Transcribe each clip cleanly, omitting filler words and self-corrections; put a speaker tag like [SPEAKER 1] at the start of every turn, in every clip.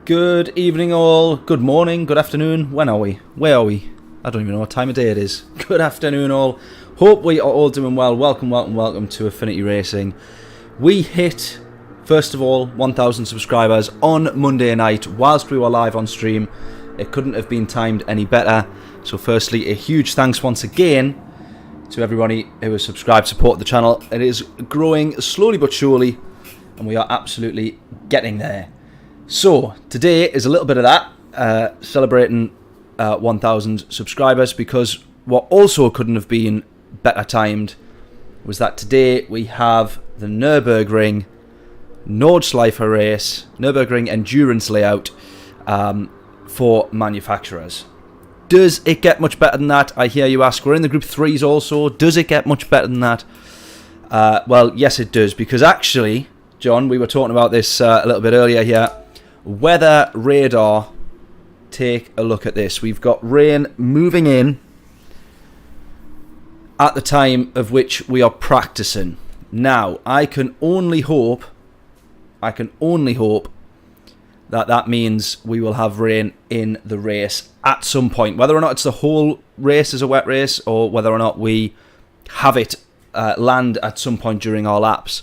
[SPEAKER 1] Good evening all, good morning, good afternoon, when are we? Where are we? I don't even know what time of day it is. Good afternoon all, hope we are all doing well. Welcome to Affinity Racing. We hit, first of all, 1,000 subscribers on Monday night whilst we were live on stream. It couldn't have been timed any better. So firstly, a huge thanks once again to everybody who has subscribed, supported the channel. It is growing slowly but surely, and we are absolutely getting there. So, today is a little bit of that, celebrating 1,000 subscribers, because what also couldn't have been better timed was that today we have the Nürburgring Nordschleife race, Nürburgring endurance layout for manufacturers. Does it get much better than that? I hear you ask. We're in the Group 3s also. Does it get much better than that? Well, yes it does, because actually, John, we were talking about this a little bit earlier here. Weather radar, take a look at this. We've got rain moving in at the time of which we are practicing. Now, I can only hope that that means we will have rain in the race at some point. Whether or not it's the whole race is a wet race, or whether or not we have it land at some point during our laps.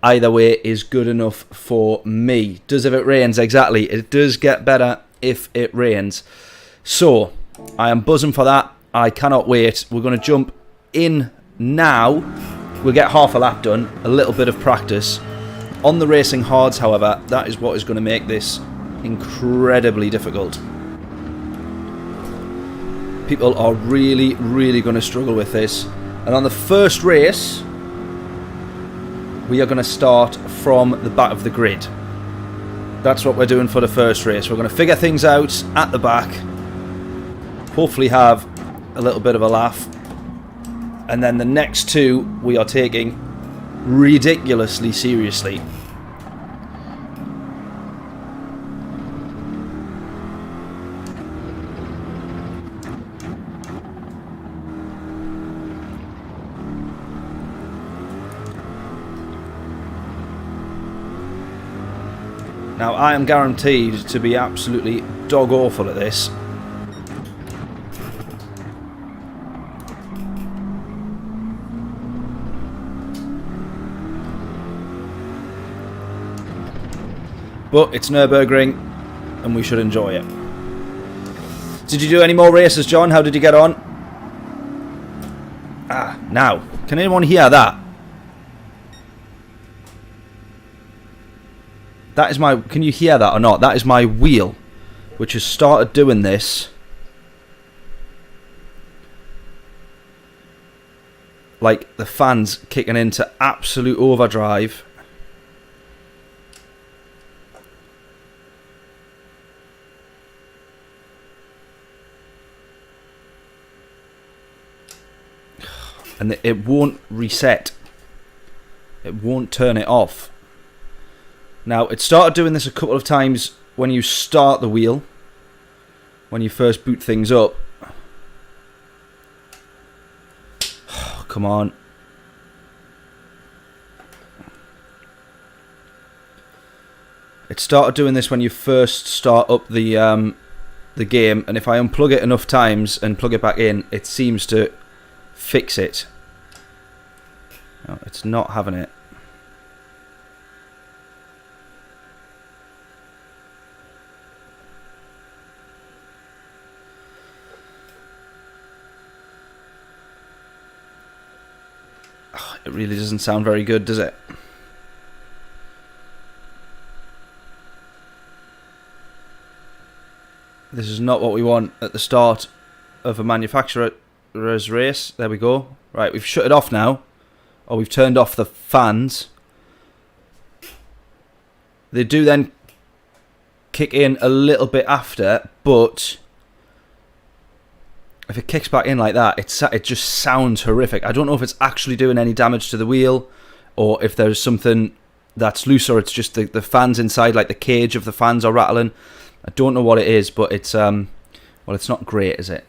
[SPEAKER 1] Either way is good enough for me. Does if it rains? Exactly. It does get better if it rains. So, I am buzzing for that. I cannot wait. We're going to jump in now. We'll get half a lap done. A little bit of practice. On the racing hards, however, that is what is going to make this incredibly difficult. People are really, really going to struggle with this. And on the first race, we are going to start from the back of the grid. That's what we're doing for the first race. We're going to figure things out at the back. Hopefully have a little bit of a laugh. And then the next two we are taking ridiculously seriously. Now, I am guaranteed to be absolutely dog-awful at this. But it's Nürburgring, and we should enjoy it. Did you do any more races, John? How did you get on? Now, can anyone hear that? That is my... Can you hear that or not? That is my wheel, which has started doing this. Like the fans kicking into absolute overdrive. And it won't reset. It won't turn it off. Now, it started doing this a couple of times when you start the wheel, when you first boot things up. Oh, come on. It started doing this when you first start up the game, and if I unplug it enough times and plug it back in, it seems to fix it. No, it's not having it. It really doesn't sound very good, does it? This is not what we want at the start of a manufacturer's race. There we go. Right, we've shut it off now. Or we've turned off the fans. They do then kick in a little bit after, but if it kicks back in like that, it just sounds horrific. I don't know if it's actually doing any damage to the wheel, or if there's something that's loose, or it's just the fans inside, like the cage of the fans are rattling. I don't know what it is, but it's well, it's not great, is it?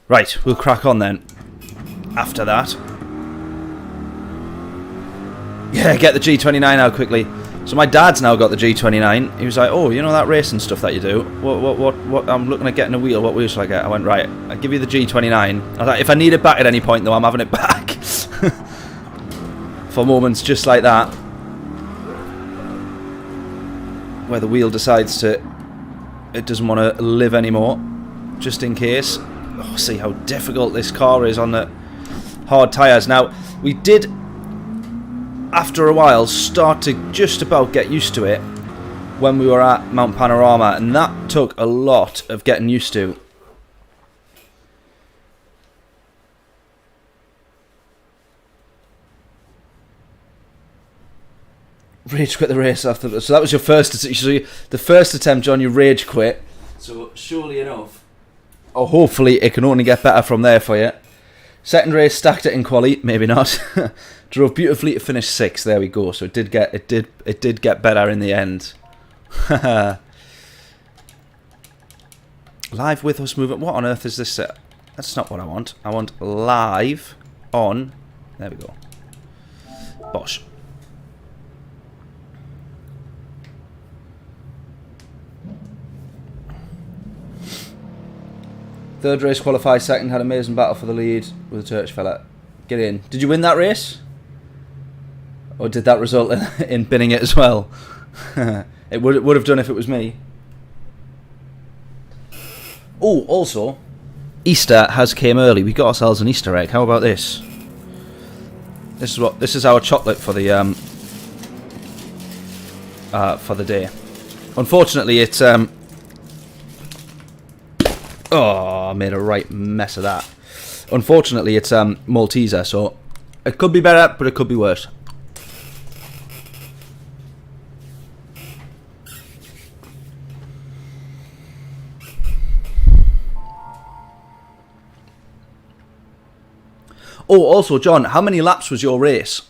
[SPEAKER 1] Right, we'll crack on then. After that. Yeah, get the G29 out quickly. So my dad's now got the G29. He was like, oh, you know that racing stuff that you do? What? I'm looking at getting a wheel. What wheel should I get? I went, right, I'll give you the G29. I was like, if I need it back at any point, though, I'm having it back. For moments just like that, where the wheel decides to, it doesn't want to live anymore, just in case. Oh, see how difficult this car is on the hard tyres. Now, we did, after a while, start to just about get used to it when we were at Mount Panorama, and that took a lot of getting used to. Rage quit the race after, so that was your first, so the first attempt, John, you rage quit. So surely enough, or hopefully it can only get better from there for you. Second race, stacked it in quali, maybe not. Drove beautifully to finish 6th. There we go. So it did get better in the end. Live with us movement. What on earth is this? That's not what I want. I want live on. There we go. Bosh. Third race, qualified second, had amazing battle for the lead with a Turkish fella. Get in. Did you win that race? Or did that result in binning it as well? It would have done if it was me. Oh, also, Easter has came early. We got ourselves an Easter egg. How about this? This is our chocolate for the day. Unfortunately, it's oh, I made a right mess of that. Unfortunately, it's Malteser, so it could be better, but it could be worse. Oh, also, John, how many laps was your race?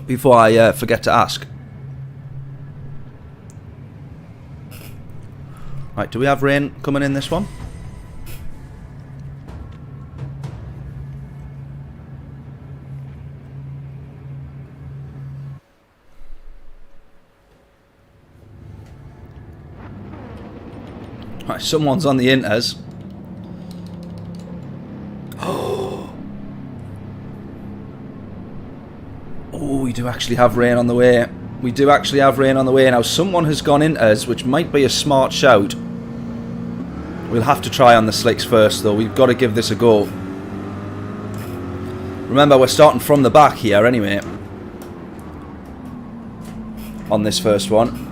[SPEAKER 1] Before I forget to ask. Right, do we have rain coming in this one? Right, someone's on the inters. Oh, we do actually have rain on the way. We do actually have rain on the way. Now, someone has gone inters, which might be a smart shout. We'll have to try on the slicks first, though. We've got to give this a go. Remember, we're starting from the back here, anyway. On this first one.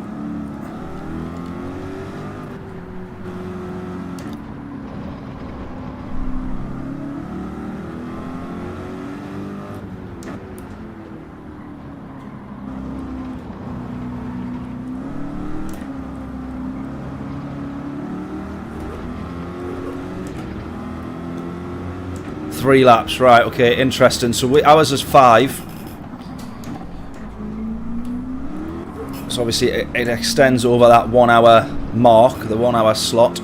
[SPEAKER 1] Three laps, right, okay, interesting. So ours is 5. So obviously it extends over that 1 hour mark, the 1 hour slot.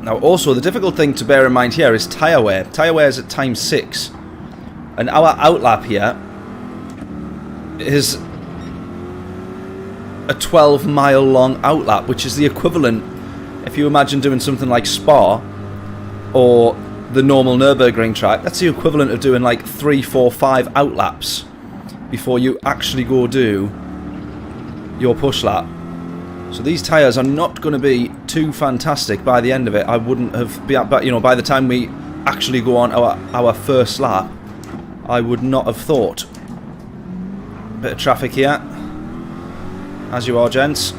[SPEAKER 1] Now also, the difficult thing to bear in mind here is tyre wear. Tyre wear is at time 6. And our outlap here is a 12-mile long outlap, which is the equivalent, if you imagine doing something like Spa or the normal Nürburgring track, that's the equivalent of doing like 3, 4, 5 outlaps before you actually go do your push lap. So these tyres are not going to be too fantastic by the end of it. I wouldn't have, you know, by the time we actually go on our first lap, I would not have thought. Bit of traffic here, as you are, gents.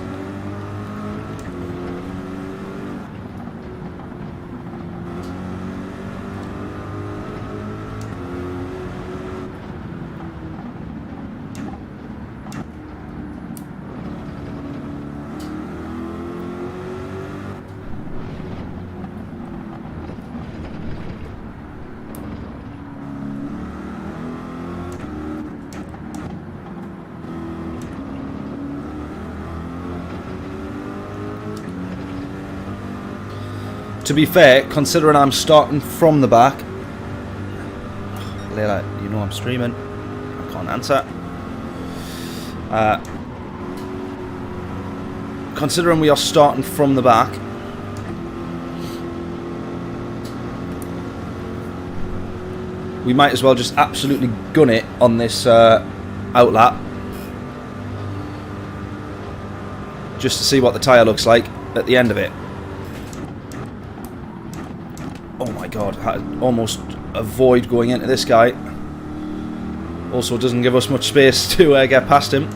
[SPEAKER 1] To be fair, considering I'm starting from the back, Layla, you know I'm streaming. I can't answer. Considering we are starting from the back, we might as well just absolutely gun it on this outlap, just to see what the tyre looks like at the end of it. Oh my god, I almost avoid going into this guy. Also doesn't give us much space to get past him.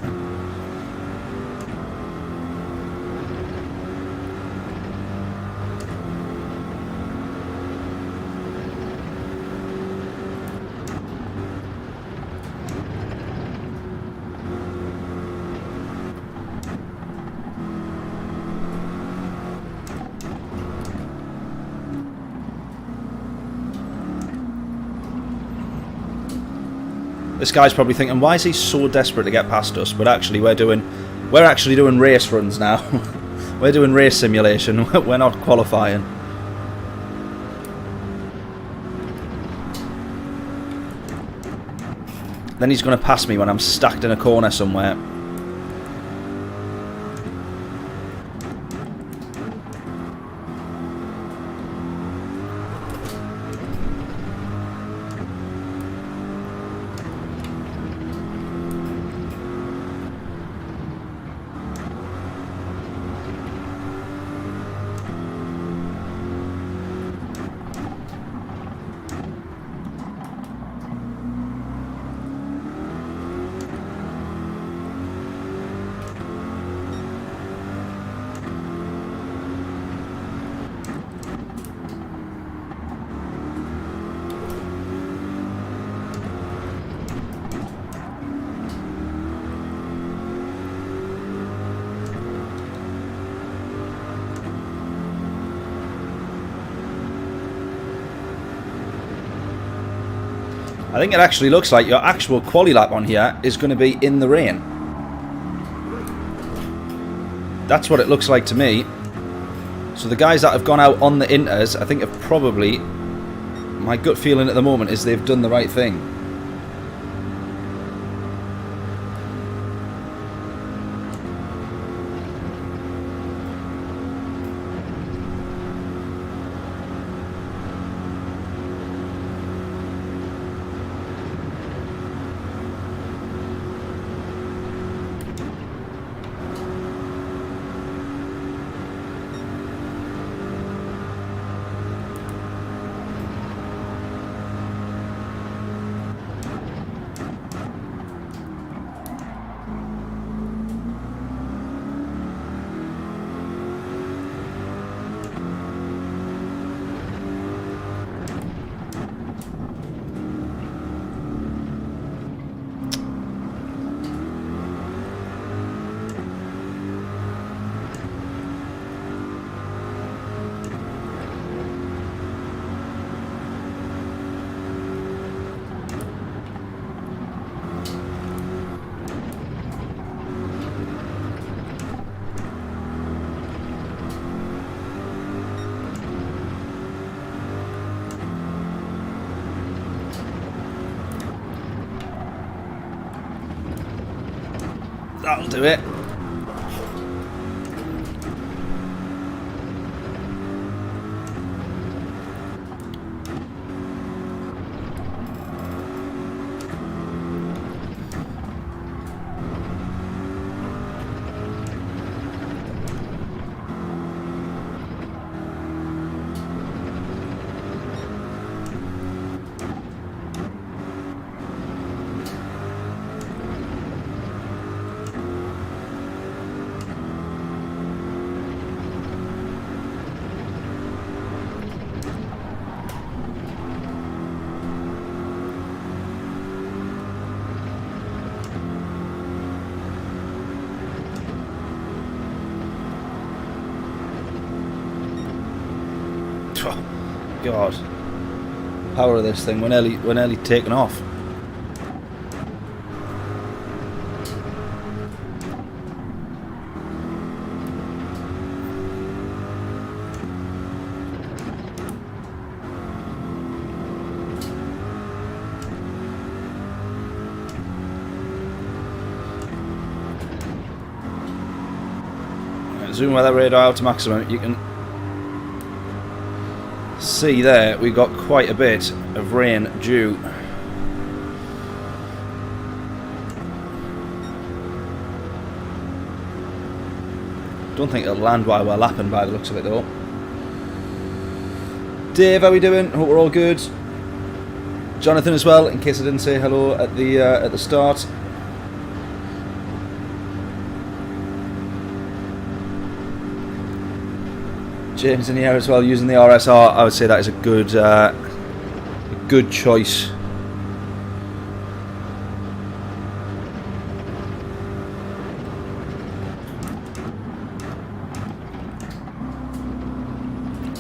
[SPEAKER 1] This guy's probably thinking, why is he so desperate to get past us? But actually, we're actually doing race runs now. We're doing race simulation. We're not qualifying. Then he's going to pass me when I'm stacked in a corner somewhere. I think it actually looks like your actual quali lap on here is going to be in the rain. That's what it looks like to me. So the guys that have gone out on the inters, I think have probably, my gut feeling at the moment is they've done the right thing. That'll do it. God, power of this thing, we're nearly taken off. zoom weather radar out to maximum, you can see there we got quite a bit of rain due. Don't think it'll land while we're lapping by the looks of it though. Dave, how we doing? Hope we're all good. Jonathan as well, in case I didn't say hello at the start. James in here as well, using the RSR. I would say that is a good choice.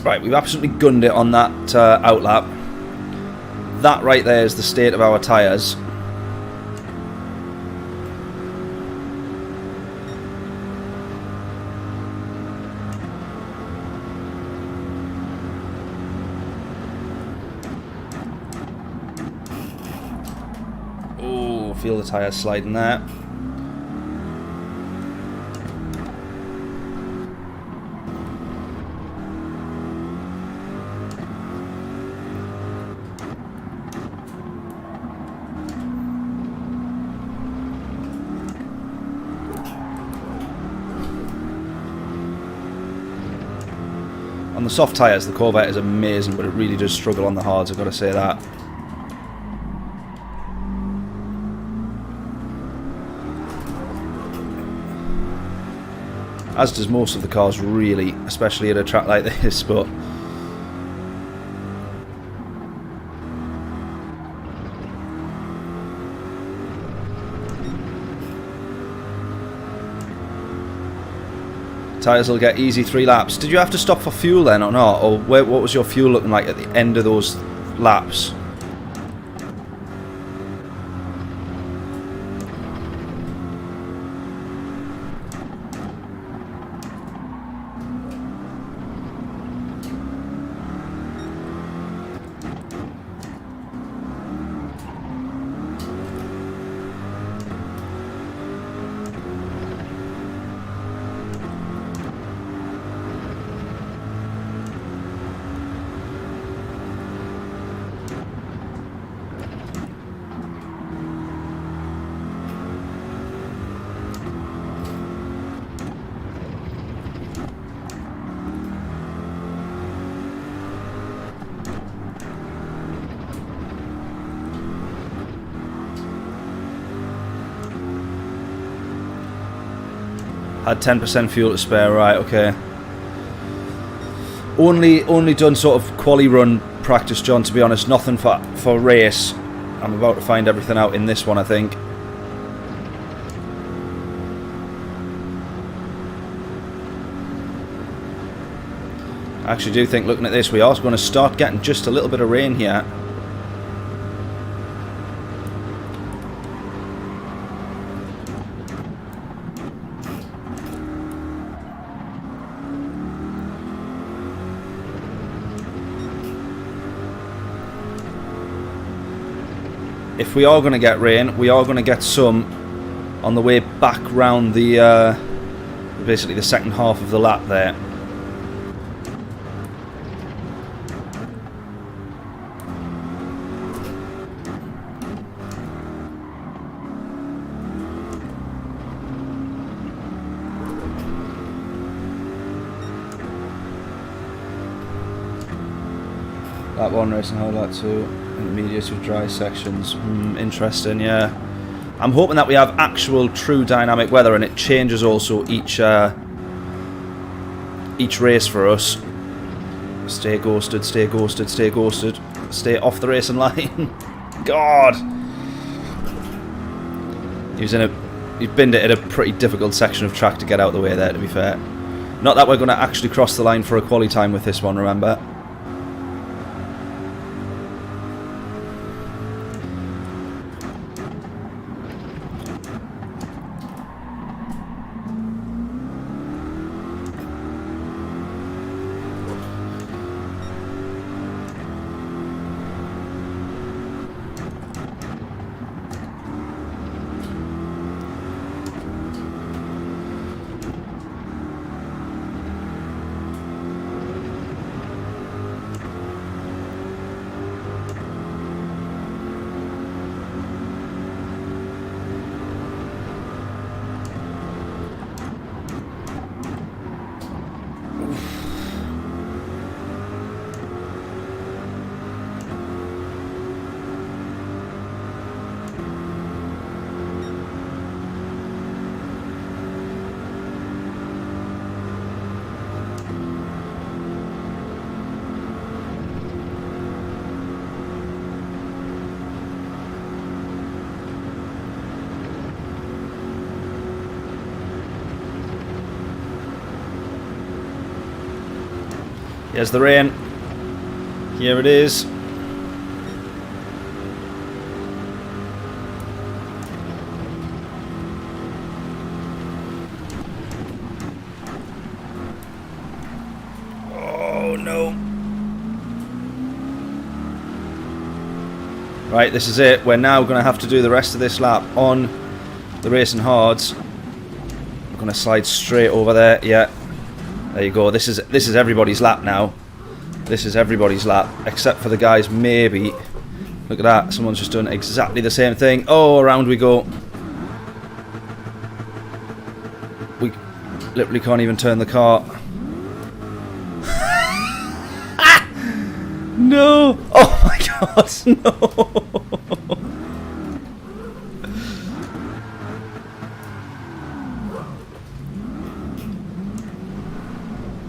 [SPEAKER 1] Right, we've absolutely gunned it on that outlap. That right there is the state of our tyres. Oh, feel the tyres sliding there. On the soft tyres, the Corvette is amazing, but it really does struggle on the hards, I've got to say that. As does most of the cars, really, especially at a track like this, but... Tyres will get easy 3 laps. Did you have to stop for fuel then or not? Or what was your fuel looking like at the end of those laps? Had 10% fuel to spare, right, okay. Only done sort of quali run practice, John, to be honest. Nothing for race. I'm about to find everything out in this one, I think. I actually do think, looking at this, we are going to start getting just a little bit of rain here. If we are going to get rain, we are going to get some on the way back round the basically the second half of the lap there. Lap 1 racing hard, lap 2 intermediate with dry sections. Interesting, yeah. I'm hoping that we have actual true dynamic weather and it changes also each race for us. Stay ghosted, stay ghosted, stay ghosted. Stay off the racing line. God! He's binned it at a pretty difficult section of track to get out of the way there, to be fair. Not that we're going to actually cross the line for a quali time with this one, remember. Here's the rain. Here it is. Oh no. Right, this is it. We're now going to have to do the rest of this lap on the racing hards. I'm going to slide straight over there. Yeah. There you go. This is everybody's lap now. This is everybody's lap, except for the guys maybe. Look at that. Someone's just done exactly the same thing. Oh, around we go. We literally can't even turn the car. No! Oh my god, no!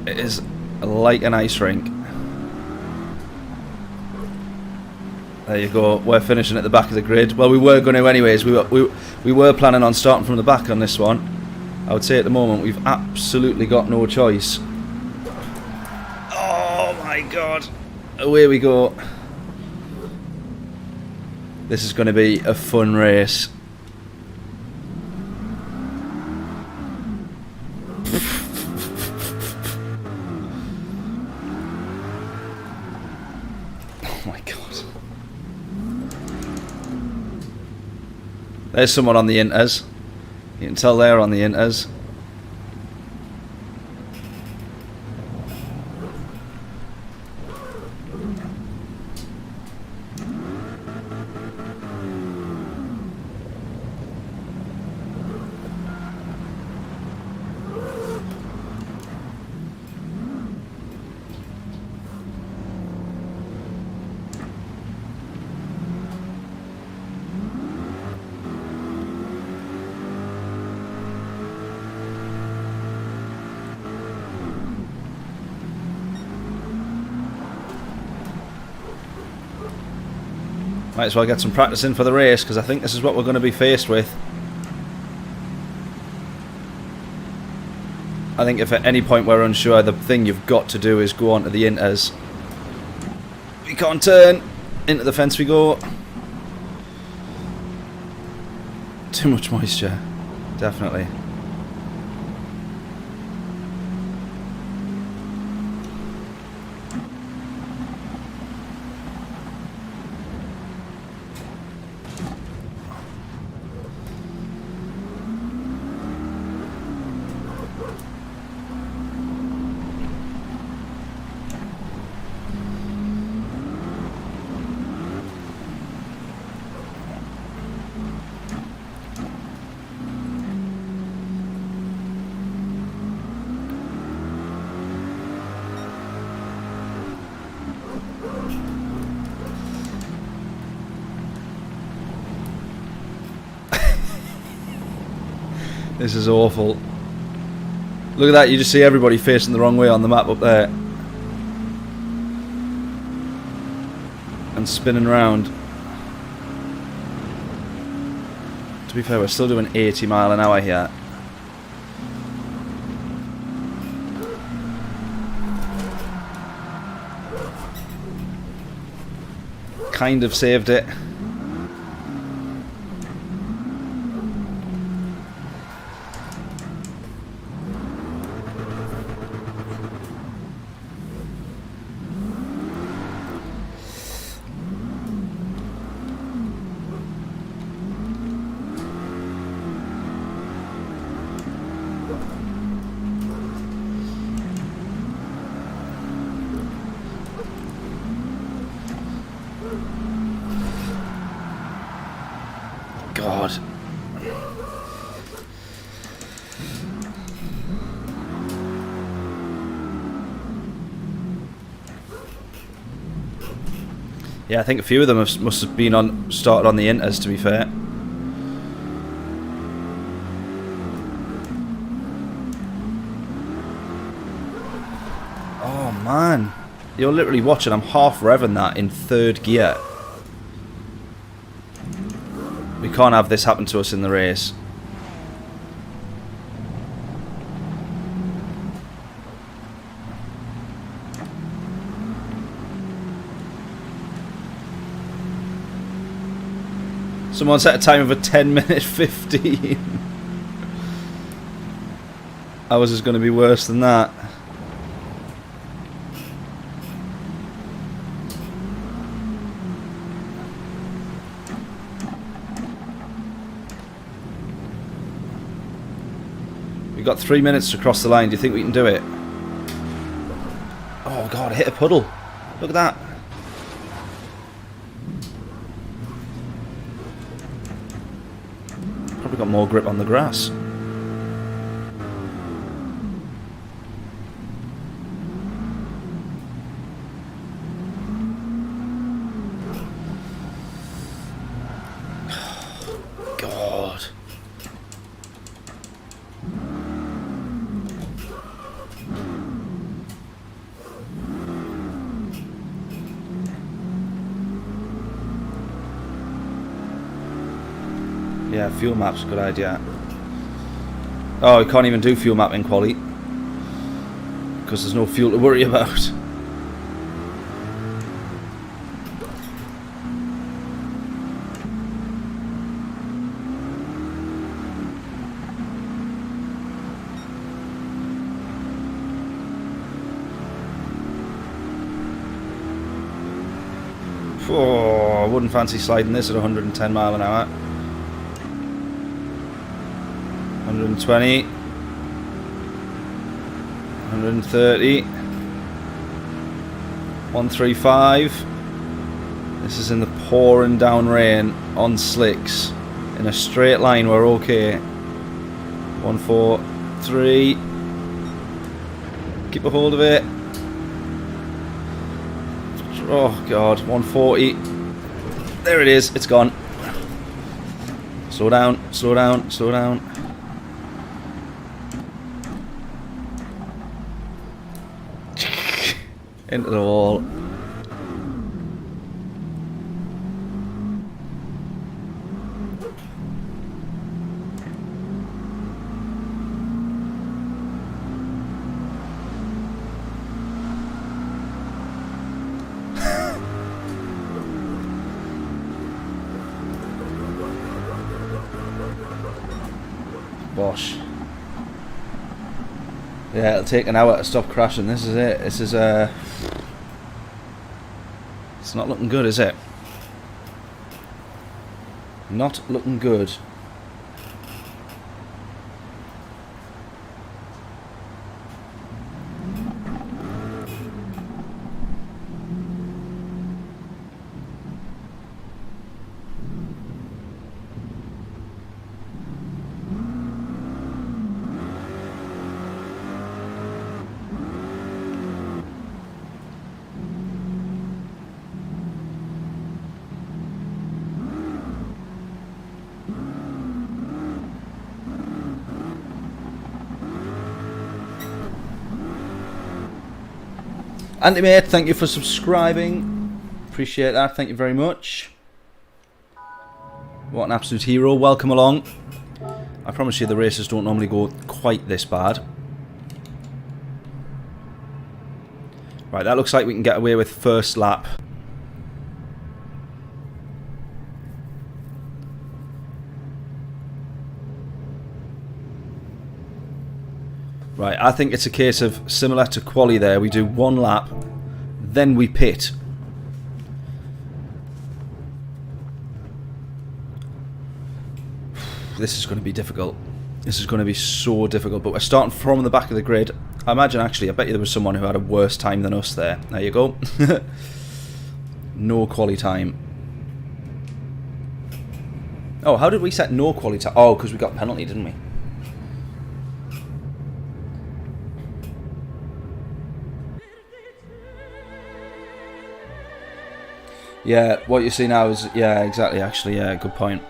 [SPEAKER 1] It is like an ice rink. There you go. We're finishing at the back of the grid. Well, we were going to anyways. We were planning on starting from the back on this one. I would say at the moment we've absolutely got no choice. Oh my god. Away we go. This is going to be a fun race. Oh my god. There's someone on the inters. You can tell they're on the inters. Might as well get some practice in for the race, because I think this is what we're going to be faced with. I think if at any point we're unsure, the thing you've got to do is go on to the inters. We can't turn. Into the fence we go. Too much moisture. Definitely. This is awful. Look at that, you just see everybody facing the wrong way on the map up there. And spinning around. To be fair, we're still doing 80 mile an hour here. Kind of saved it. God. Yeah, I think a few of them must have been started on the inters, to be fair. Oh man, you're literally watching. I'm half revving that in third gear. We can't have this happen to us in the race. Someone set a time of a 10-minute 15. Ours is going to be worse than that. We've got 3 minutes to cross the line. Do you think we can do it? Oh god, I hit a puddle. Look at that. Probably got more grip on the grass. God. Yeah, fuel map's a good idea. Oh, you can't even do fuel map in quali because there's no fuel to worry about. Oh, I wouldn't fancy sliding this at 110 mile an hour. 120, 130, 135. This is in the pouring down rain on slicks. In a straight line, we're okay. 143. Keep a hold of it. Oh god, 140. There it is, it's gone. Slow down, slow down, slow down. Into the wall. Bosh. Yeah, it'll take an hour to stop crashing. This is it. This is it's not looking good, is it? Not looking good. Andy mate, thank you for subscribing. Appreciate that. Thank you very much. What an absolute hero. Welcome along. I promise you the races don't normally go quite this bad. Right, that looks like we can get away with first lap. Right, I think it's a case of similar to quali there. We do one lap, then we pit. This is going to be difficult. This is going to be so difficult, but we're starting from the back of the grid. I imagine actually, I bet you there was someone who had a worse time than us there. There you go. No quali time. Oh, how did we set no quali time? Oh, because we got penalty, didn't we? Yeah, what you see now is, yeah, exactly, actually, yeah, good point.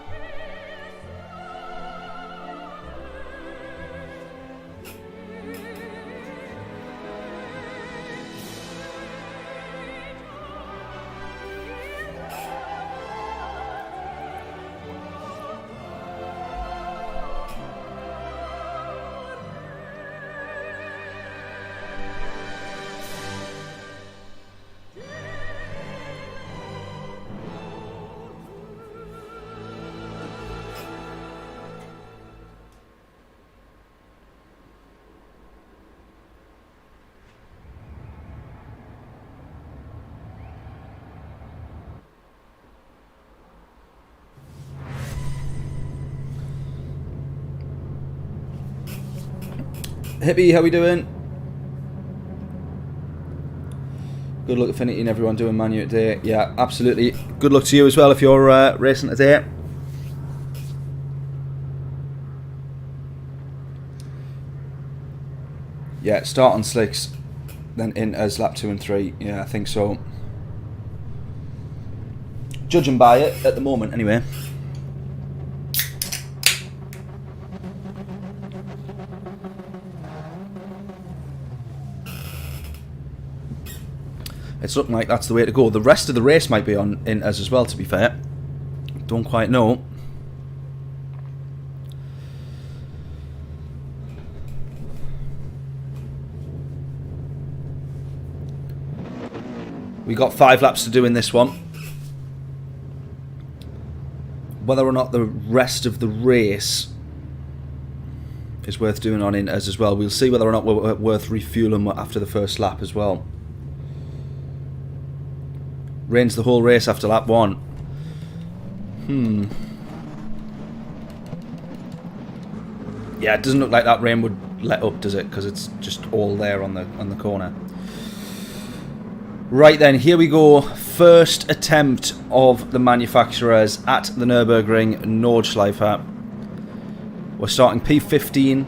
[SPEAKER 1] Hippie, how we doing? Good luck, Affinity, and everyone doing Manu today. Yeah, absolutely. Good luck to you as well if you're racing today. Yeah, start on slicks, then in as lap 2 and 3. Yeah, I think so. Judging by it at the moment, anyway. It's looking like that's the way to go. The rest of the race might be on in as well, to be fair. Don't quite know. We got 5 laps to do in this one. Whether or not the rest of the race is worth doing on in as well. We'll see whether or not we're worth refueling after the first lap as well. Rains the whole race after lap 1. Yeah, it doesn't look like that rain would let up, does it? Because it's just all there on the corner. Right then, here we go. First attempt of the manufacturers at the Nürburgring Nordschleife. We're starting P15.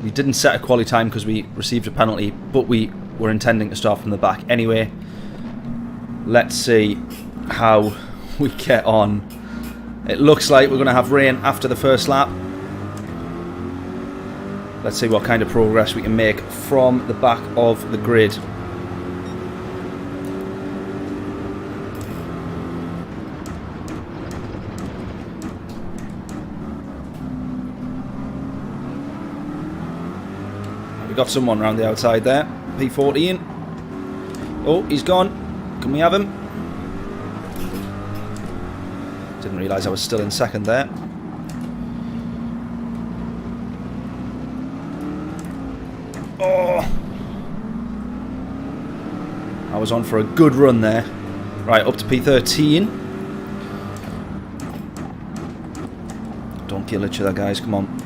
[SPEAKER 1] We didn't set a quali time because we received a penalty, but we were intending to start from the back anyway. Let's see how we get on. It looks like we're going to have rain after the first lap. Let's see what kind of progress we can make from the back of the grid. We've got someone around the outside there. P14. Oh, he's gone. Can we have him? Didn't realise I was still in second there. Oh! I was on for a good run there. Right, up to P13. Don't kill each other, guys. Come on.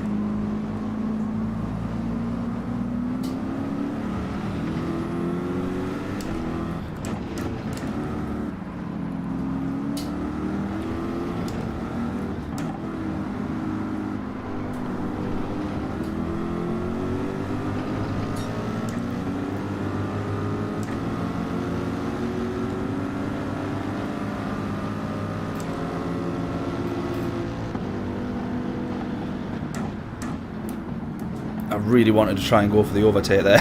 [SPEAKER 1] I really wanted to try and go for the overtake there.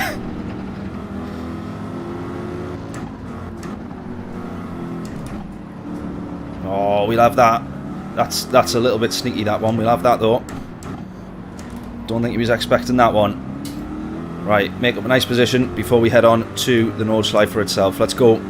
[SPEAKER 1] Oh, we'll have that. That's a little bit sneaky, that one. We'll have that though. Don't think he was expecting that one. Right, make up a nice position before we head on to the Nordschleife itself. Let's go.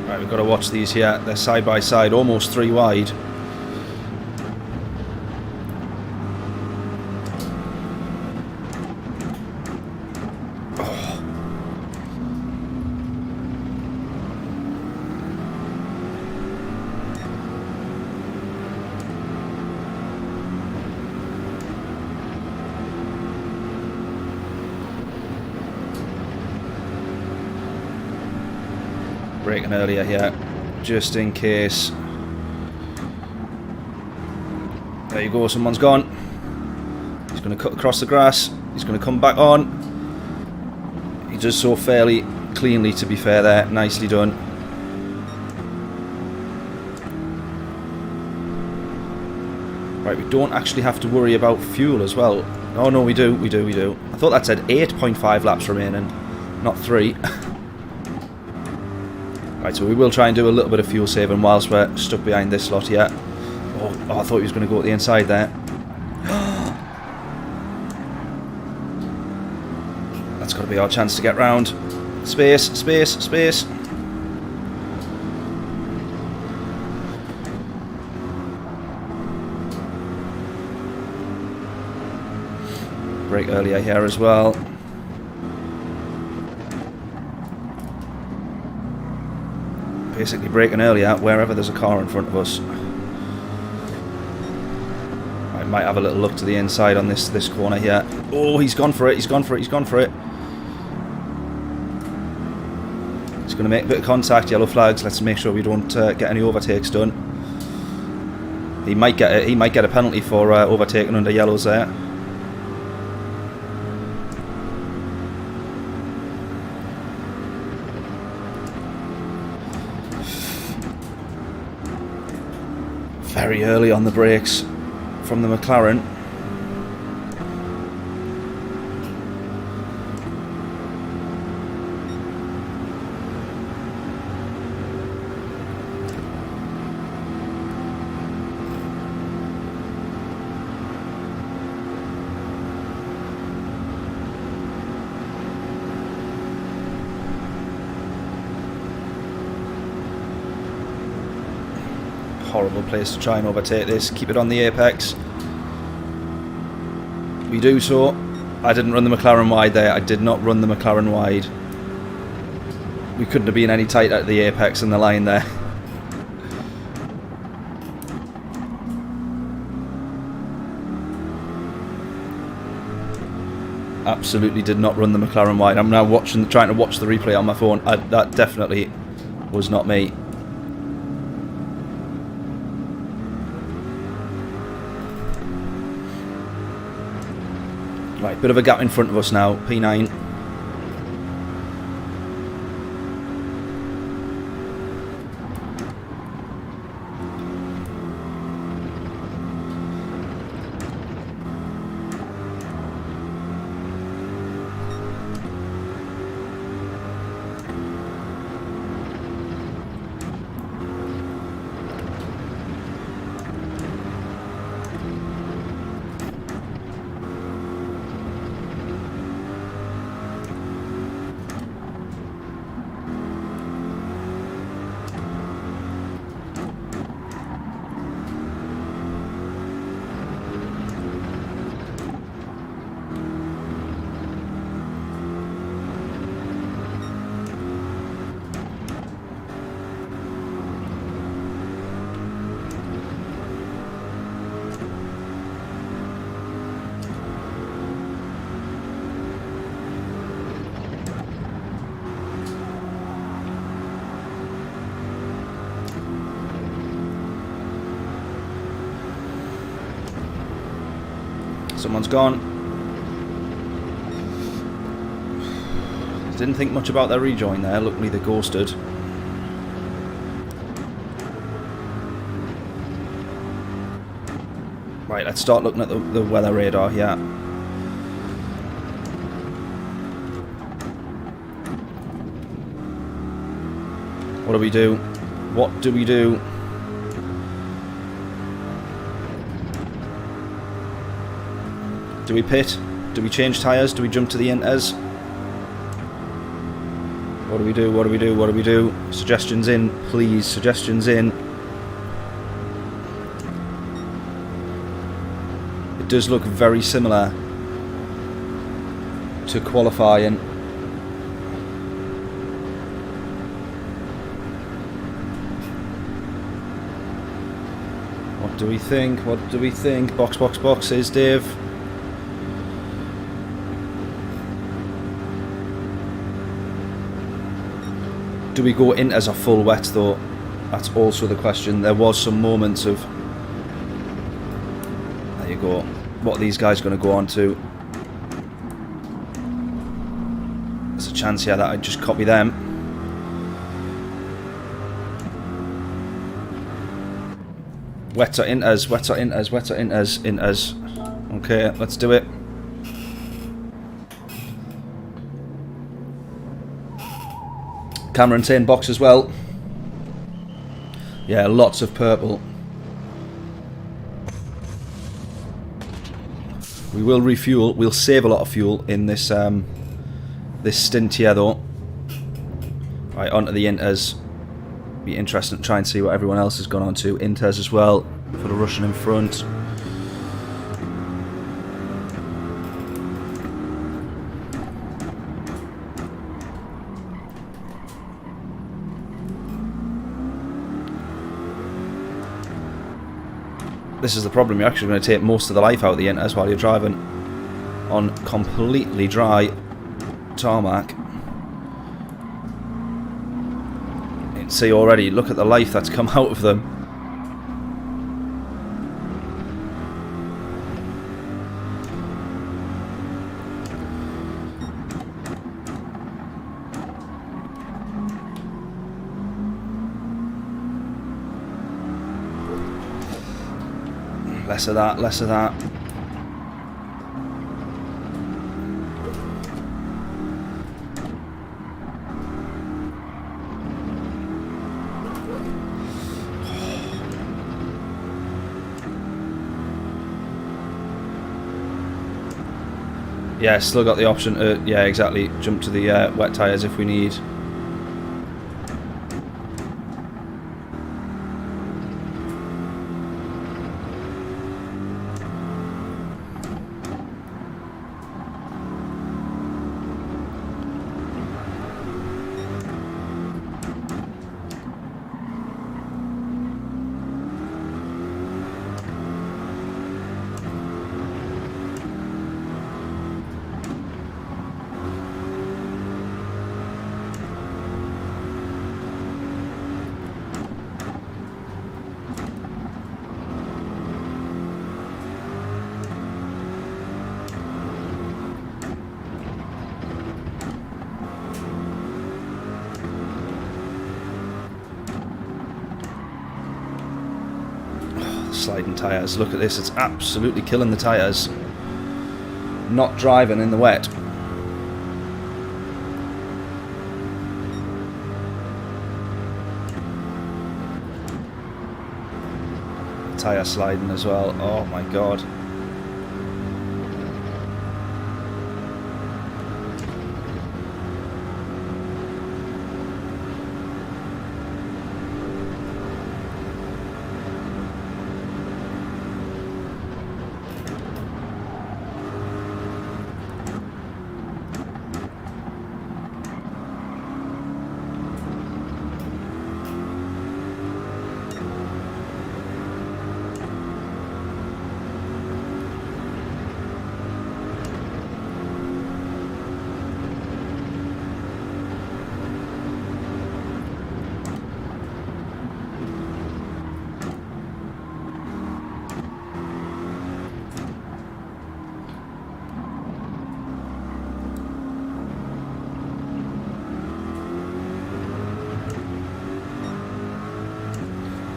[SPEAKER 1] Right, we've got to watch these here. They're side by side, almost 3 wide. Braking earlier here, just in case. There you go, someone's gone. He's going to cut across the grass. He's going to come back on. He does so fairly cleanly, to be fair there. Nicely done. Right, we don't actually have to worry about fuel as well. Oh no, we do. I thought that said 8.5 laps remaining, not 3. Right, so we will try and do a little bit of fuel saving whilst we're stuck behind this lot here. Oh, I thought he was going to go at the inside there. That's got to be our chance to get round. Space. Brake earlier here as well. Basically braking earlier wherever there's a car in front of us. I might have a little look to the inside on this corner here. Oh, he's gone for it. He's going to make a bit of contact. Yellow flags. Let's make sure we don't get any overtakes done. He might get a penalty for overtaking under yellows there. Very early on the brakes from the McLaren. Horrible place to try and overtake this. Keep it on the apex. We do so. I didn't run the McLaren wide there. I did not run the McLaren wide. We couldn't have been any tighter at the apex and the line there. Absolutely did not run the McLaren wide. I'm now trying to watch the replay on my phone. That definitely was not me. Right, bit of a gap in front of us now, P9. Someone's gone. Didn't think much about their rejoin there. Luckily they ghosted. Right, let's start looking at the weather radar here. What do we do? What do we do? Do we pit? Do we change tyres? Do we jump to the inters? What do we do? What do we do? What do we do? Suggestions in, please. Suggestions in. It does look very similar to qualifying. What do we think? What do we think? Box, box, box, says Dave. Do we go in as a full wet though? That's also the question. There was some moments of... There you go. What are these guys going to go on to? There's a chance here that I just copy them. Wetter inters, wetter inters, wetter inters, inters. Okay, let's do it. Camera and tin box as well. Yeah, lots of purple. We will refuel. We'll save a lot of fuel in this this stint here, though. Right, onto the inters. Be interesting to try and see what everyone else has gone on to. Inters as well for the Russian in front. This is the problem, you're actually going to take most of the life out of the inters while you're driving on completely dry tarmac. You can see already, look at the life that's come out of them. Less of that, less of that. Yeah, still got the option to, yeah, exactly, jump to the wet tyres if we need. Sliding tyres, look at this, it's absolutely killing the tyres. Not driving in the wet. Tyre sliding as well, oh my god.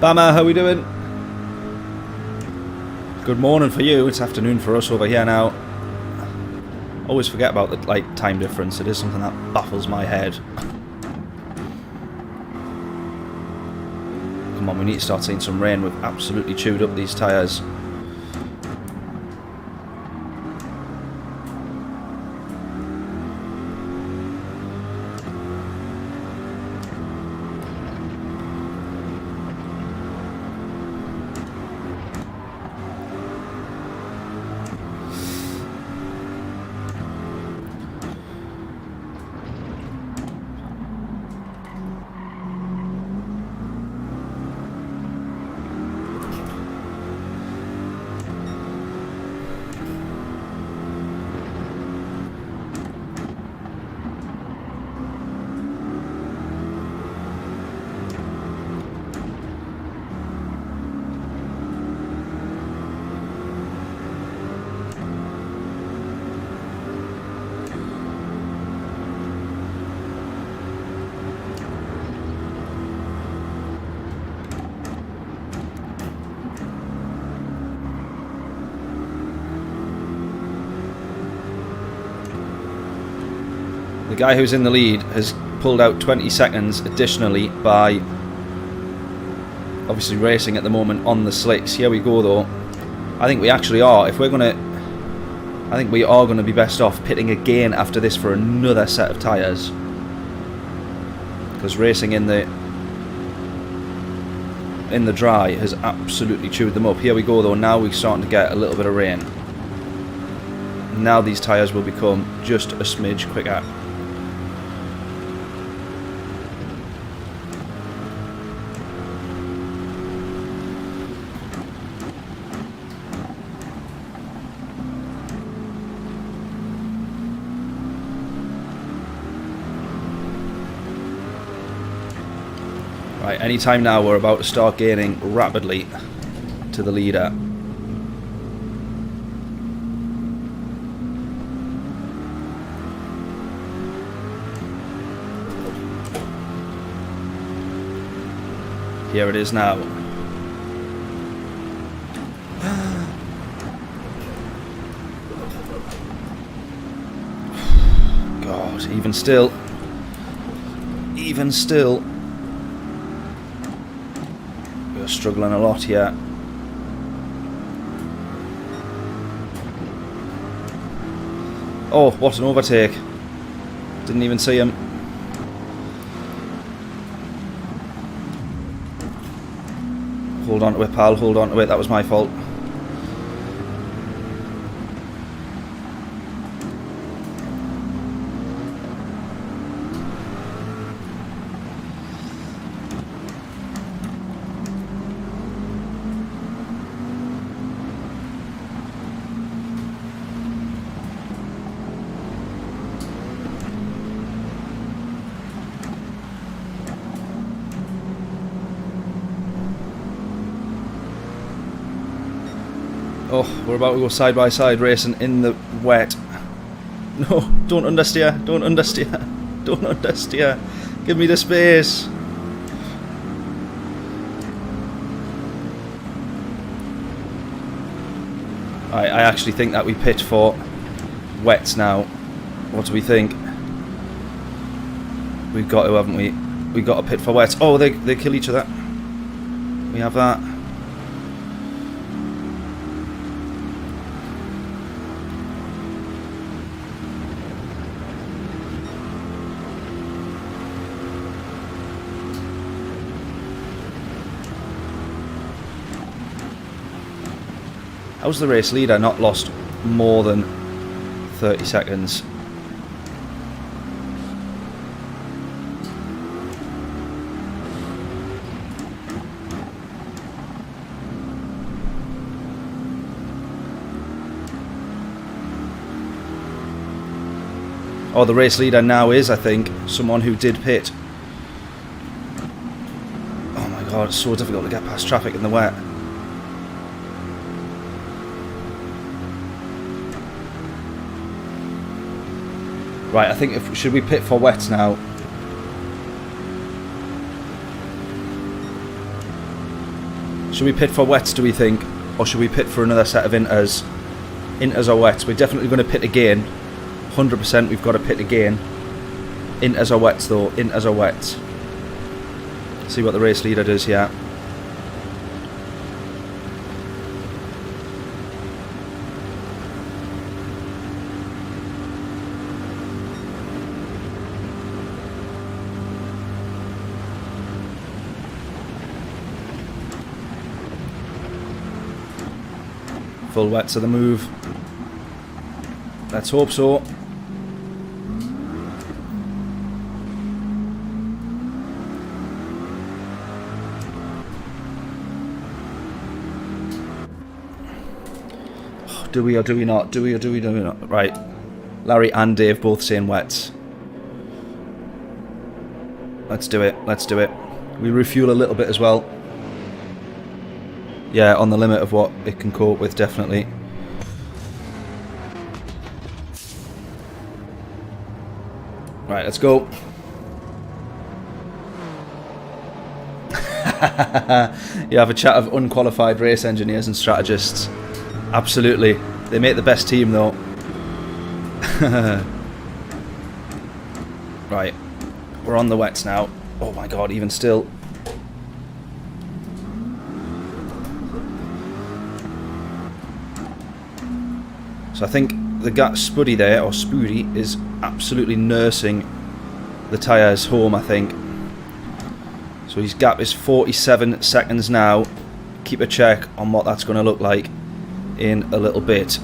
[SPEAKER 1] Bama, how we doing? Good morning for you, it's afternoon for us over here now. Always forget about the time difference, it is something that baffles my head. Come on, we need to start seeing some rain, we've absolutely chewed up these tyres. The guy who's in the lead has pulled out 20 seconds additionally by obviously racing at the moment on the slicks. Here we go though. I think we actually are. If we're going to... I think we are going to be best off pitting again after this for another set of tyres. Because racing in the dry has absolutely chewed them up. Here we go though. Now we're starting to get a little bit of rain. Now these tyres will become just a smidge quicker. Right, anytime now we're about to start gaining rapidly to the leader. Here it is now. God, even still. We're struggling a lot here. Oh, what an overtake. Didn't even see him. Hold on to it, pal, hold on to it. That was my fault. Oh, we're about to go side by side racing in the wet. No, don't understeer, don't understeer, don't understeer. Give me the space. I actually think that we pit for wets now. What do we think? We've got to, haven't we? We've got to pit for wets. Oh, they kill each other. We have that. How's the race leader not lost more than 30 seconds? Oh, the race leader now is, I think, someone who did pit. Oh my god, it's so difficult to get past traffic in the wet. Right, I think should we pit for wets now? Should we pit for wets, do we think? Or should we pit for another set of inters? Inters or wets? We're definitely going to pit again. 100% we've got to pit again. Inters or wets though, inters or wets. See what the race leader does here. Full wets are the move. Let's hope so. Do we or do we not? Do we or do we not? Right. Larry and Dave both saying wets. Let's do it. Let's do it. We refuel a little bit as well. Yeah, on the limit of what it can cope with, definitely. Right, let's go. You have a chat of unqualified race engineers and strategists. Absolutely. They make the best team, though. Right, we're on the wets now. Oh my god, even still. So I think the Spuddy there, or Spuddy, is absolutely nursing the tyres home, I think. So his gap is 47 seconds now. Keep a check on what that's going to look like in a little bit.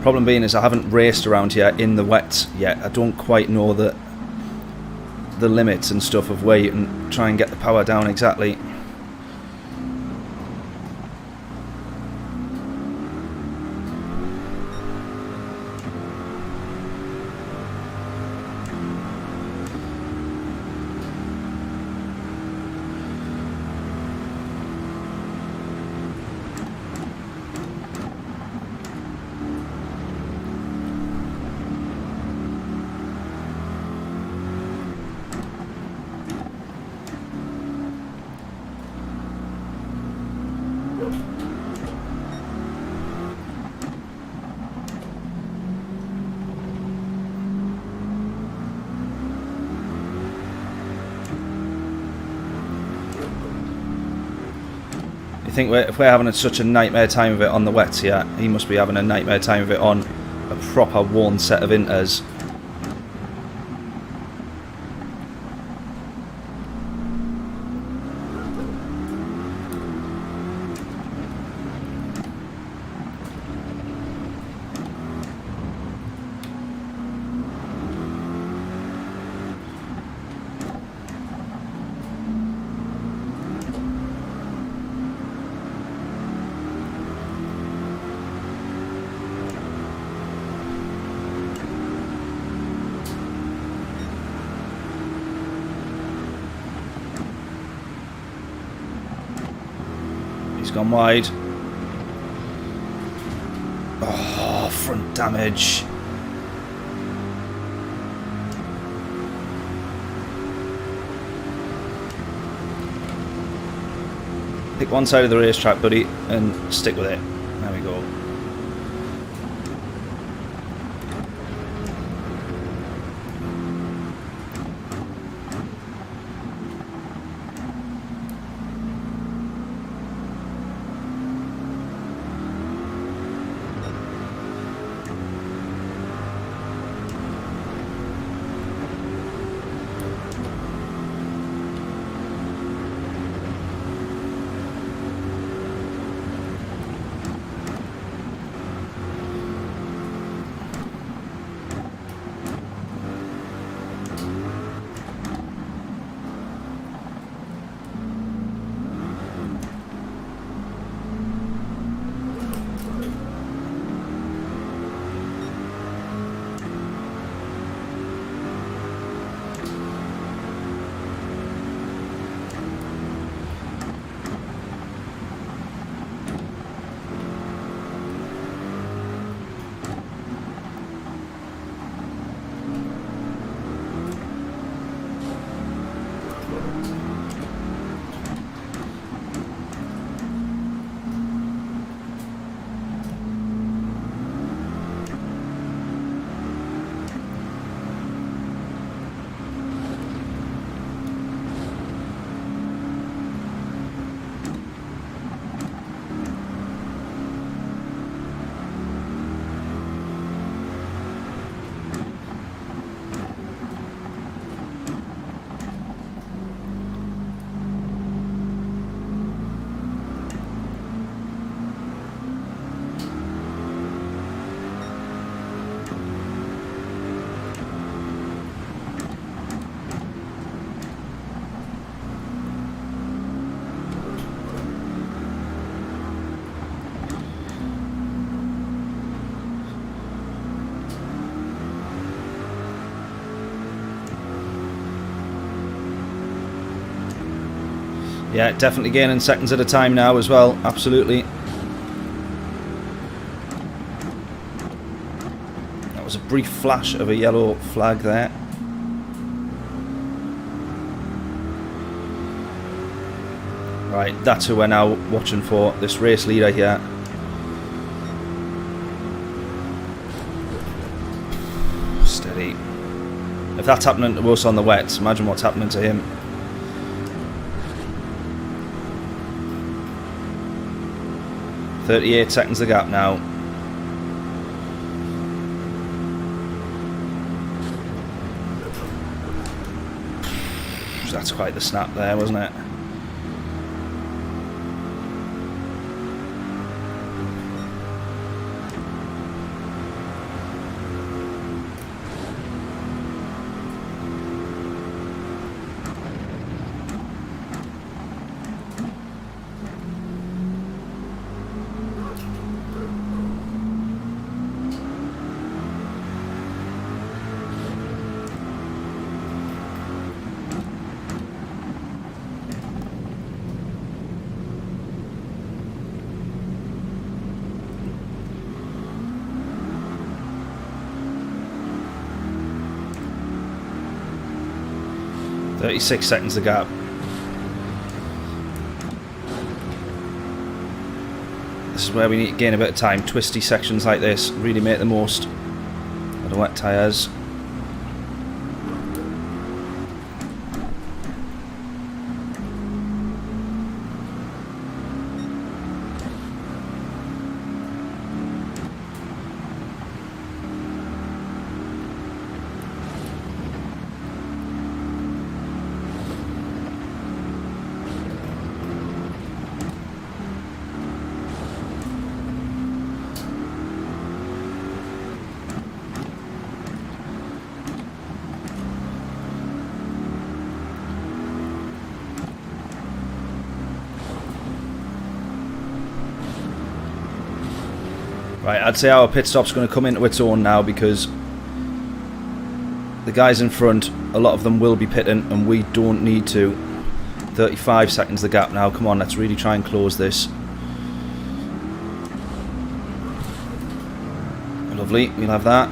[SPEAKER 1] Problem being is I haven't raced around here in the wet yet. I don't quite know the limits and stuff of where you can try and get the power down exactly. I think if we're having such a nightmare time of it on the wets here, he must be having a nightmare time of it on a proper worn set of inters. Gone wide. Oh, front damage. Pick one side of the racetrack, buddy, and stick with it. There we go. Yeah, definitely gaining seconds at a time now as well, absolutely. brief flash of a yellow flag there. Right, that's who we're now watching for, this race leader here. Steady. If that's happening to us on the wets, imagine what's happening to him. "38 seconds the gap now." That's quite the snap there, wasn't it? "36 seconds the gap." This is where we need to gain a bit of time. Twisty sections like this, really make the most of the wet tyres. Right, I'd say our pit stop's going to come into its own now, because the guys in front, a lot of them will be pitting and we don't need to. 35 seconds the gap now. Come on, let's really try and close this. Lovely, we'll have that.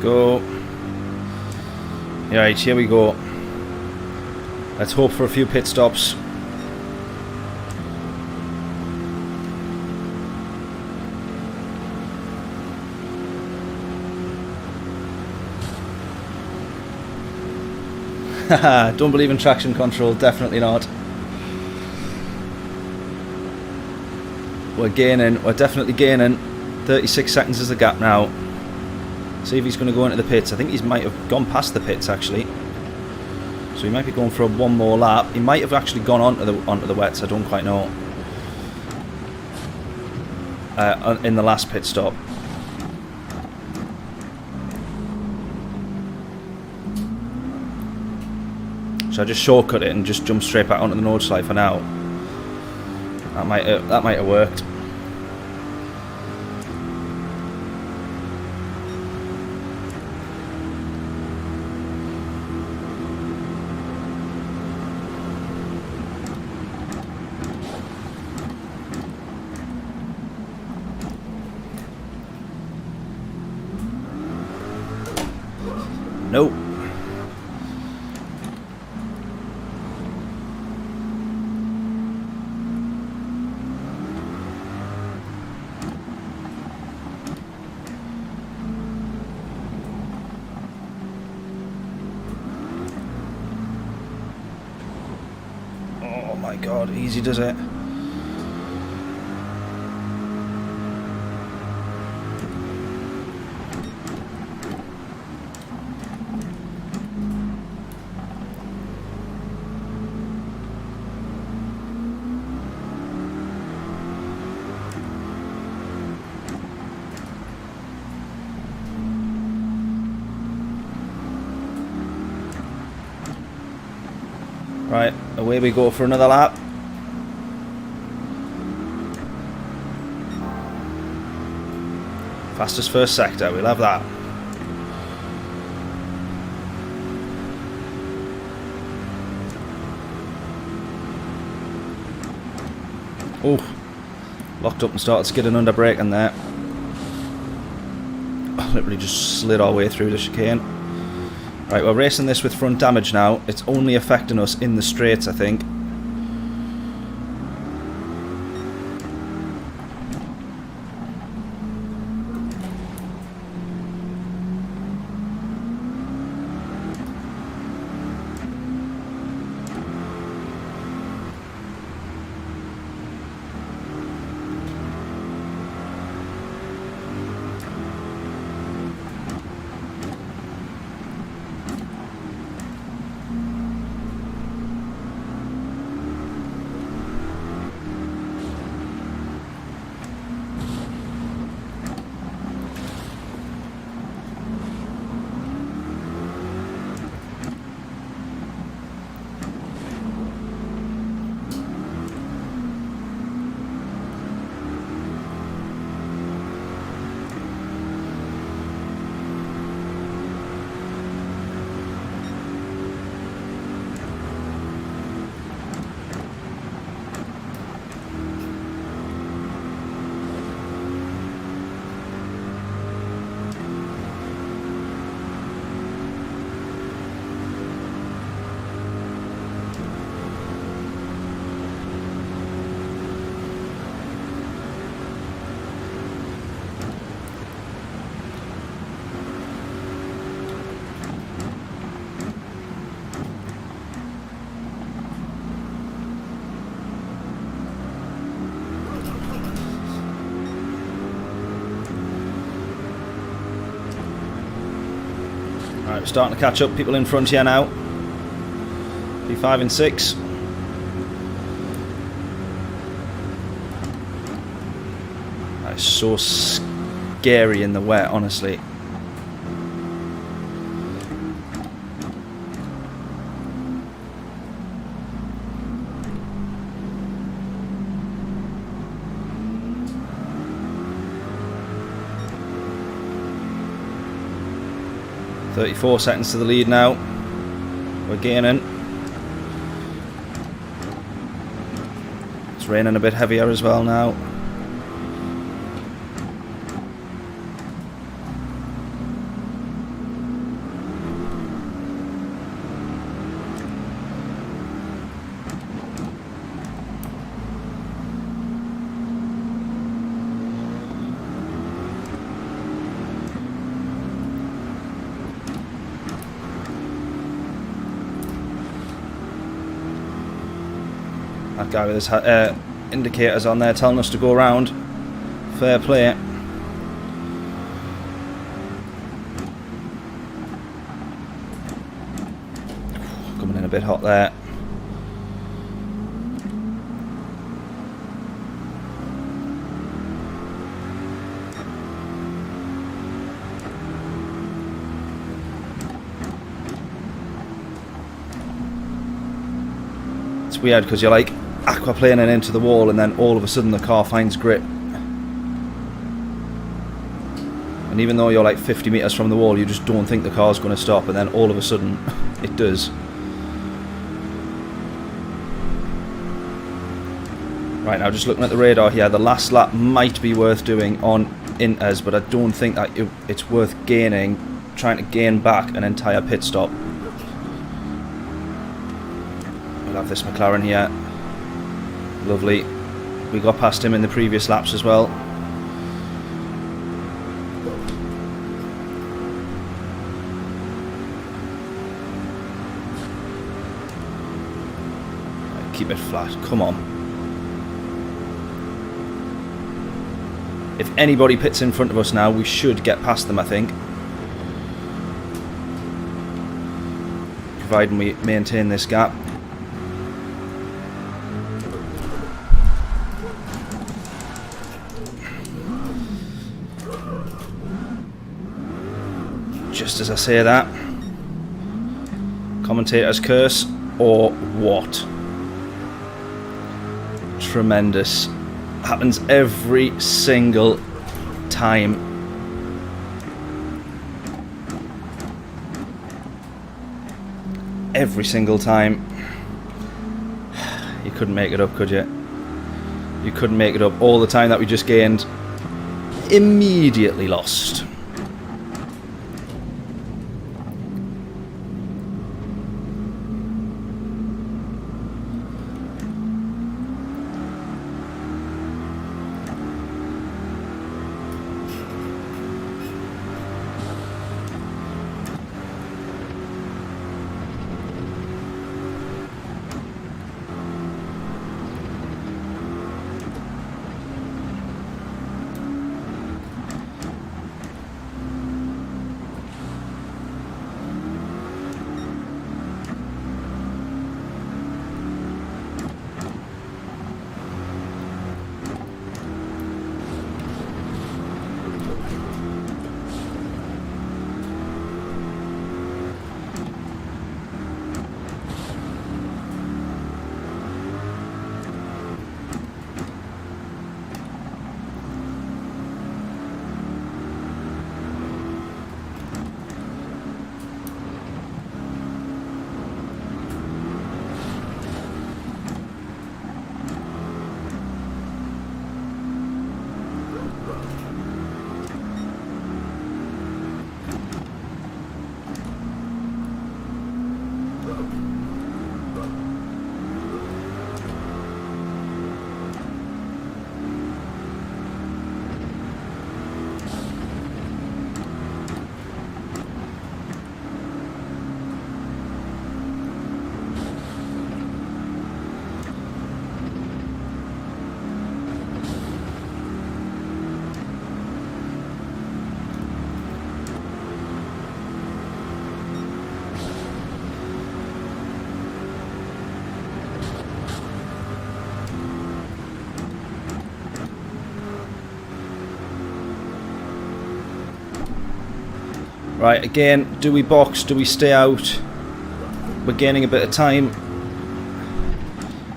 [SPEAKER 1] Go. Right, here we go. Let's hope for a few pit stops. Haha, don't believe in traction control, definitely not. We're gaining, we're definitely gaining. 36 seconds is the gap now. See if he's going to go into the pits. I think he might have gone past the pits actually. So he might be going for one more lap. He might have actually gone onto the wets, I don't quite know. In the last pit stop. So I just shortcut it and just jump straight back onto the Nordschleife for now. That might have worked. Nope. God, easy does it. Right, away we go for another lap. Fastest first sector, we'll have that. Oh, locked up and started skidding under braking there. Literally just slid our way through the chicane. Right, we're racing this with front damage now. It's only affecting us in the straights, I think. Right, we're starting to catch up. People in front here now. P5 and 6. That's so scary in the wet, honestly. .34 seconds to the lead now. We're gaining. It's raining a bit heavier as well now. That guy with his indicators on there telling us to go around. Fair play. Coming in a bit hot there. It's weird because you're like aquaplaning into the wall and then all of a sudden the car finds grip. And even though you're like 50 metres from the wall, you just don't think the car's going to stop, and then all of a sudden it does. Right, now just looking at the radar here, the last lap might be worth doing on Inters, but I don't think that it's worth trying to gain back an entire pit stop. We'll have this McLaren here. Lovely. We got past him in the previous laps as well. keep it flat. Come on. If anybody pits in front of us now, we should get past them, I think. Providing we maintain this gap. Just as I say that, commentator's curse or what? Tremendous. Happens every single time. Every single time. You couldn't make it up, could you? You couldn't make it up. All the time that we just gained, immediately lost. Right, again, do we box? Do we stay out? We're gaining a bit of time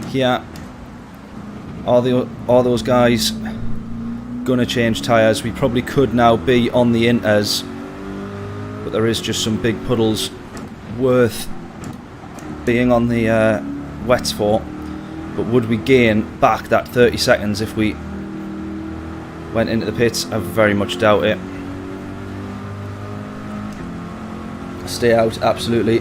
[SPEAKER 1] here. Are those guys gonna change tyres? We probably could now be on the inters, but there is just some big puddles worth being on the wets for. But would we gain back that 30 seconds if we went into the pits? I very much doubt it. Stay out, absolutely.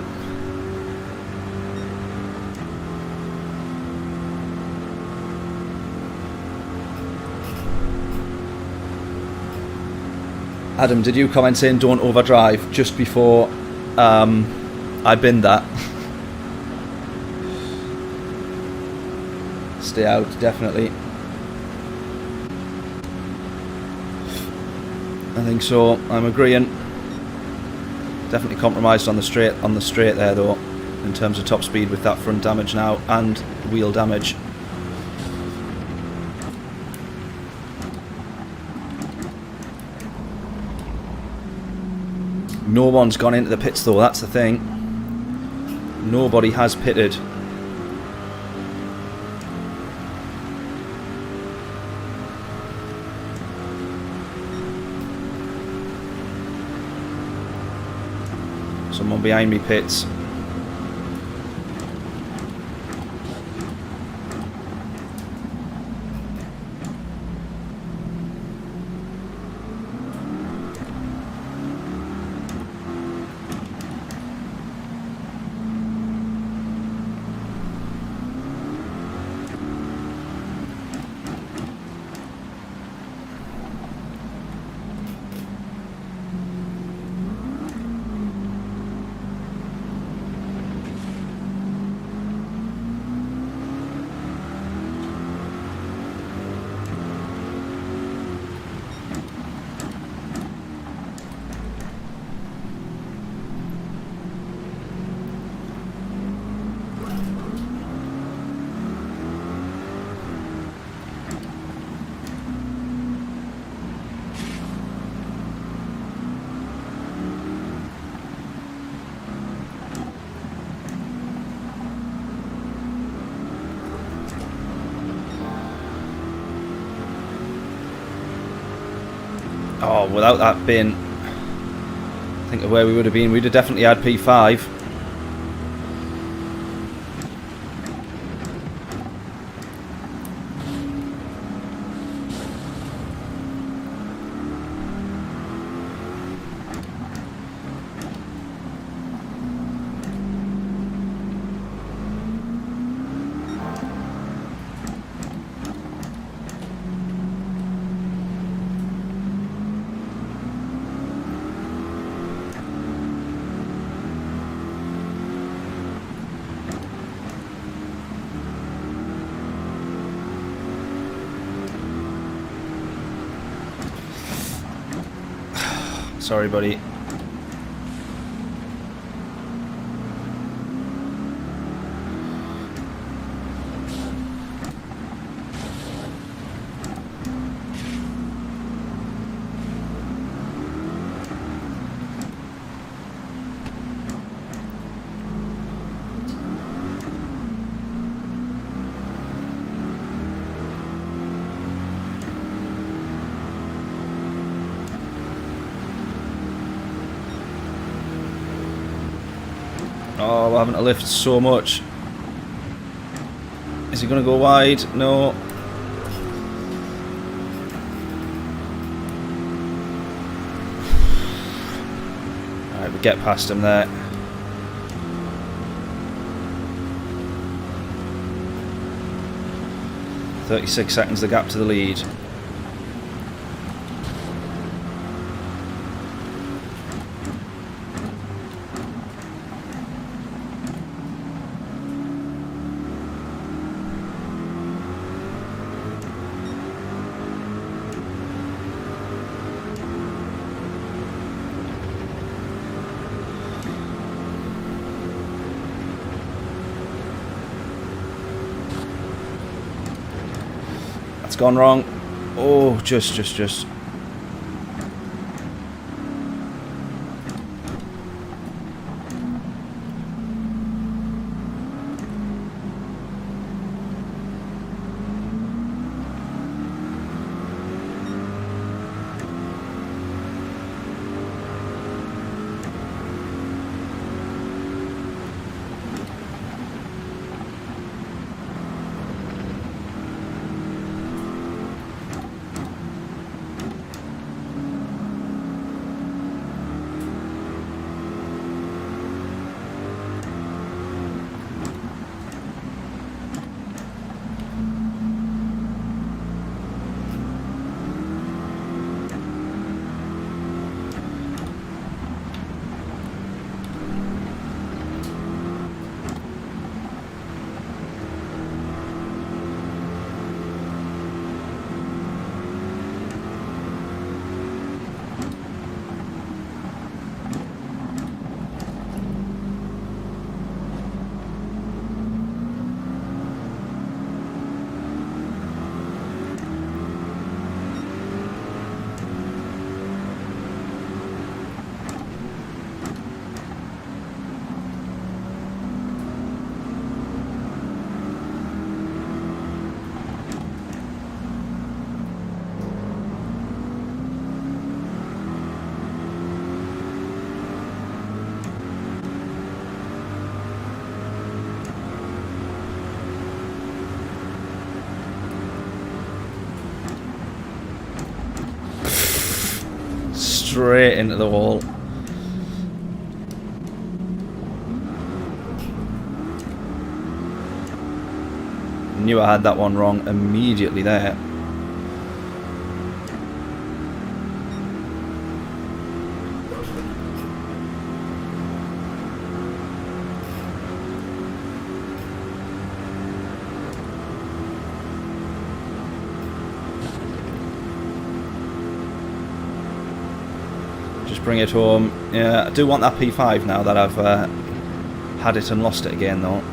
[SPEAKER 1] Adam, did you comment saying don't overdrive just before I binned that? Stay out, definitely. I think so. I'm agreeing. Definitely compromised on the straight there though, in terms of top speed with that front damage now and wheel damage. No one's gone into the pits though, that's the thing. Nobody has pitted. Someone behind me pits. Oh, without that being, think of where we would have been. We'd have definitely had P5. Sorry, buddy. Oh, we're having to lift so much. Is he going to go wide? No. Alright, we get past him there. .36 seconds the gap to the lead. It's gone wrong. Oh, just. Straight into the wall. Knew I had that one wrong immediately there. Bring it home. Yeah, I do want that P5 now that I've had it and lost it again though.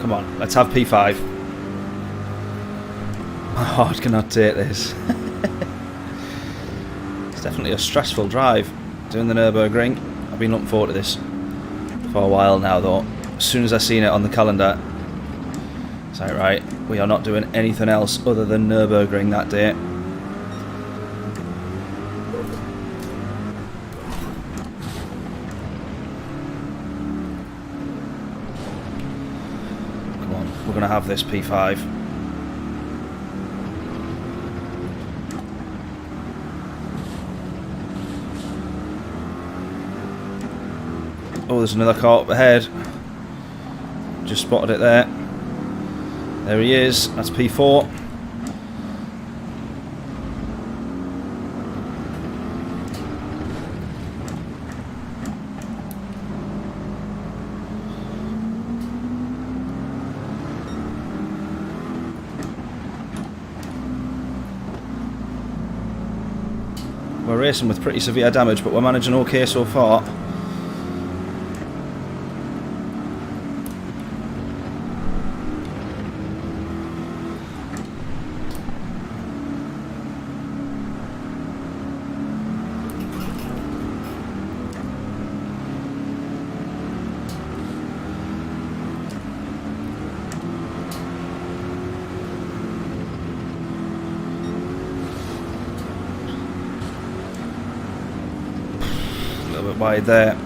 [SPEAKER 1] Come on, let's have P5. My heart cannot take this. It's definitely a stressful drive, doing the Nürburgring. I've been looking forward to this for a while now, though. As soon as I seen it on the calendar, it's like, right, we are not doing anything else other than Nürburgring that day. Come on, we're going to have this P5. Oh, there's another car up ahead. Just spotted it there. There he is. That's P4. We're racing with pretty severe damage, but we're managing okay so far. Wide there.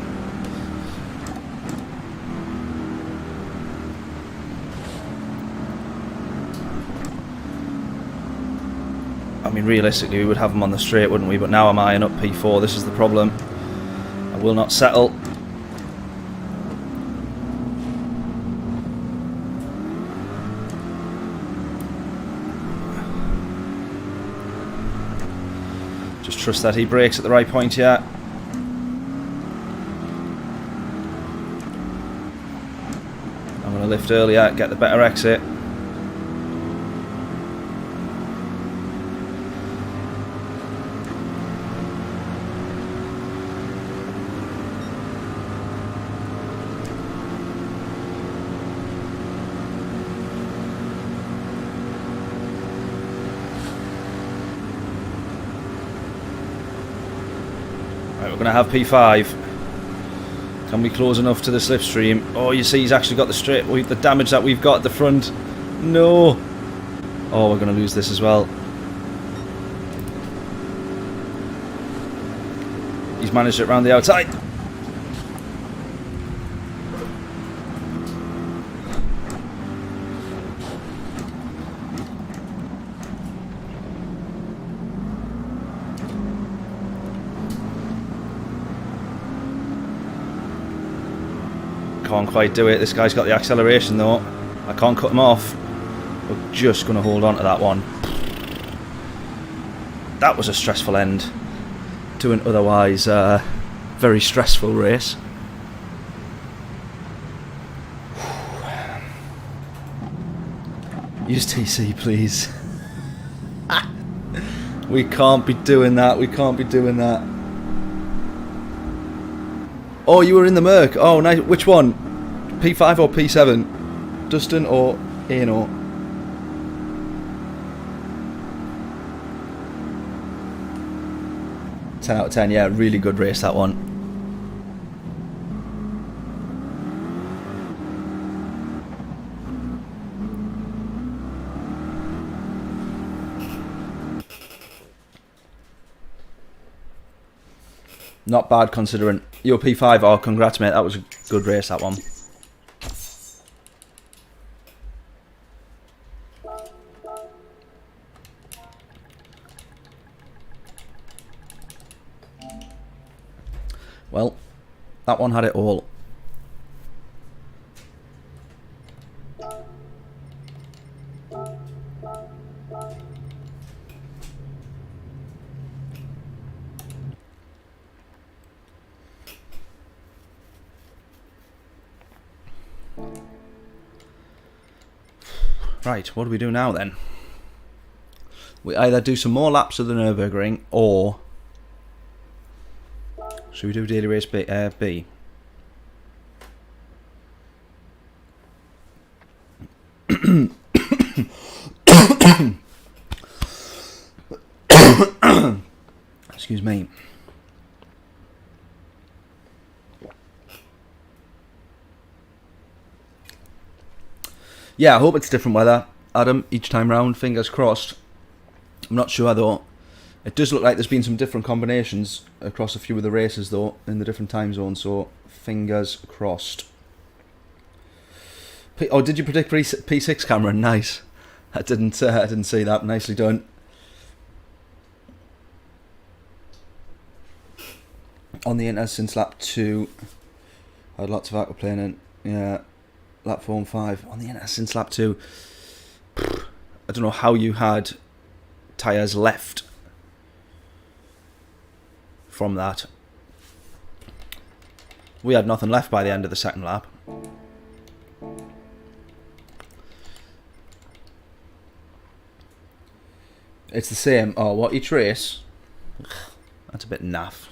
[SPEAKER 1] I mean, realistically we would have them on the straight, wouldn't we? But now I'm eyeing up P4. This is the problem. I will not settle. Just trust that he brakes at the right point here. Lift earlier, get the better exit. Right, we're going to have P5. Can we close enough to the slipstream? Oh, you see he's actually got the straight. The damage that we've got at the front. No. Oh, we're going to lose this as well. He's managed it round the outside. Can't quite do it. This guy's got the acceleration though. I can't cut him off. We're just going to hold on to that one. That was a stressful end to an otherwise very stressful race. Use TC, please. We can't be doing that. We can't be doing that. Oh, you were in the Merc. Oh, nice. Which one? P5 or P7? Dustin or A&O? Ten out of 10. Yeah, really good race, that one. Not bad considering. Your P5, oh congrats mate, that was a good race, that one. Well, that one had it all. Right, what do we do now then? We either do some more laps of the Nürburgring, or should we do daily race B? Excuse me. Yeah, I hope it's different weather, Adam, each time round. Fingers crossed. I'm not sure, though. It does look like there's been some different combinations across a few of the races, though, in the different time zones, so fingers crossed. Oh, did you predict P6, Cameron? Nice. I didn't see that. Nicely done. On the internet since lap 2. I had lots of aquaplaning. Yeah. Lap 4 and 5. On the internet since lap 2. I don't know how you had tyres left from that. We had nothing left by the end of the second lap. It's the same. Oh, what? Each race? That's a bit naff.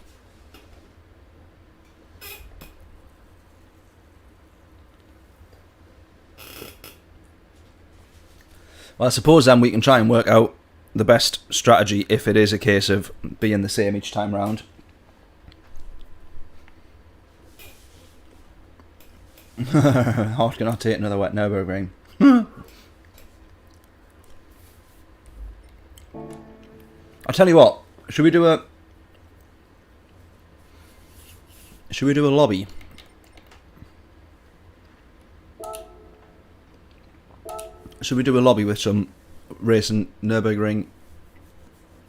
[SPEAKER 1] Well, I suppose then we can try and work out the best strategy if it is a case of being the same each time round. Hart cannot take another wet Nürburgring. I'll tell you what. Should we do a lobby? Should we do a lobby with some racing Nürburgring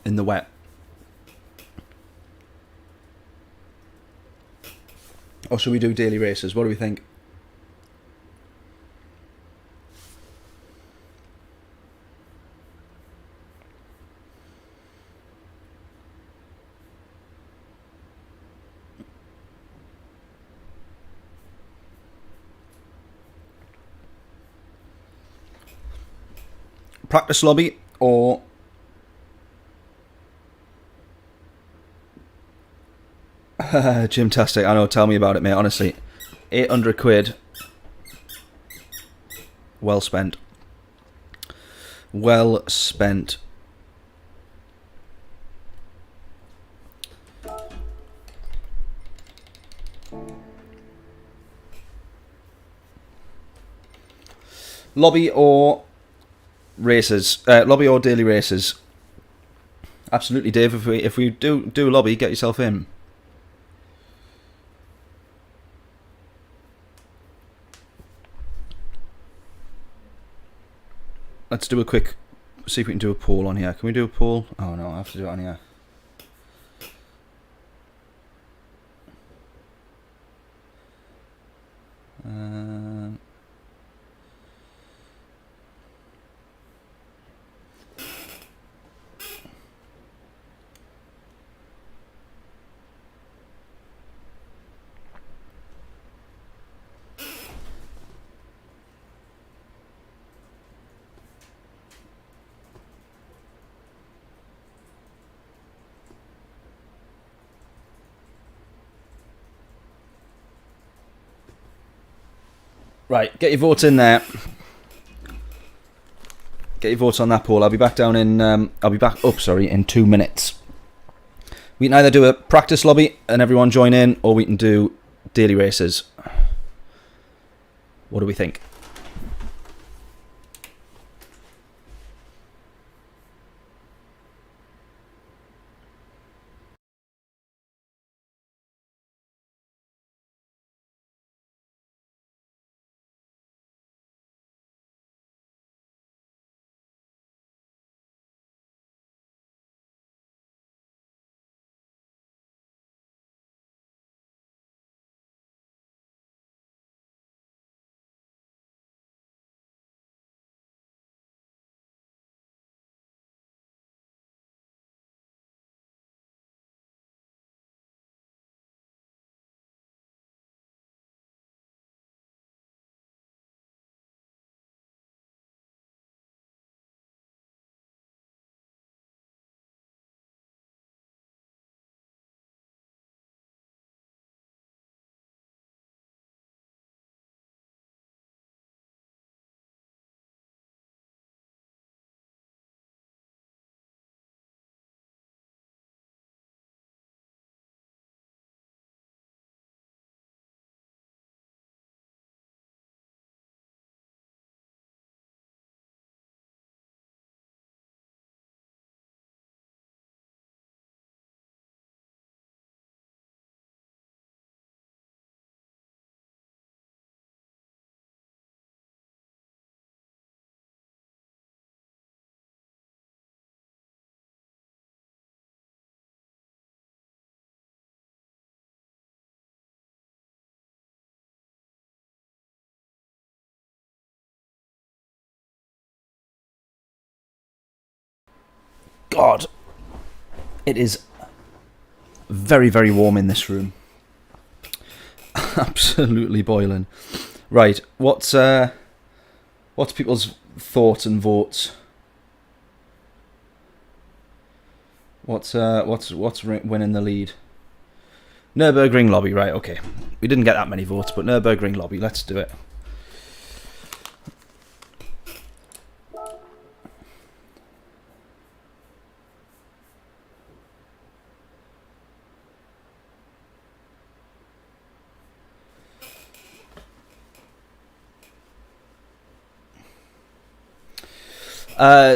[SPEAKER 1] in the wet? Or should we do daily races? What do we think? Practice lobby or Gymtastic? I know, tell me about it, mate. Honestly, 800 quid. Well spent. Well spent. Lobby or races? Lobby or daily races? Absolutely, Dave. If we do lobby, get yourself in. Let's do a quick, see if we can do a poll on here. Can we do a poll? Oh no, I have to do it on here. Right, get your votes in there. Get your votes on that poll. I'll be back down in. I'll be back up. Sorry, in 2 minutes. We can either do a practice lobby and everyone join in, or we can do daily races. What do we think? God, it is very, very warm in this room. Absolutely boiling. Right, what's people's thoughts and votes? What's winning the lead? Nürburgring lobby, right? Okay, we didn't get that many votes, but Nürburgring lobby, let's do it.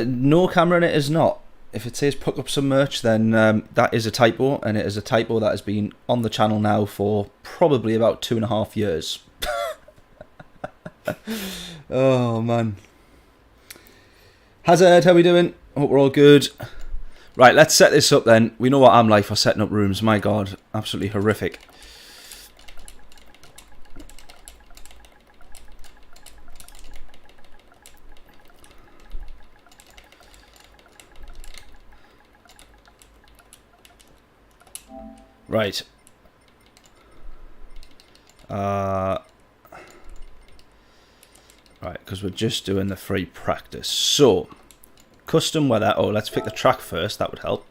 [SPEAKER 1] No, Cameron, it is not. If it says pick up some merch, then that is a typo, and it is a typo that has been on the channel now for probably about 2.5 years. Oh, man. Hazard, how we doing? Hope we're all good. Right, let's set this up then. We know what I'm like for setting up rooms. My God, absolutely horrific. Right. Right, because we're just doing the free practice. So, custom weather. Oh, let's pick the track first. That would help.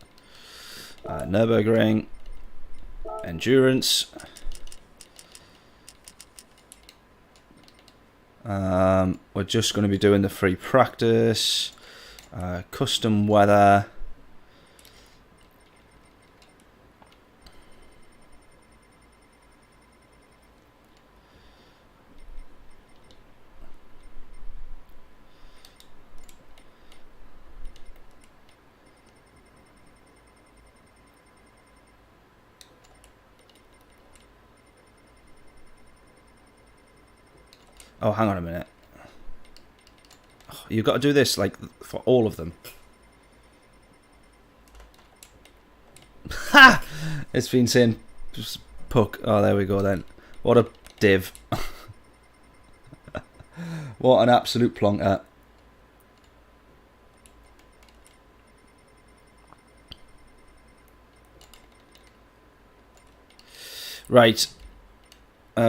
[SPEAKER 1] Nürburgring. Endurance. We're just going to be doing the free practice. Custom weather. Oh, hang on a minute. Oh, you've got to do this, like, for all of them. Ha! It's been saying puck. Oh, there we go then. What a div. What an absolute plonker. Right.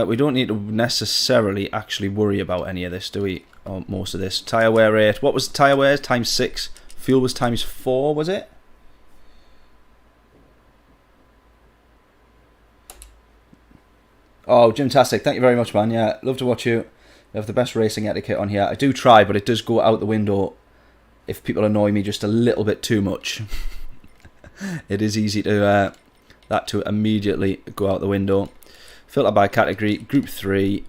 [SPEAKER 1] We don't need to necessarily actually worry about any of this, do we? Or most of this. Tyre wear rate. What was tyre wear? Times 6. Fuel was times 4, was it? Oh, Jimtastic, thank you very much, man. Yeah, love to watch you. You have the best racing etiquette on here. I do try, but it does go out the window if people annoy me just a little bit too much. It is easy to that to immediately go out the window. Filter by category, group 3.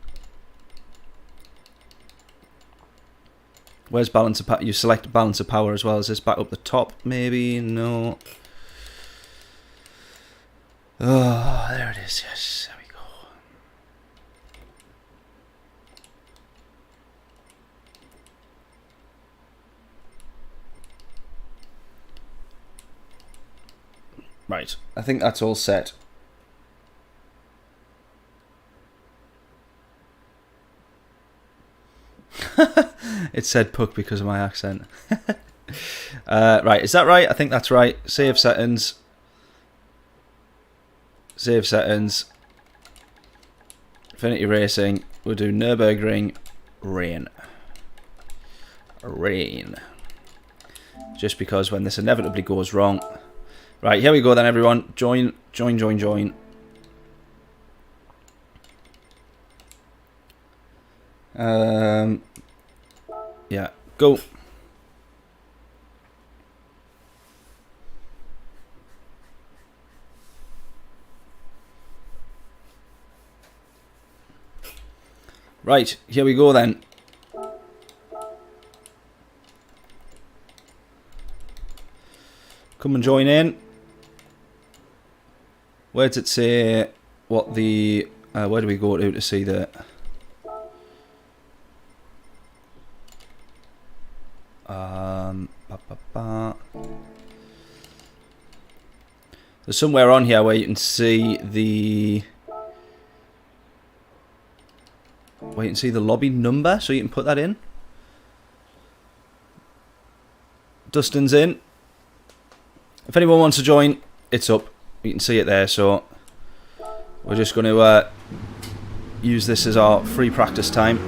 [SPEAKER 1] Where's balance of power? You select balance of power as well. Is this back up the top? Maybe? No. Oh, there it is. Yes, there we go. Right, I think that's all set. It said puck because of my accent. Right, is that right? I think that's right. Save settings. Save settings. Affinity Racing. We'll do Nürburgring Rain. Rain. Just because when this inevitably goes wrong. Right, here we go then, everyone. Join. Yeah, go. Right, here we go then. Come and join in. Where does it say what the... where do we go to see the... There's somewhere on here where you can see the... Where you can see the lobby number, so you can put that in. Dustin's in. If anyone wants to join, it's up. You can see it there. So we're just going to use this as our free practice time.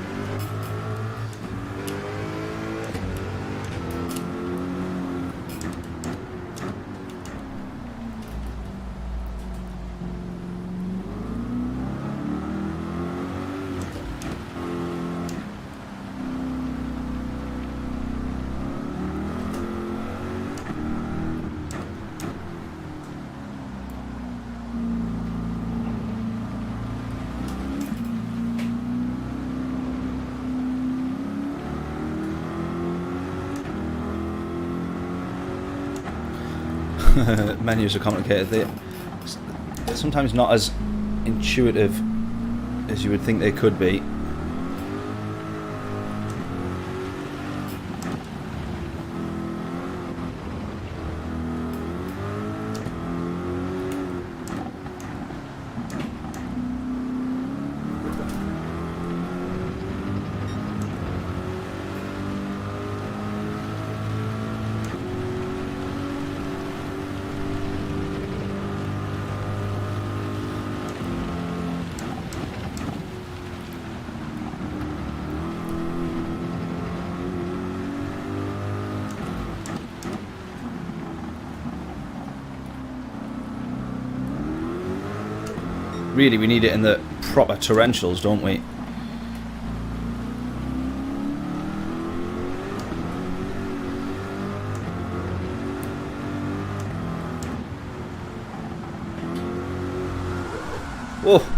[SPEAKER 1] Menus are complicated. They're sometimes not as intuitive as you would think they could be. Really, we need it in the proper torrentials, don't we? Oh!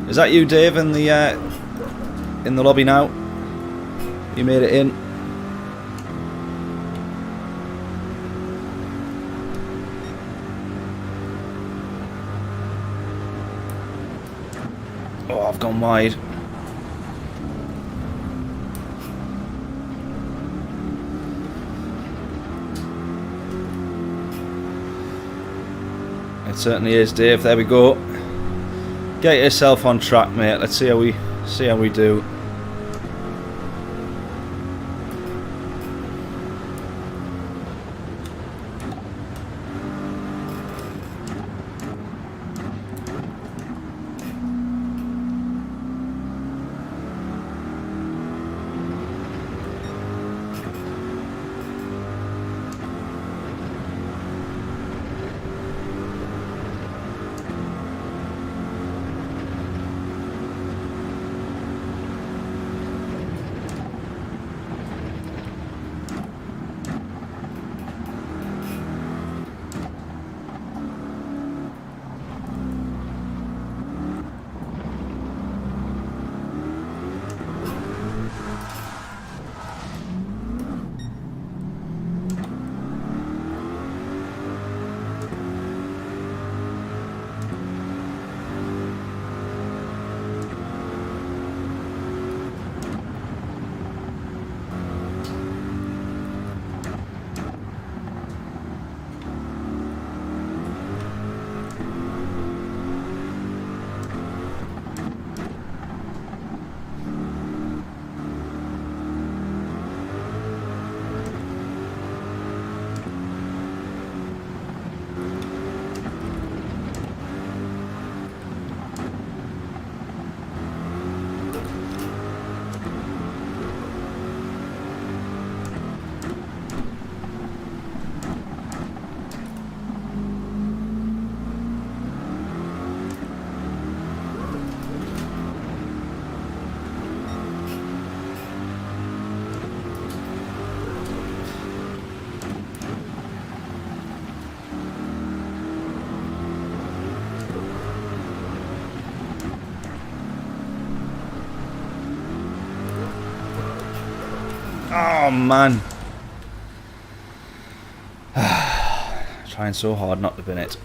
[SPEAKER 1] Is that you, Dave, in the lobby now? You made it in. Oh, I've gone wide. It certainly is, Dave. There we go. Get yourself on track, mate. Let's see how we do. Oh man. Trying so hard not to bin it.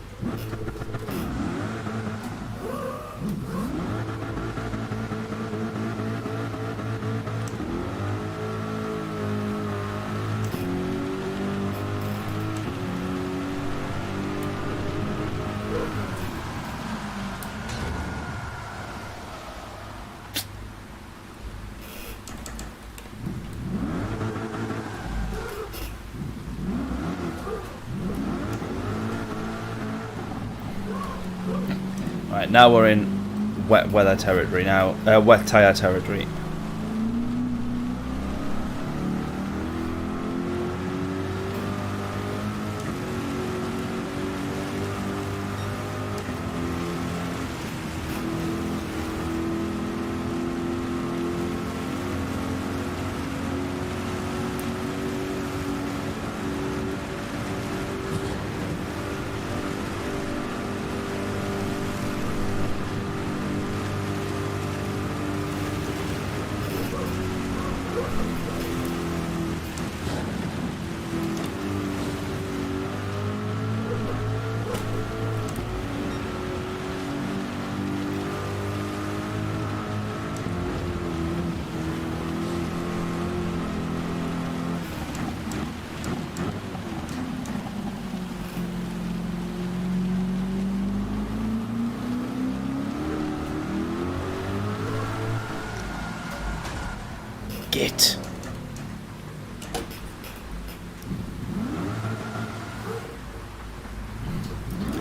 [SPEAKER 1] Right, now we're in wet weather territory now. Wet tyre territory. Git.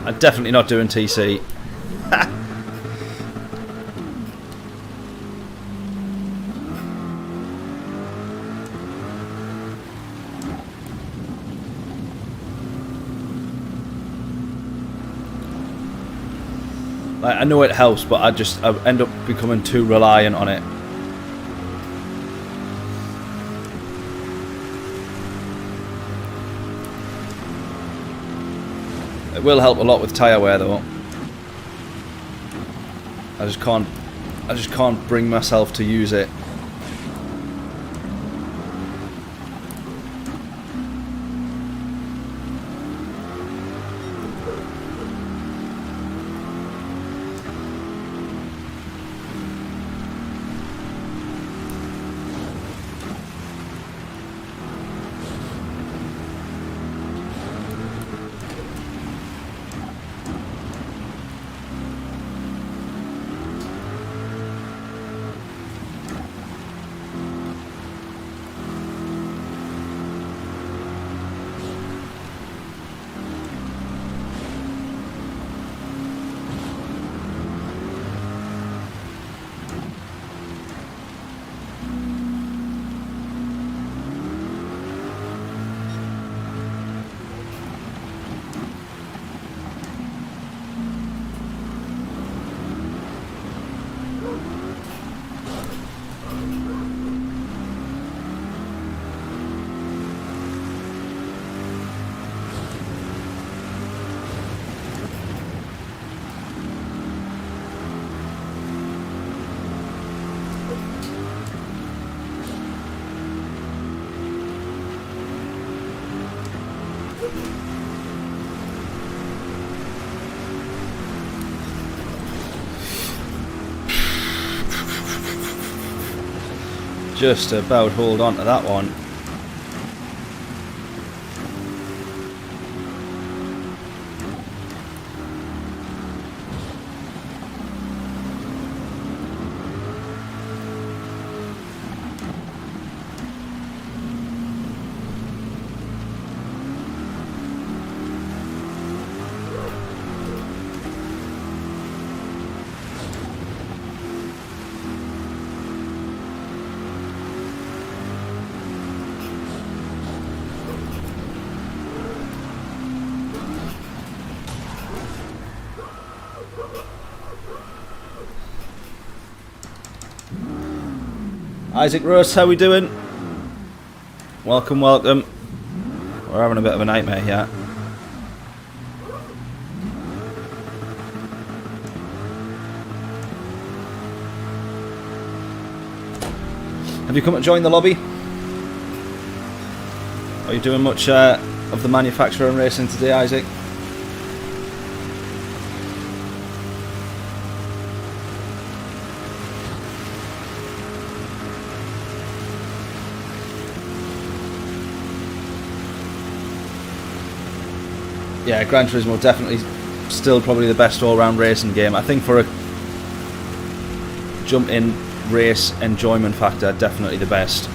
[SPEAKER 1] I'm definitely not doing TC. Like, I know it helps, but I end up becoming too reliant on it. It will help a lot with tyre wear though. I just can't bring myself to use it. Just about hold on to that one. Isaac Rose, how we doing? Welcome, welcome. We're having a bit of a nightmare here. Have you come to join the lobby? Are you doing much of the manufacturer and racing today, Isaac? Yeah, Gran Turismo definitely still probably the best all-round racing game. I think for a jump-in race enjoyment factor, definitely the best.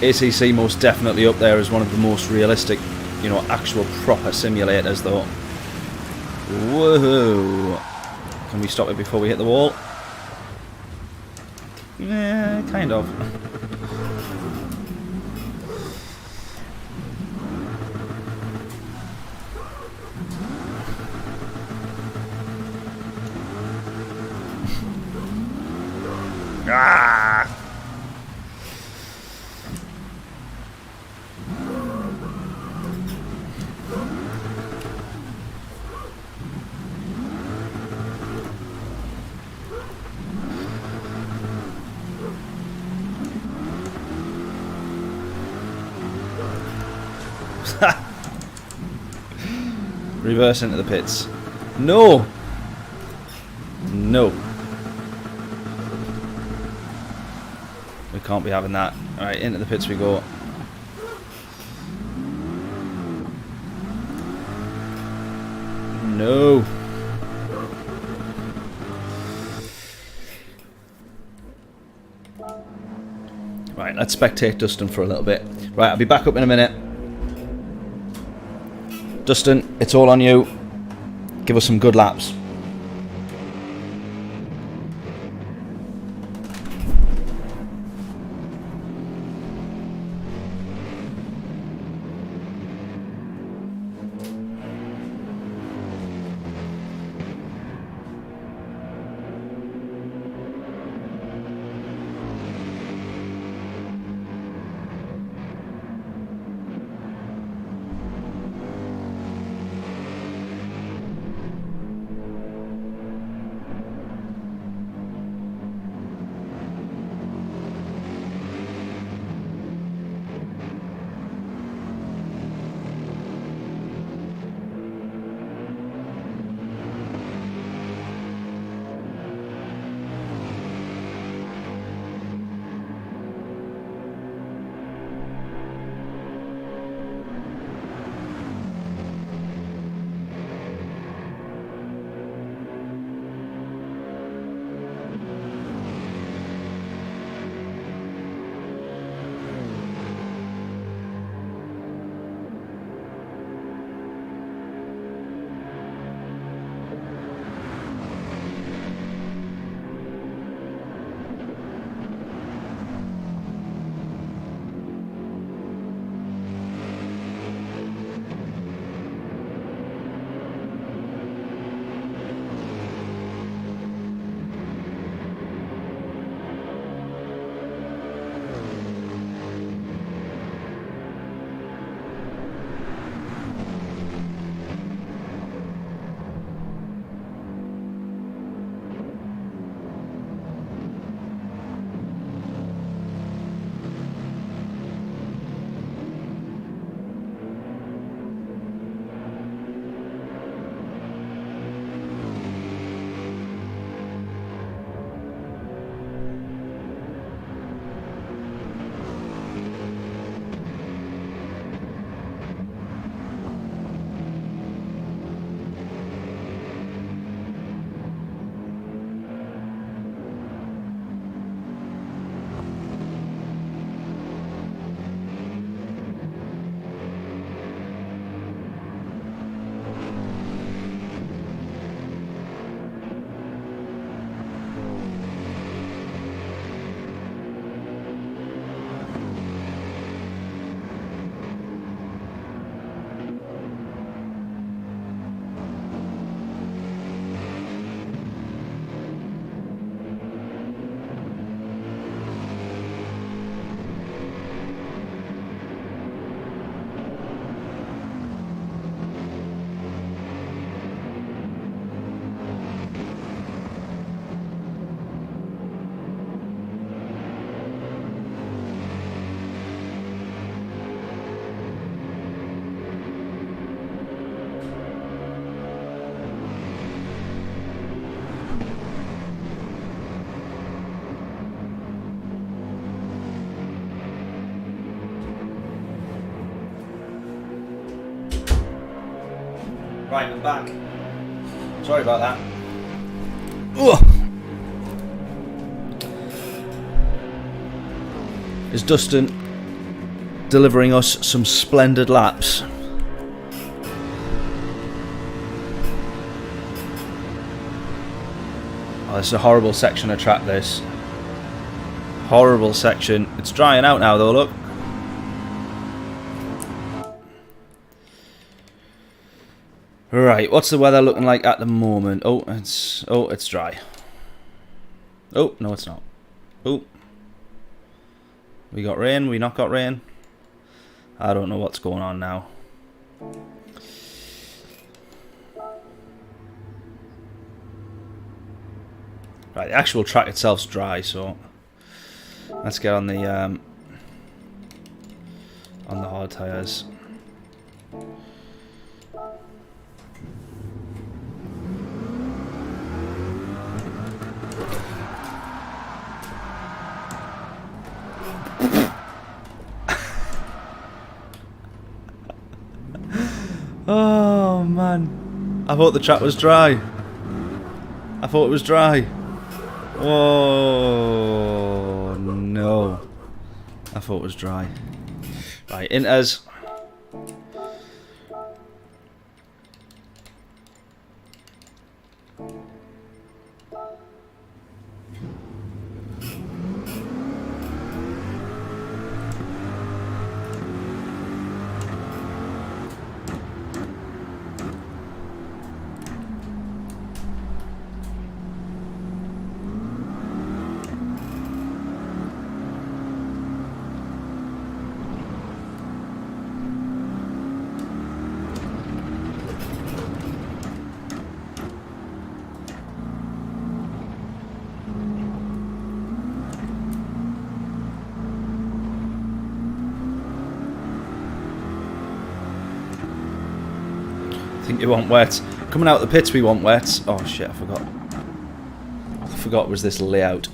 [SPEAKER 1] ACC most definitely up there as one of the most realistic, you know, actual proper simulators though. Whoa! Can we stop it before we hit the wall? Yeah, kind of. Ah! Reverse into the pits. No! No. We can't be having that. Alright, into the pits we go. No. Right, let's spectate Dustin for a little bit. Right, I'll be back up in a minute. Dustin, it's all on you. Give us some good laps. Right, I'm back. Sorry about that. Ugh. Is Dustin delivering us some splendid laps? this is a horrible section of track, this. Horrible section. It's drying out now though, look. Right, what's the weather looking like at the moment? Oh, it's dry. Oh, no it's not. Oh. We got rain, we not got rain. I don't know what's going on now. Right, the actual track itself's dry, so let's get on the hard tyres. Oh man, I thought the track was dry. I thought it was dry. Oh no, I thought it was dry. Right, Inters. I think you want wet. Coming out the pits we want wet. Oh shit, I forgot. I forgot it was this layout.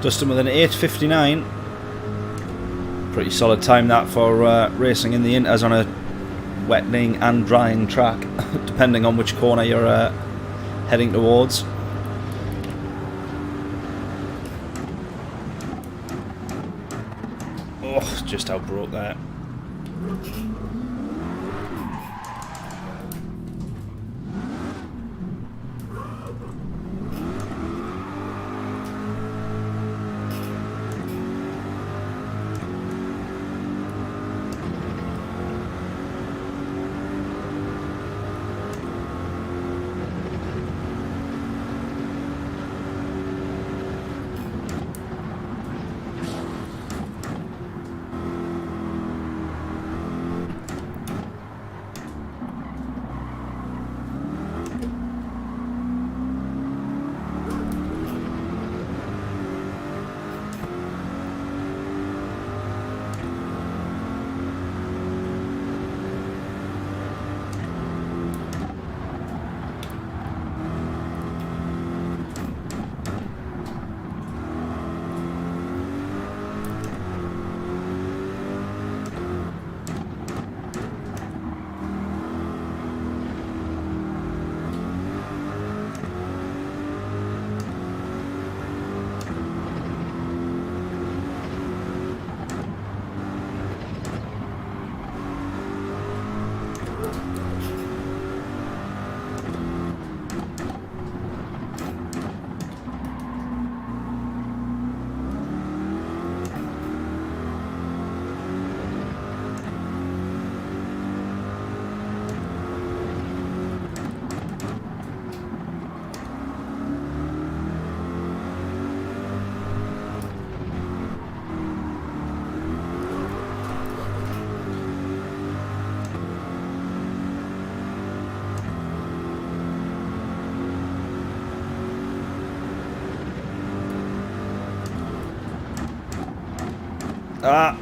[SPEAKER 1] Dustin with an 8:59. Pretty solid time that for racing in the Inters on a wetting and drying track, depending on which corner you're heading towards. Oh, just how broke that. Ah!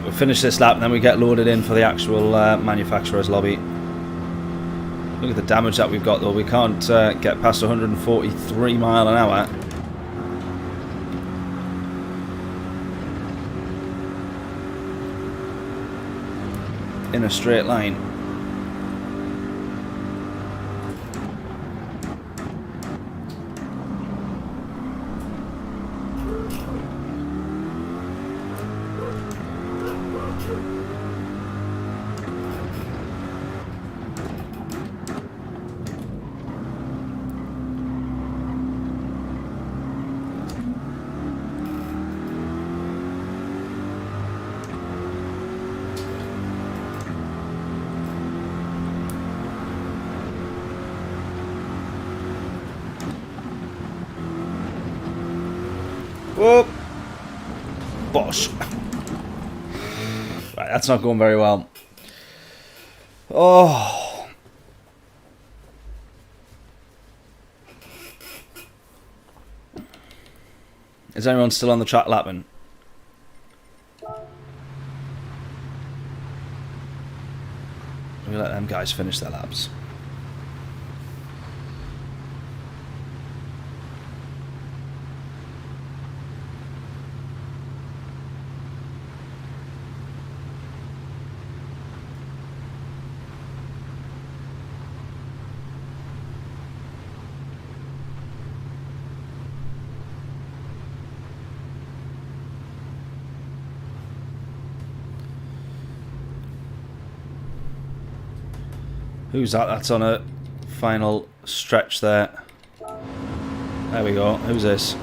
[SPEAKER 1] We'll finish this lap and then we get loaded in for the actual manufacturer's lobby. Look at the damage that we've got though. We can't get past 143 mile an hour. In a straight line. Whoop! Bosh! Right, that's not going very well. Oh! Is anyone still on the track lapping? We let them guys finish their laps. Who's that? That's on a final stretch there. There we go. Who's this?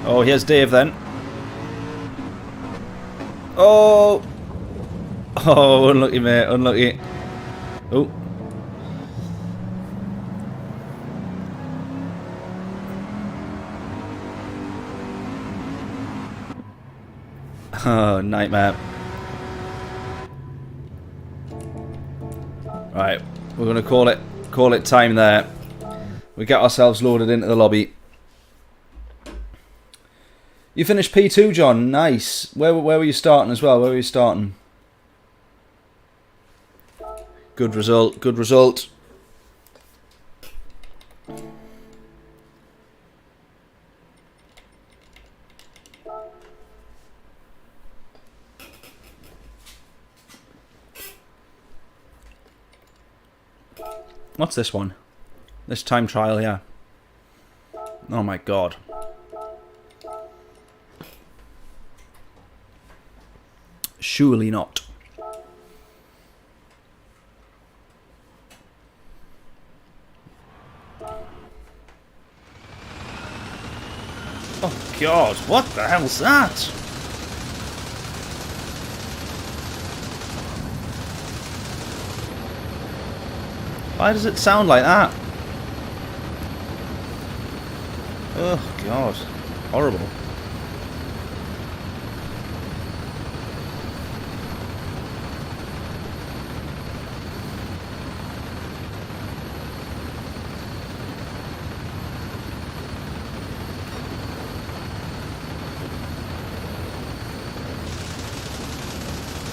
[SPEAKER 1] Oh, here's Dave then. Oh! Oh, unlucky, mate. Unlucky. Oh. Oh, nightmare. Right, we're gonna call it time there. We get ourselves loaded into the lobby. You finished P2, John. Nice. Where were you starting as well? Where were you starting? Good result. Good result. What's this one? This time trial, yeah. Oh my god. Surely not. Oh god, what the hell's that? Why does it sound like that? Oh god, horrible.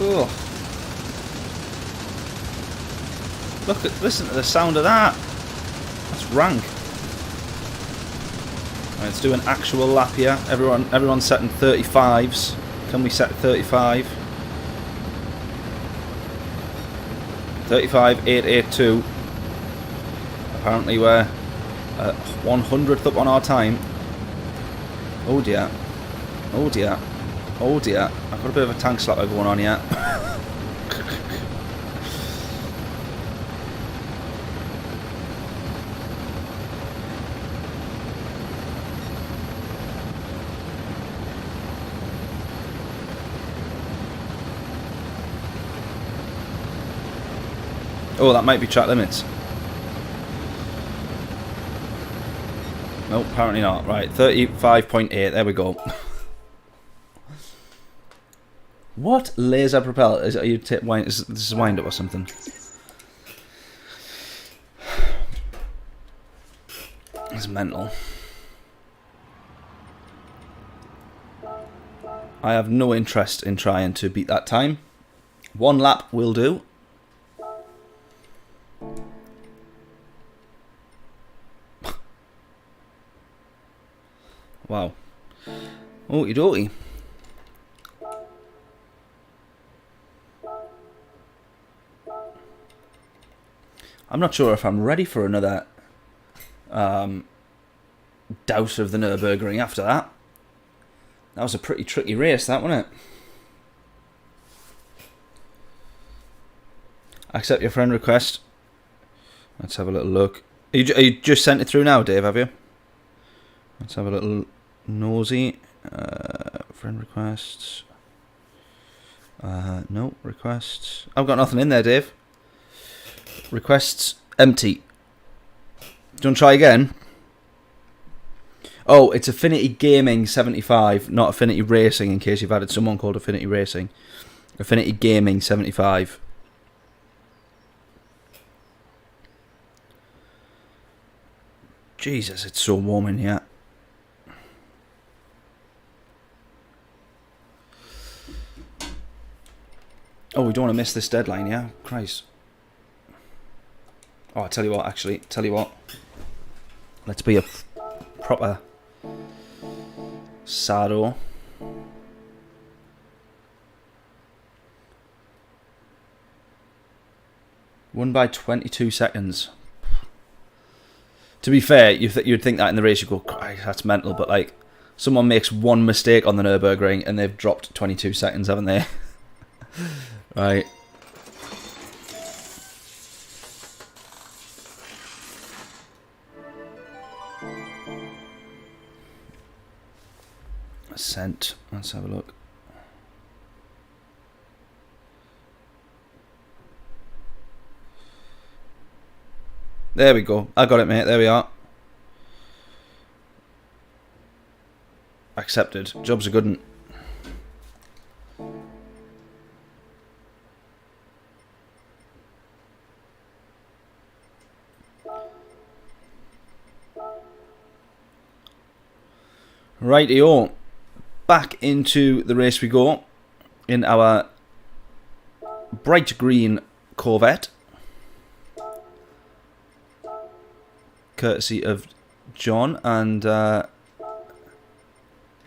[SPEAKER 1] Ugh. Listen to the sound of that. That's rank. Right, let's do an actual lap here. Everyone's setting 35s. Can we set 35? 35.882. Apparently we're 100th up on our time. Oh dear. Oh dear. Oh dear. I've got a bit of a tank slapper going on here. Oh, that might be track limits. No, apparently not. Right, 35.8. There we go. What laser propeller? Are you this is wind up or something? It's mental. I have no interest in trying to beat that time. 1 lap will do. Wow. Okie dokie. I'm not sure if I'm ready for another douse of the Nürburgring after that. That was a pretty tricky race, that, wasn't it? Accept your friend request. Let's have a little look. Are you just sent it through now, Dave, have you? Let's have a little nosy. Friend requests. No, requests. I've got nothing in there, Dave. Requests empty. Do you want to try again? Oh, it's Affinity Gaming 75, not Affinity Racing, in case you've added someone called Affinity Racing. Affinity Gaming 75. Jesus, it's so warm in here. Oh, we don't want to miss this deadline, yeah? Christ. Oh, I tell you what, actually. Tell you what. Let's be a proper Sado. Won by 22 seconds. To be fair, you'd think that in the race, you go, that's mental, but like, someone makes one mistake on the Nürburgring and they've dropped 22 seconds, haven't they? Right. Sent. Let's have a look. There we go. I got it, mate. There we are. Accepted. Job's a good one. Rightio. Back into the race we go in our bright green Corvette, courtesy of John and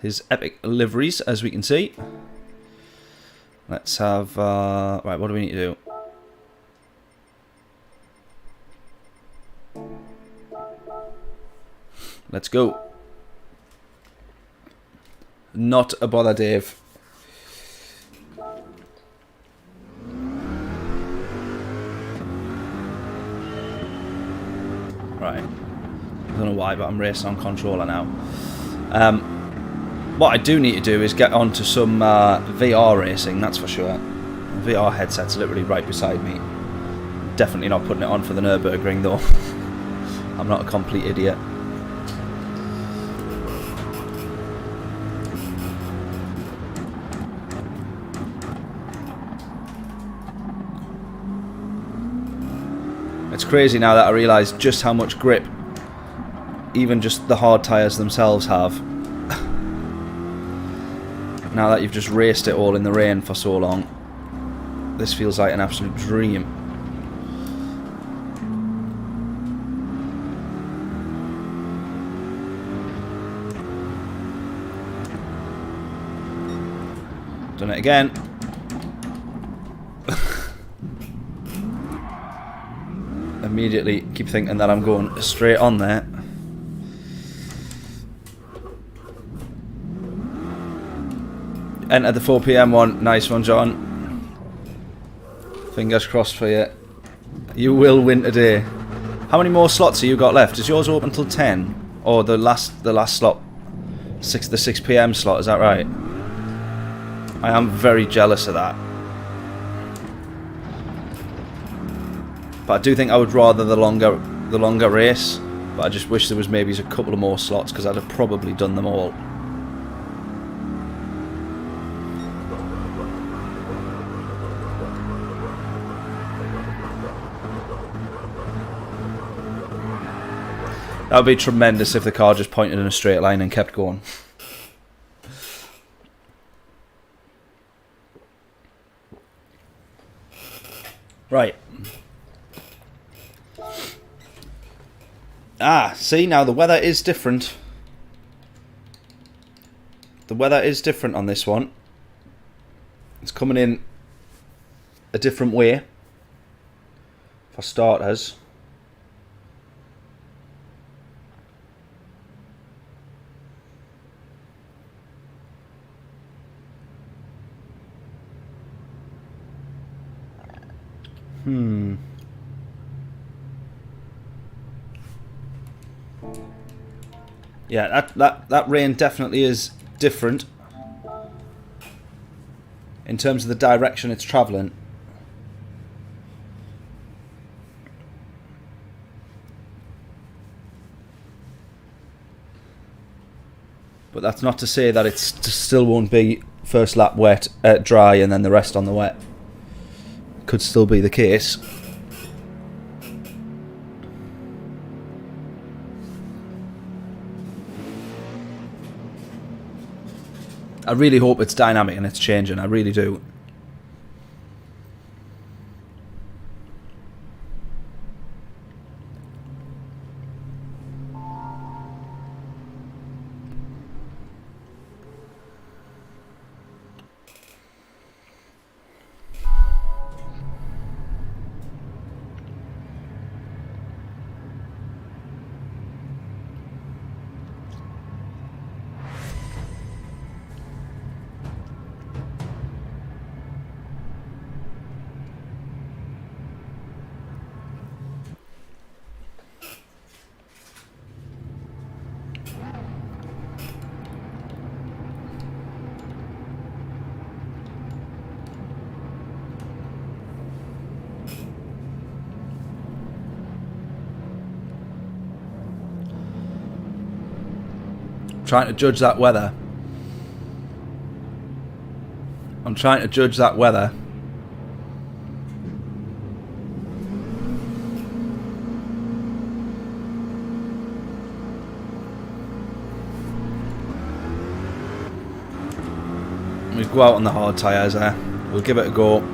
[SPEAKER 1] his epic liveries, as we can see. Let's have right, what do we need to do? Let's go. Not a bother, Dave. Right. I don't know why, but I'm racing on controller now. What I do need to do is get onto some VR racing, that's for sure. The VR headset's literally right beside me. Definitely not putting it on for the Nürburgring, though. I'm not a complete idiot. It's crazy now that I realise just how much grip even just the hard tyres themselves have. Now that you've just raced it all in the rain for so long, this feels like an absolute dream. Done it again. Immediately keep thinking that I'm going straight on there. Enter the 4 PM one. Nice one, John. Fingers crossed for you. You will win today. How many more slots have you got left? Is yours open till 10? Or the last slot? The 6 PM slot, is that right? I am very jealous of that. But I do think I would rather the longer race. But I just wish there was maybe a couple of more slots, because I'd have probably done them all. That would be tremendous if the car just pointed in a straight line and kept going. Right. Ah, see, now the weather is different. The weather is different on this one. It's coming in a different way, for starters. Yeah, that rain definitely is different in terms of the direction it's travelling. But that's not to say that it still won't be first lap wet, dry, and then the rest on the wet. Could still be the case. I really hope it's dynamic and it's changing. I really do. Trying to judge that weather. I'm trying to judge that weather. We go out on the hard tyres there. We'll give it a go.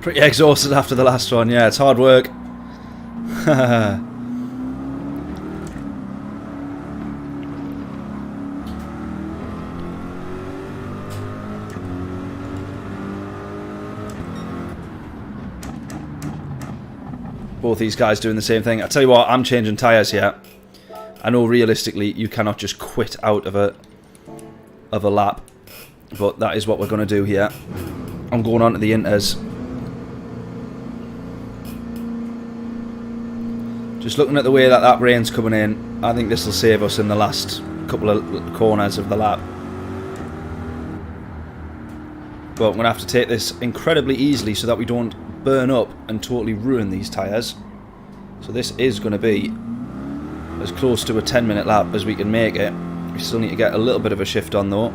[SPEAKER 1] Pretty exhausted after the last one. Yeah, it's hard work. Both these guys doing the same thing. I tell you what, I'm changing tyres here. I know realistically you cannot just quit out of a lap, but that is what we're going to do here. I'm going on to the inters. Just looking at the way that rain's coming in, I think this will save us in the last couple of corners of the lap. But I'm going to have to take this incredibly easily so that we don't burn up and totally ruin these tyres. So this is going to be as close to a 10-minute lap as we can make it. We still need to get a little bit of a shift on though.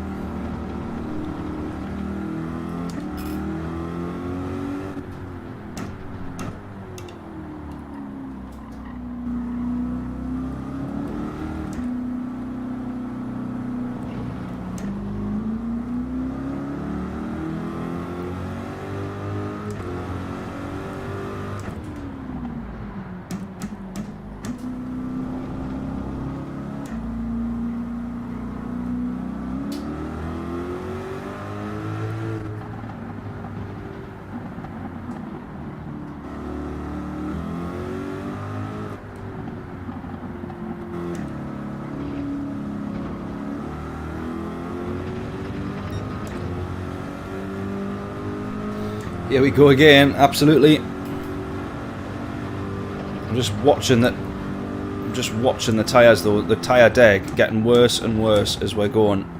[SPEAKER 1] Here we go again, absolutely. just watching that. I'm just watching the tyres though. The tyre deck getting worse and worse as we're going.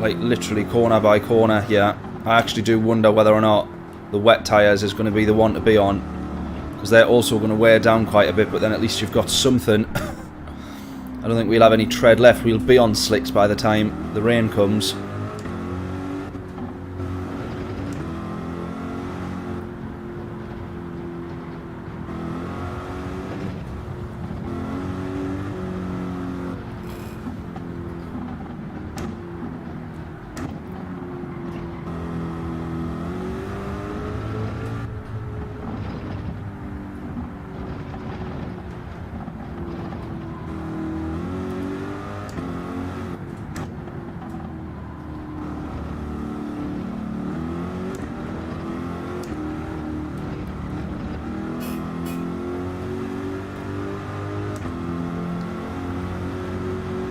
[SPEAKER 1] Like literally corner by corner here. I actually do wonder whether or not the wet tyres is going to be the one to be on, because they're also going to wear down quite a bit, but then at least you've got something. I don't think we'll have any tread left. We'll be on slicks by the time the rain comes.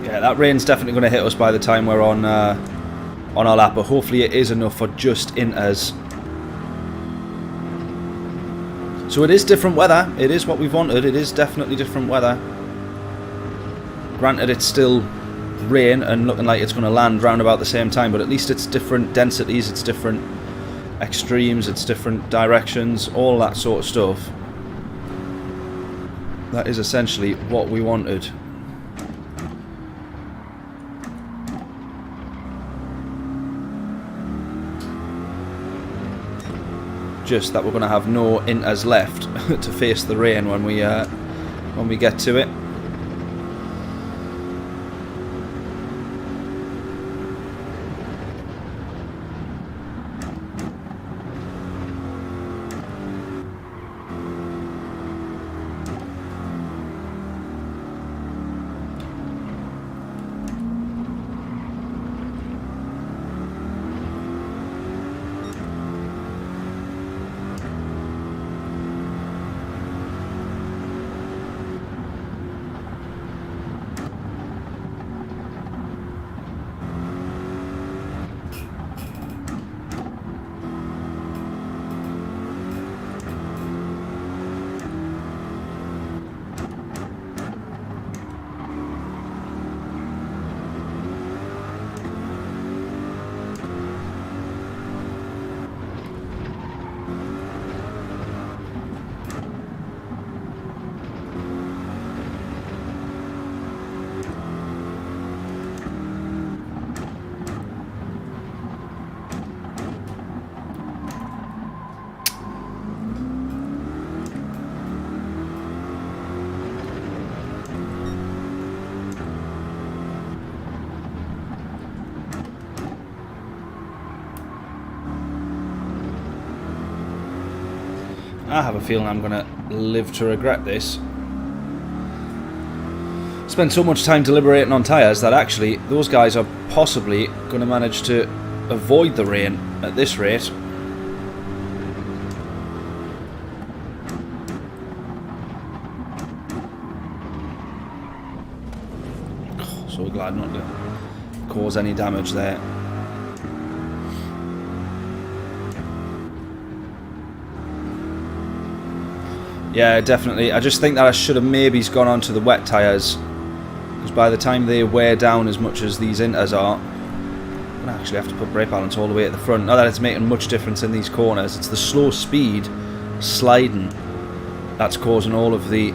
[SPEAKER 1] Yeah, that rain's definitely going to hit us by the time we're on our lap, but hopefully it is enough for just inters. So it is different weather. It is what we've wanted. It is definitely different weather. Granted, it's still rain and looking like it's going to land round about the same time, but at least it's different densities, it's different extremes, it's different directions, all that sort of stuff. That is essentially what we wanted. Just that we're going to have no inters left to face the rain when we get to it. I have a feeling I'm going to live to regret this. Spent so much time deliberating on tyres that actually those guys are possibly going to manage to avoid the rain at this rate. So glad not to cause any damage there. Yeah, definitely. I just think that I should have maybe gone on to the wet tyres, because by the time they wear down as much as these inters are, I'm going to actually have to put brake balance all the way at the front. Not that it's making much difference in these corners. It's the slow speed sliding that's causing all of the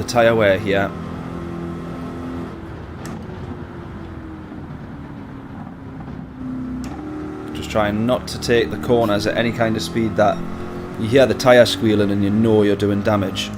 [SPEAKER 1] tyre wear here. Trying not to take the corners at any kind of speed that you hear the tyre squealing and you know you're doing damage.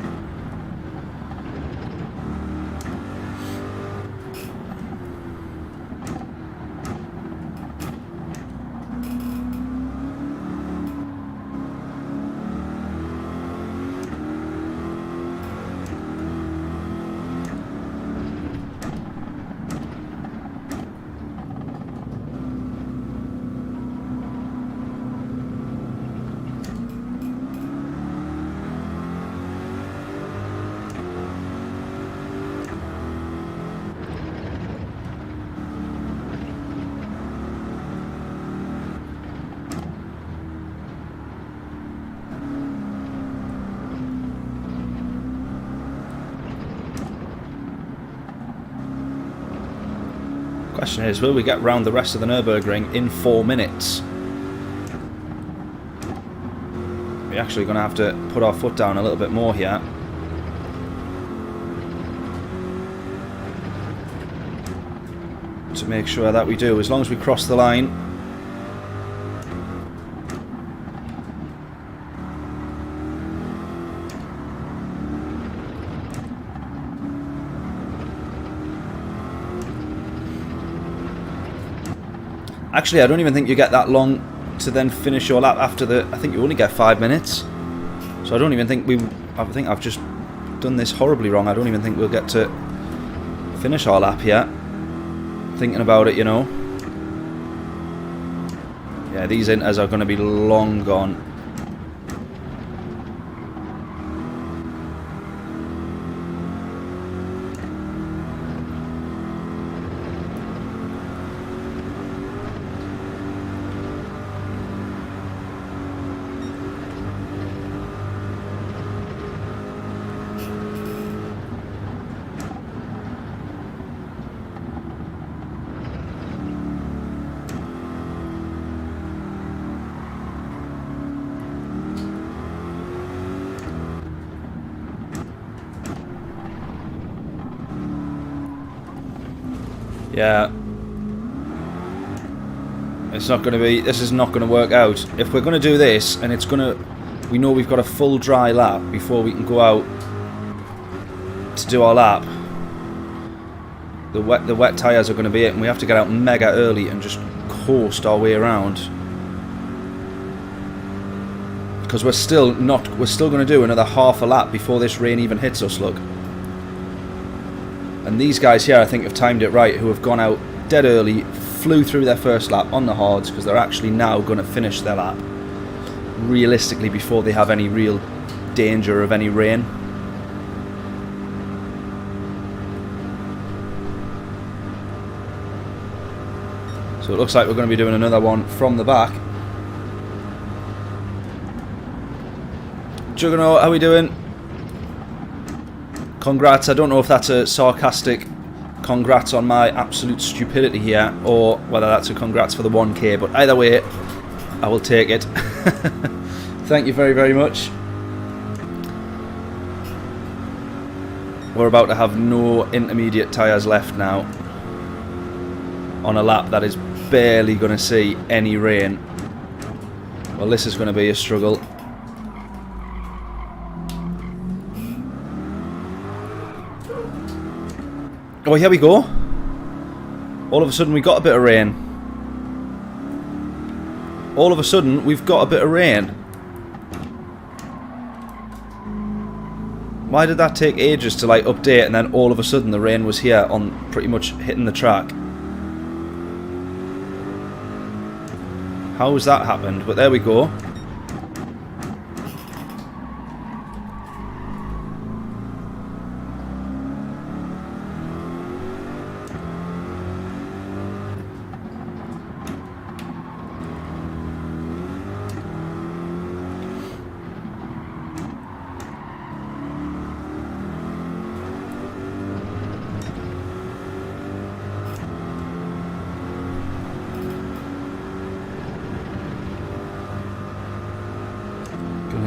[SPEAKER 1] Question is, will we get round the rest of the Nürburgring in 4 minutes? We're actually going to have to put our foot down a little bit more here. To make sure that we do, as long as we cross the line. Actually, I don't even think you get that long to then finish your lap after the... I think you only get 5 minutes. So I don't even think we... I think I've just done this horribly wrong. I don't even think we'll get to finish our lap yet. Thinking about it, you know. Yeah, these inters are going to be long gone. Yeah. It's not going to be... This is not going to work out. If we're going to do this, and it's going to... We know we've got a full dry lap before we can go out to do our lap. The wet tyres are going to be it, and we have to get out mega early and just coast our way around. Because we're still going to do another half a lap before this rain even hits us, look. And these guys here, I think, have timed it right, who have gone out dead early, flew through their first lap on the hards, because they're actually now going to finish their lap, realistically, before they have any real danger of any rain. So it looks like we're going to be doing another one from the back. Juggernaut, how are we doing? Congrats. I don't know if that's a sarcastic congrats on my absolute stupidity here, or whether that's a congrats for the 1K, but either way, I will take it. Thank you very, very much. We're about to have no intermediate tyres left now on a lap that is barely going to see any rain. Well, this is going to be a struggle. Oh, here we go. All of a sudden we got a bit of rain. All of a sudden we've got a bit of rain. Why did that take ages to like update, and then all of a sudden the rain was here on pretty much hitting the track? How has that happened? But there we go.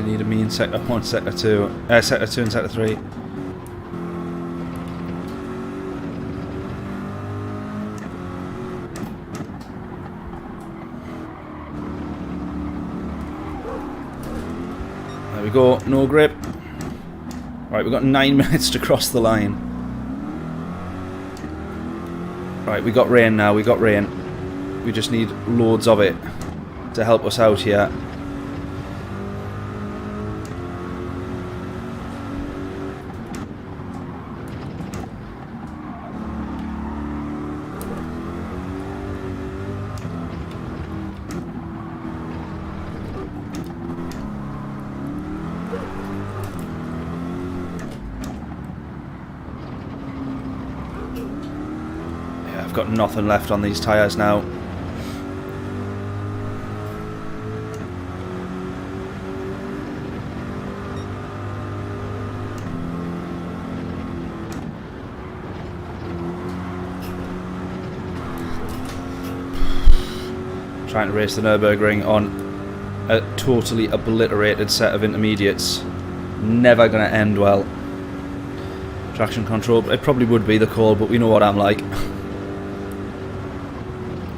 [SPEAKER 1] Need a mean sector 1, sector 2, sector 2 and sector 3. There we go, no grip. Right, we've got 9 minutes to cross the line. Right, we got rain now, we got rain. We just need loads of it to help us out here. I've got nothing left on these tyres now. Trying to race the Nürburgring on a totally obliterated set of intermediates. Never going to end well. Traction control, it probably would be the call, but we know what I'm like.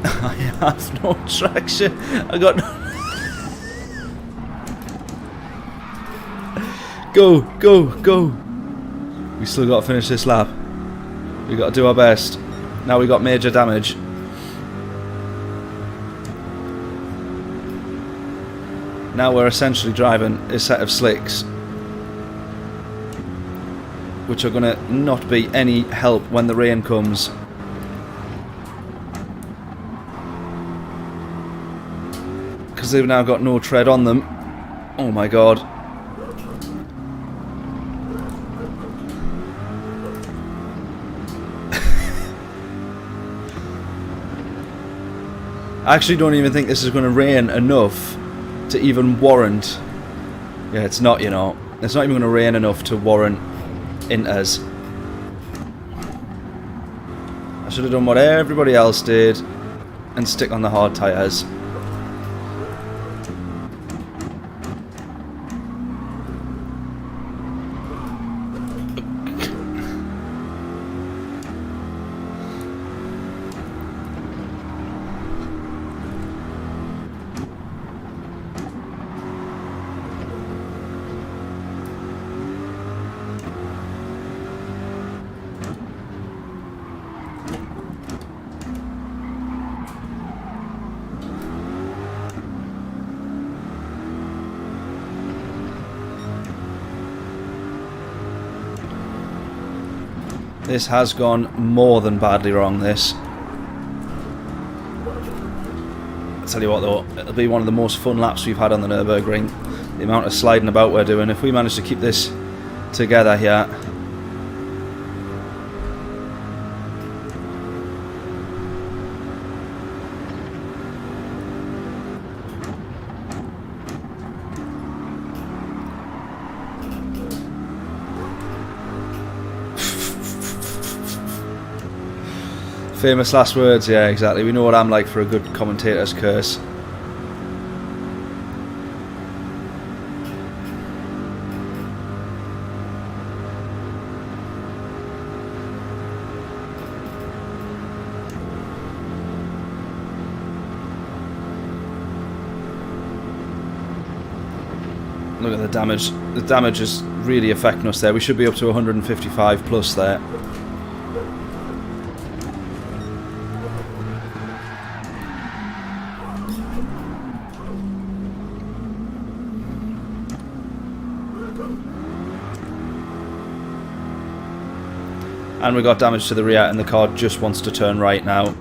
[SPEAKER 1] I have no traction. I got no... Go, go, go. We still got to finish this lap. We got to do our best. Now we got major damage. Now we're essentially driving a set of slicks, which are going to not be any help when the rain comes. Because they've now got no tread on them. Oh my god. I actually don't even think this is going to rain enough to even warrant... Yeah, it's not, you know. It's not even going to rain enough to warrant inters. I should have done what everybody else did and stick on the hard tyres. This has gone more than badly wrong, this. I'll tell you what though, it'll be one of the most fun laps we've had on the Nürburgring. The amount of sliding about we're doing. If we manage to keep this together here... Famous last words, yeah, exactly. We know what I'm like for a good commentator's curse. Look at the damage. The damage is really affecting us there. We should be up to 155 plus there. And we got damage to the rear and the car just wants to turn right now.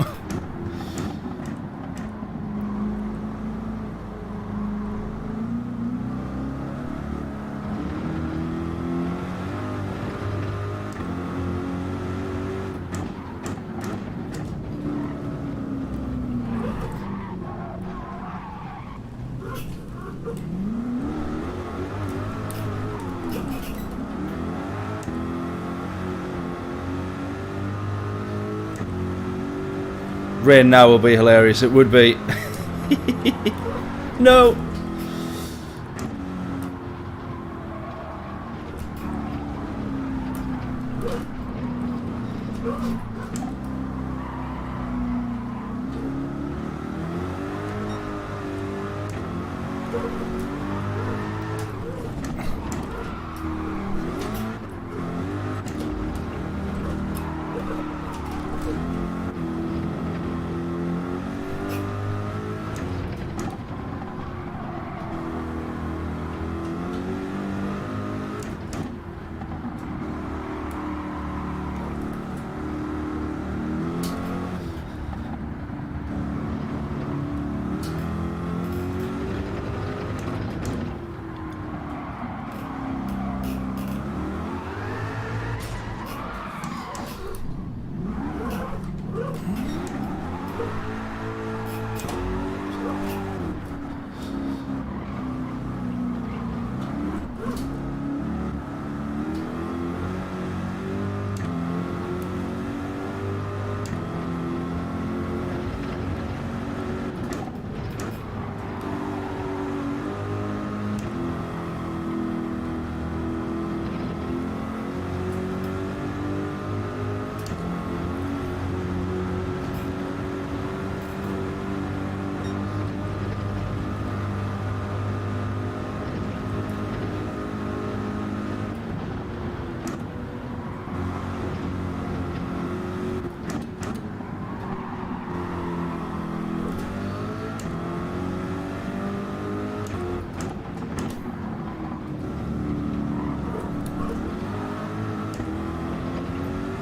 [SPEAKER 1] Rain now will be hilarious, it would be. No!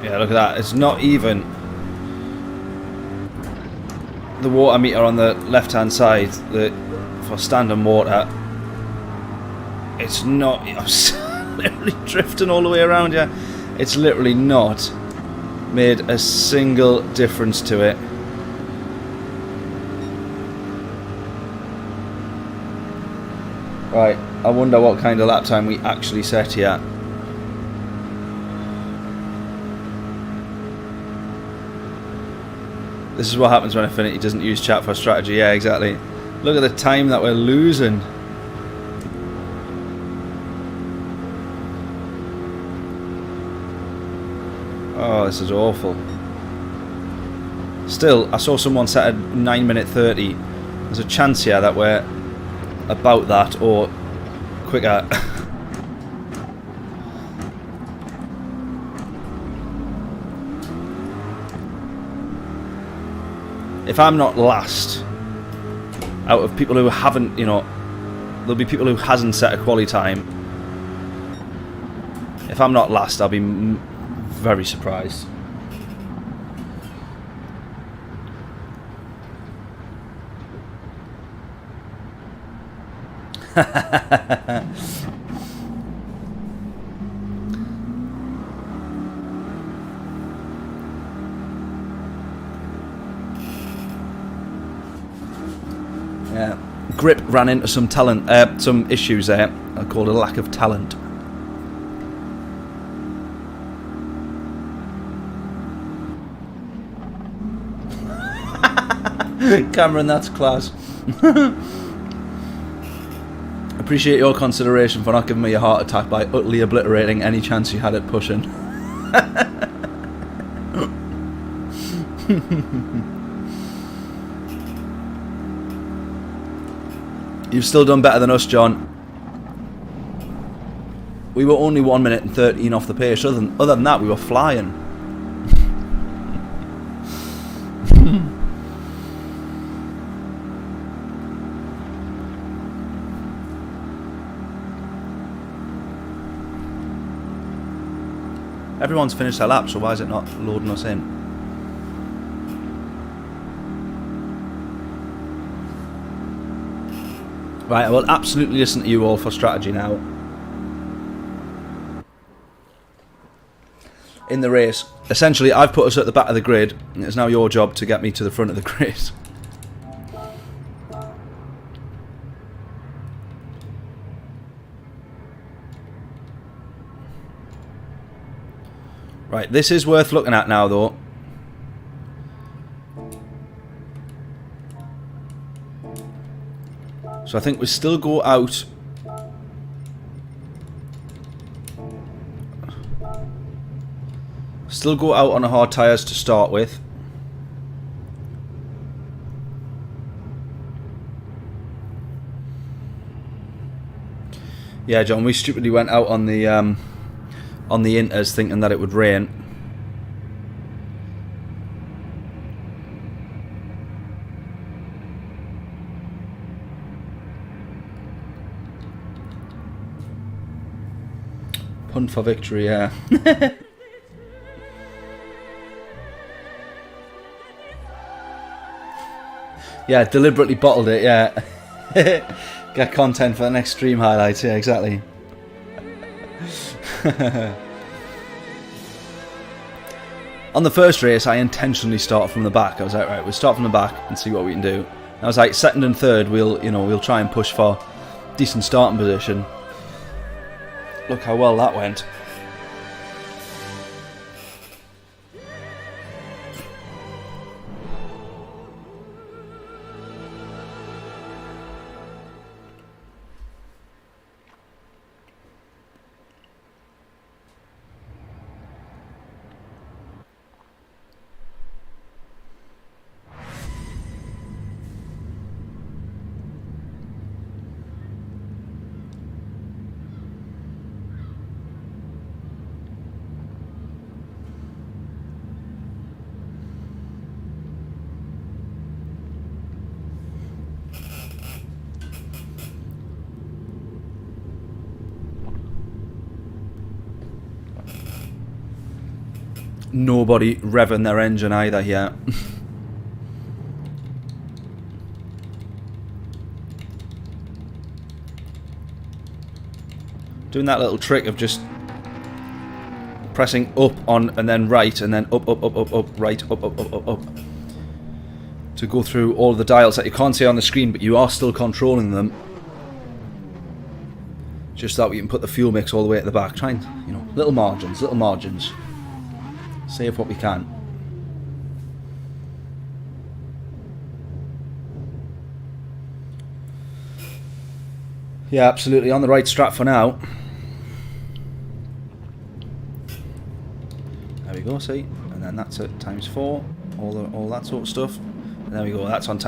[SPEAKER 1] Yeah, look at that. It's not even the water meter on the left-hand side for standing water. It's not. I'm literally drifting all the way around here. It's literally not made a single difference to it. Right, I wonder what kind of lap time we actually set here. This is what happens when Affinity doesn't use chat for strategy. Yeah, exactly. Look at the time that we're losing. Oh, this is awful. Still, I saw someone set a 9:30. There's a chance here that we're about that or quicker. If I'm not last, out of people who haven't, you know, there'll be people who hasn't set a quali time. If I'm not last, I'll be very surprised. Yeah, Grip ran into some some issues there. I called it a lack of talent. Cameron, that's class. Appreciate your consideration for not giving me a heart attack by utterly obliterating any chance you had at pushing. You've still done better than us, John. We were only 1 minute and 13 off the pace. Other than that, we were flying. Everyone's finished their lap, so why is it not loading us in? Right, I will absolutely listen to you all for strategy now. In the race, essentially I've put us at the back of the grid, and it's now your job to get me to the front of the grid. Right, this is worth looking at now though. So I think we still go out. Still go out on the hard tyres to start with. Yeah, John, we stupidly went out on the inters thinking that it would rain. Punt for victory, yeah. Yeah, deliberately bottled it, yeah. Get content for the next stream highlights, yeah, exactly. On the first race, I intentionally started from the back. I was like, right, we'll start from the back and see what we can do. And I was like, second and third, we'll try and push for decent starting position. Look how well that went. nobody revving their engine either here. Doing that little trick of just pressing up on and then right and then up, right, up. To go through all the dials that you can't see on the screen, but you are still controlling them. Just that we can put the fuel mix all the way at the back. Try and, you know, little margins. Save what we can. Yeah, absolutely on the right strap for now. There we go, see, and then that's at ×4, all that sort of stuff. And there we go. That's on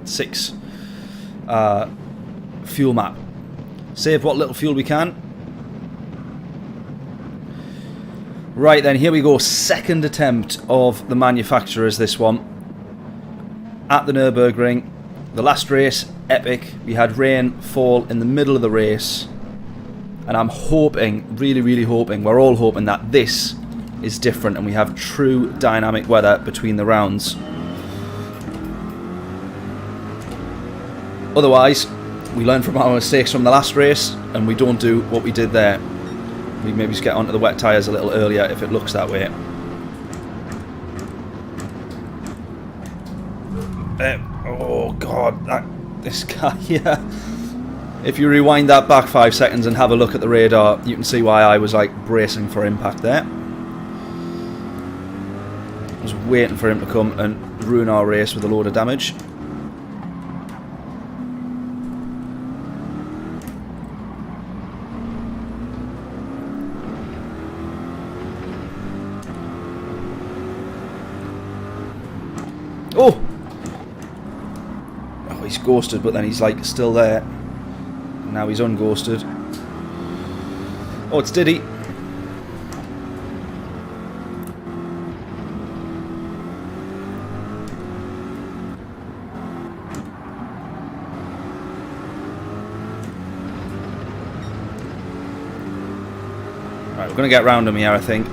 [SPEAKER 1] 6 fuel map. Save what little fuel we can. Right then, here we go. Second attempt of the manufacturers. This one at the Nürburgring. The last race, epic. We had rain fall in the middle of the race, and I'm hoping, really hoping, we're all hoping that this is different and we have true dynamic weather between the rounds. Otherwise, we learn from our mistakes from the last race and we don't do what we did there. We maybe just get onto the wet tyres a little earlier if it looks that way. Oh god, this guy here. If you rewind that back 5 seconds and have a look at the radar, you can see why I was like bracing for impact there. I was waiting for him to come and ruin our race with a load of damage. Oh! Oh, he's ghosted, but then he's like still there. Now he's unghosted. Oh, it's Diddy. Right, we're going to get round him here, I think.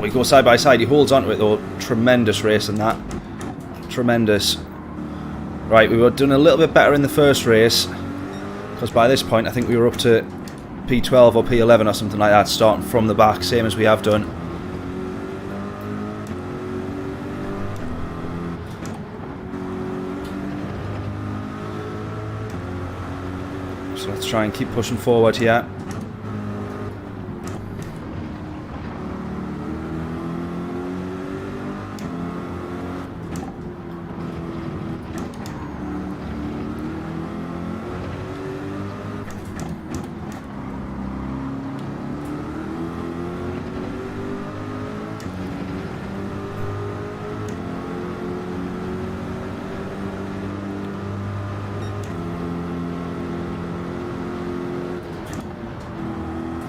[SPEAKER 1] We go side by side. He holds onto it though. Tremendous race in that. Tremendous. Right, we were doing a little bit better in the first race, because by this point I think we were up to P12 or P11 or something like that, starting from the back, same as we have done. So let's try and keep pushing forward here.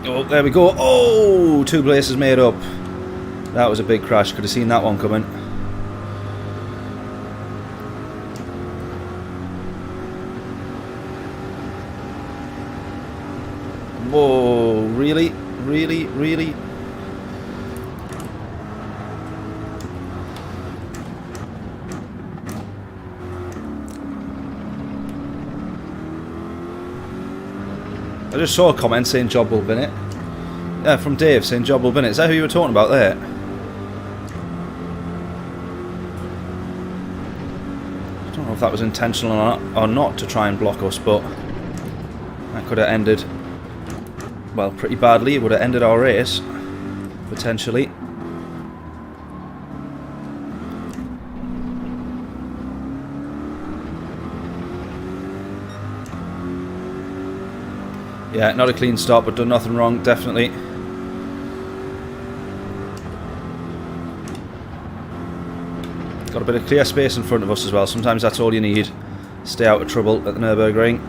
[SPEAKER 1] Oh, there we go. Oh, 2 places made up. That was a big crash. Could have seen that one coming. Whoa, really? Really? Really? I just saw a comment saying job well bin it. Yeah, from Dave saying job well bin it. Is that who you were talking about there? I don't know if that was intentional or not to try and block us, but that could have ended, well, pretty badly. It would have ended our race, potentially. Yeah, not a clean start, but done nothing wrong, definitely. Got a bit of clear space in front of us as well. Sometimes that's all you need. Stay out of trouble at the Nürburgring.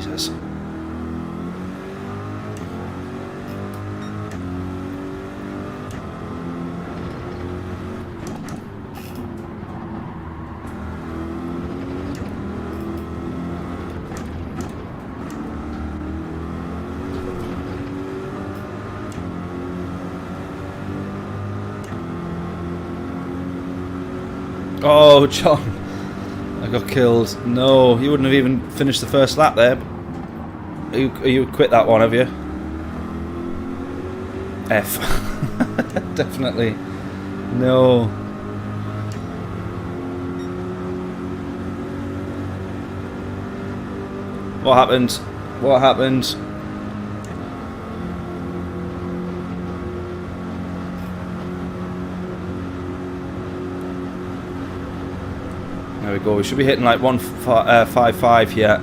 [SPEAKER 1] Jesus. Oh, John. I got killed. No, you wouldn't have even finished the first lap there. You quit that one, have you? F. Definitely. No. What happened? What happened? There we go. We should be hitting like 155 here.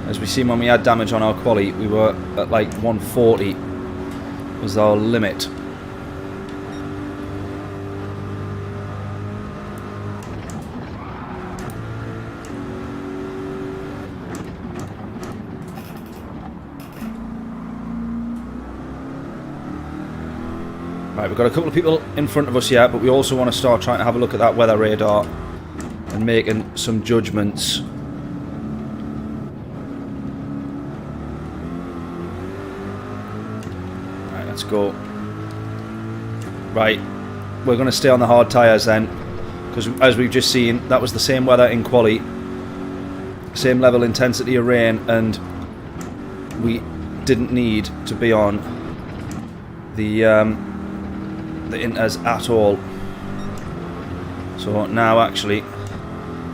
[SPEAKER 1] As we seen when we had damage on our quali, we were at like 140 was our limit. Right, we've got a couple of people in front of us yet, but we also want to start trying to have a look at that weather radar and making some judgments. Right, let's go. Right, we're going to stay on the hard tyres then, because as we've just seen, that was the same weather in quali, same level intensity of rain, and we didn't need to be on the inters at all. So now actually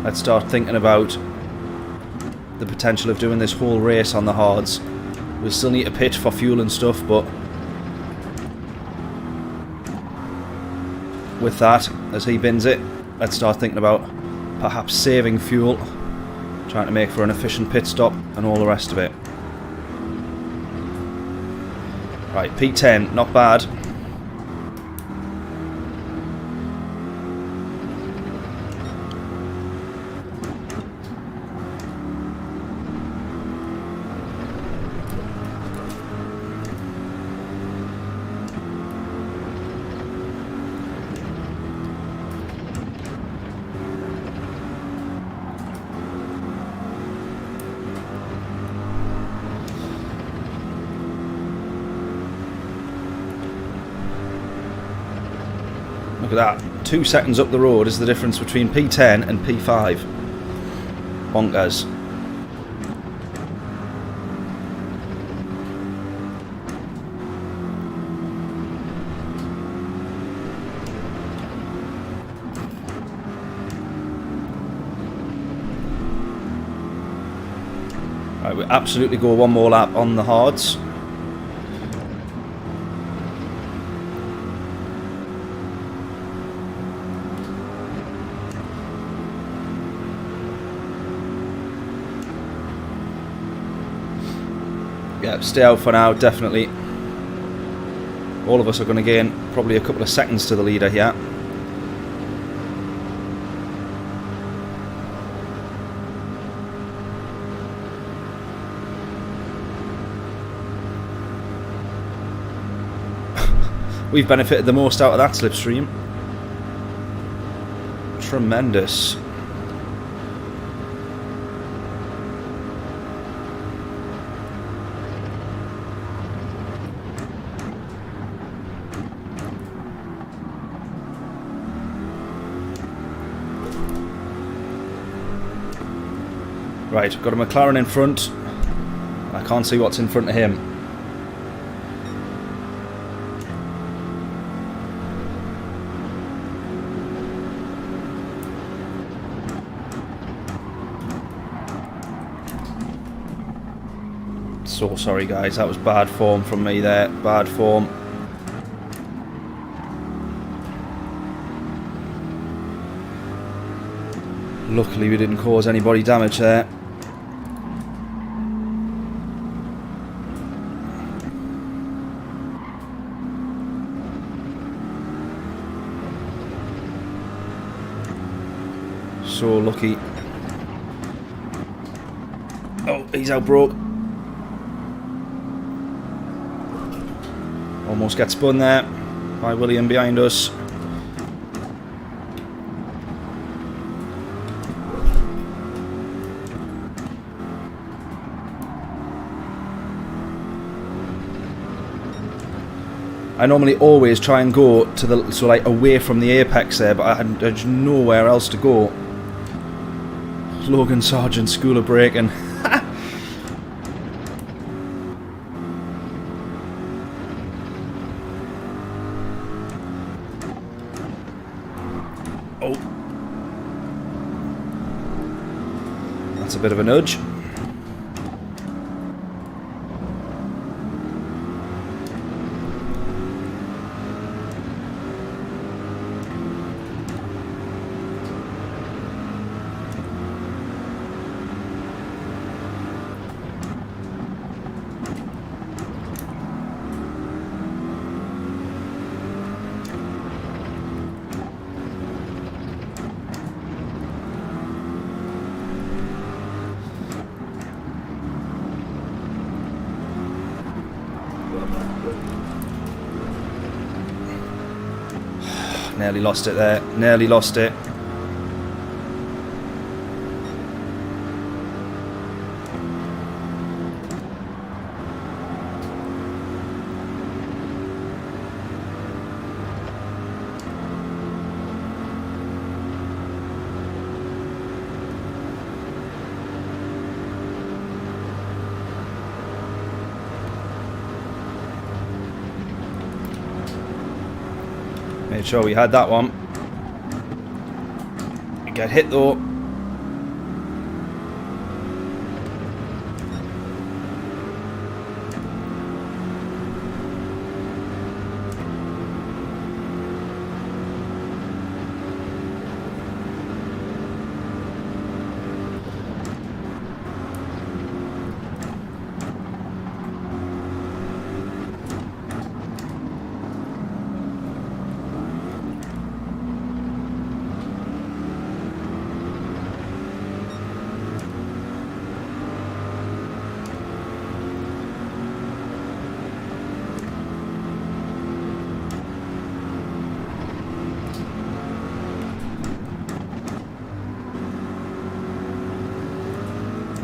[SPEAKER 1] let's start thinking about the potential of doing this whole race on the hards. We still need to pit for fuel and stuff, but with that, as he bins it, let's start thinking about perhaps saving fuel, trying to make for an efficient pit stop and all the rest of it. Right, P10, not bad. Look at that. 2 seconds up the road is the difference between P10 and P5. Bonkers. Right, we absolutely go one more lap on the hards. Yeah, stay out for now, definitely. All of us are going to gain probably a couple of seconds to the leader here. We've benefited the most out of that slipstream. Tremendous. Right, got a McLaren in front. I can't see what's in front of him. So sorry guys, that was bad form from me there, bad form. Luckily we didn't cause anybody damage there. So lucky. Oh, he's out broke. Almost gets spun there by William behind us. I normally always try and go to the like away from the apex there, but there's nowhere else to go. Logan Sargent School of Braking. Oh, that's a bit of a nudge. Nearly lost it there. Nearly lost it. Made sure we had that one. Get hit though.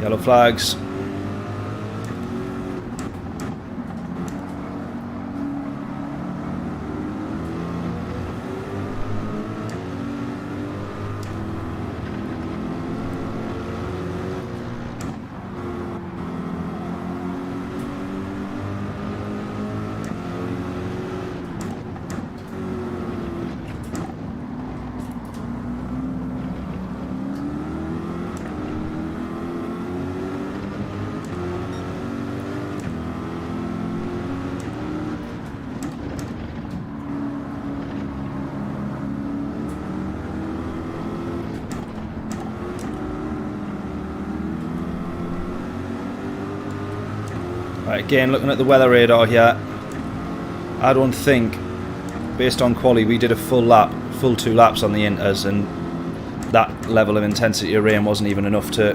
[SPEAKER 1] Yellow flags. Right, again, looking at the weather radar here, I don't think, based on quali, we did a full 2 laps on the inters, and that level of intensity of rain wasn't even enough to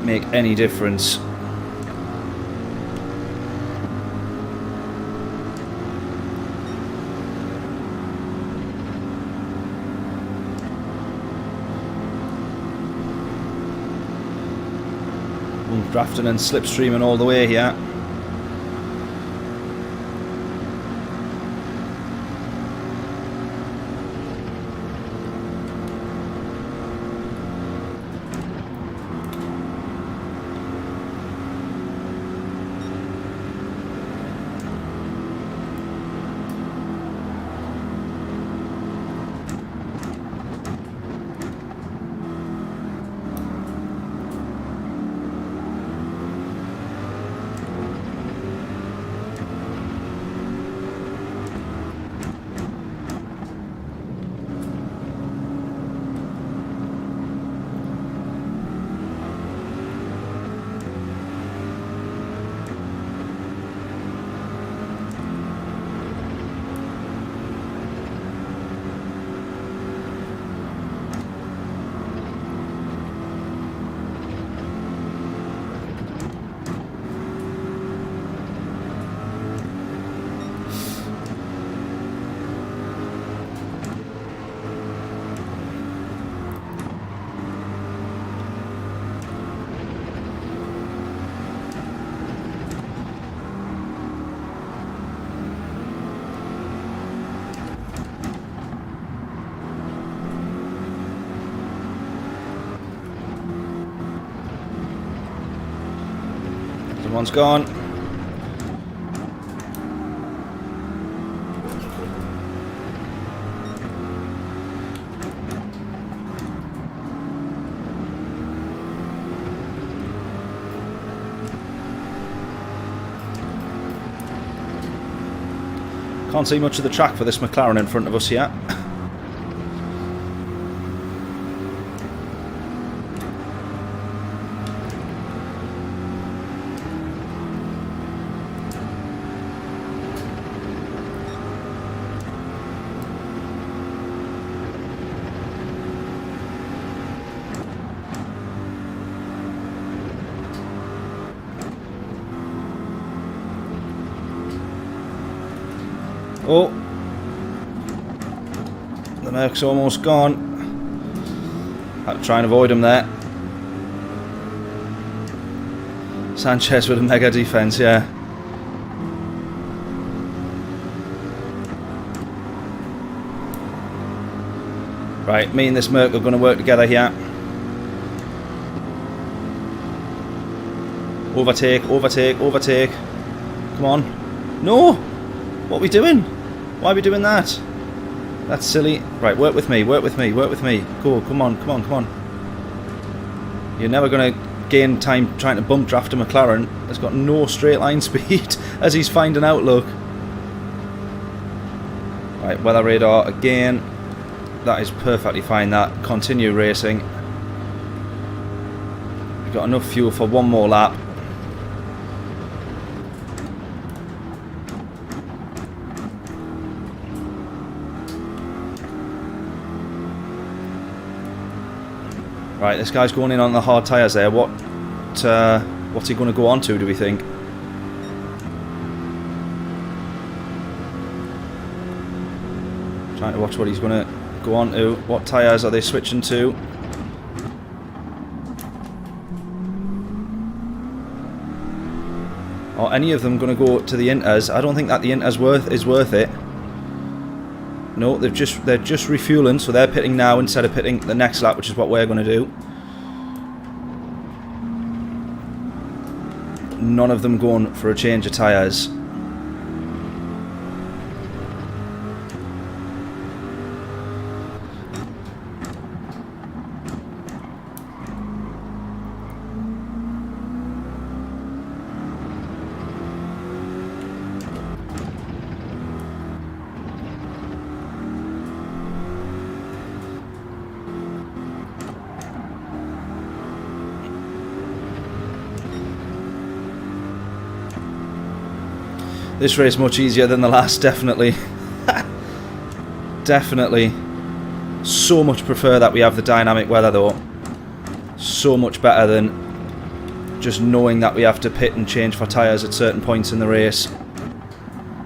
[SPEAKER 1] make any difference. Drafting and slipstreaming all the way here. Good one's gone. Can't see much of the track for this McLaren in front of us yet. Oh, the Merc's almost gone. Had to try and avoid him there. Sanchez with a mega defense, yeah. Right, me and this Merc are going to work together here. Overtake, overtake, overtake. Come on. No! What are we doing? Why are we doing that? That's silly. Right, work with me, work with me, work with me. Go, come on, come on, come on. You're never going to gain time trying to bump draft a McLaren that's got no straight line speed as he's finding outlook. Right, weather radar again. That is perfectly fine, that. Continue racing. We've got enough fuel for one more lap. Right, this guy's going in on the hard tyres there. What's he going to go on to, do we think? Trying to watch what he's going to go on to. What tyres are they switching to? Are any of them going to go to the Inters? I don't think that the Inters is worth it. No, they're just refueling, so they're pitting now instead of pitting the next lap, which is what we're going to do. None of them going for a change of tyres. This race much easier than the last, definitely. Definitely. So much prefer that we have the dynamic weather though. So much better than just knowing that we have to pit and change for tyres at certain points in the race.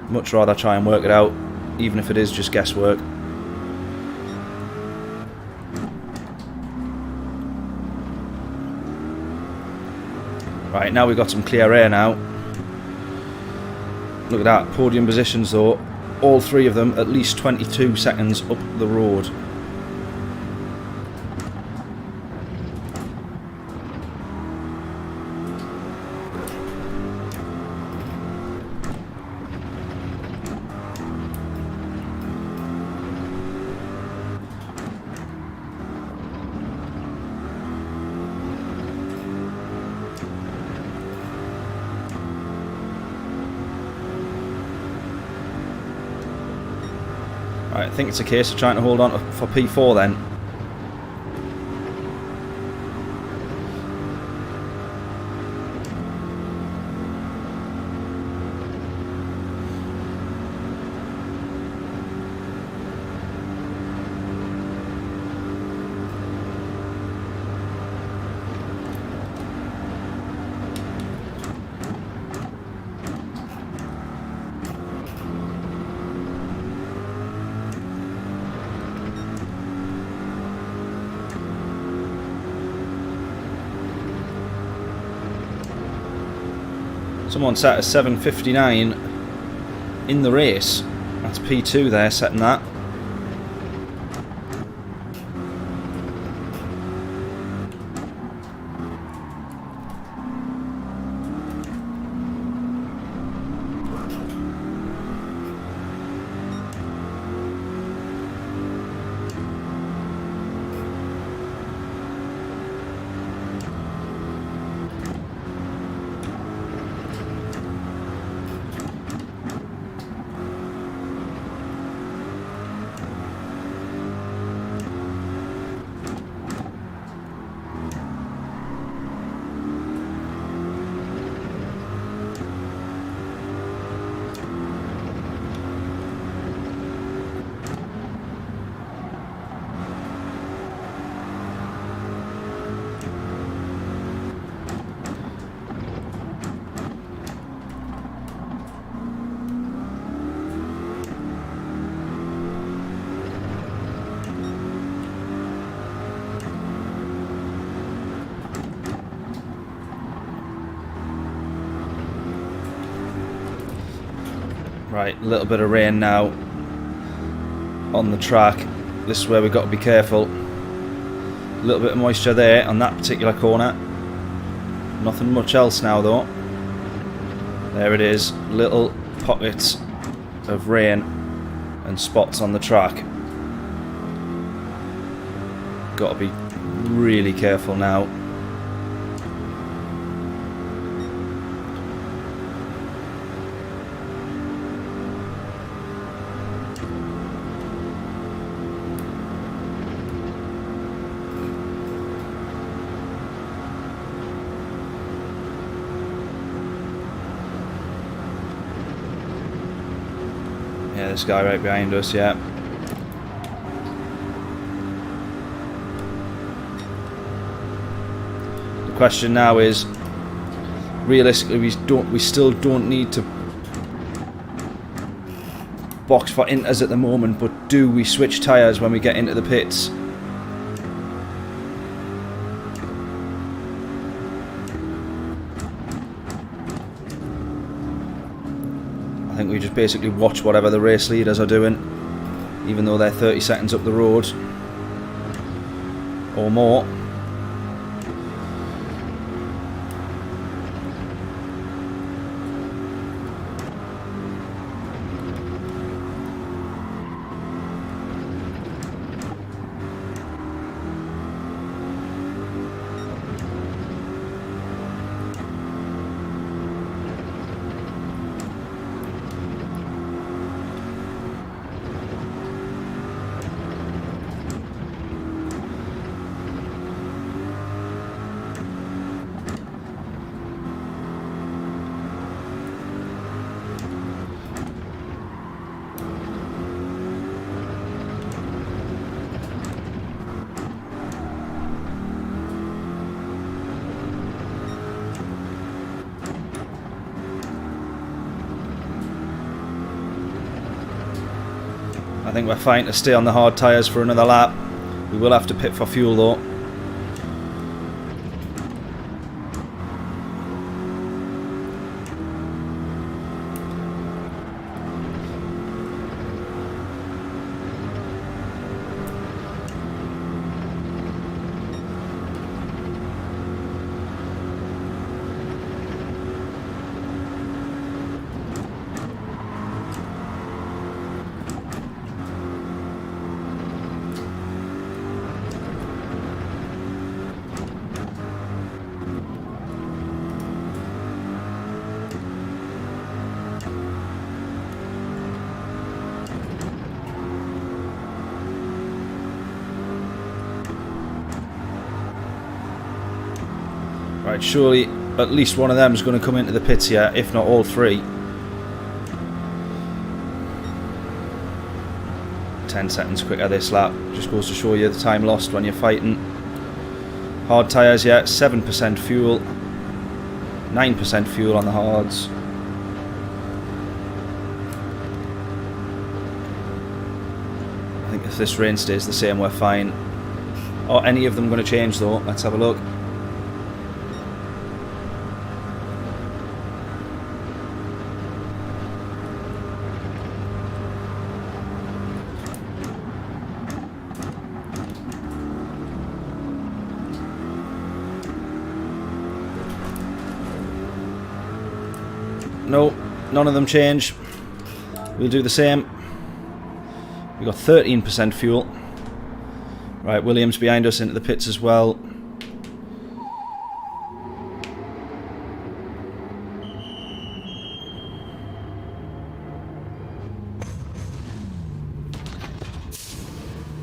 [SPEAKER 1] Much rather try and work it out, even if it is just guesswork. Right, now we've got some clear air now. Look at that, podium positions though, all three of them at least 22 seconds up the road. Right, I think it's a case of trying to hold on for P4 then. Someone set a 7:59 in the race. That's P2 there, setting that. Right, a little bit of rain now on the track. This is where we've got to be careful. A little bit of moisture there on that particular corner. Nothing much else now though. There it is, little pockets of rain and spots on the track. Got to be really careful now. Yeah, this guy right behind us, yeah. The question now is, realistically, we still don't need to box for inters at the moment, but do we switch tyres when we get into the pits? I think we just basically watch whatever the race leaders are doing, even though they're 30 seconds up the road or more. I think we're fine to stay on the hard tyres for another lap. We will have to pit for fuel though. Right, surely at least one of them is going to come into the pits here, if not all three. 10 seconds quicker this lap. Just goes to show you the time lost when you're fighting. Hard tyres, yeah, 7% fuel. 9% fuel on the hards. I think if this rain stays the same, we're fine. Are any of them going to change though? Let's have a look. No, none of them change. We'll do the same. We've got 13% fuel. Right, Williams behind us into the pits as well.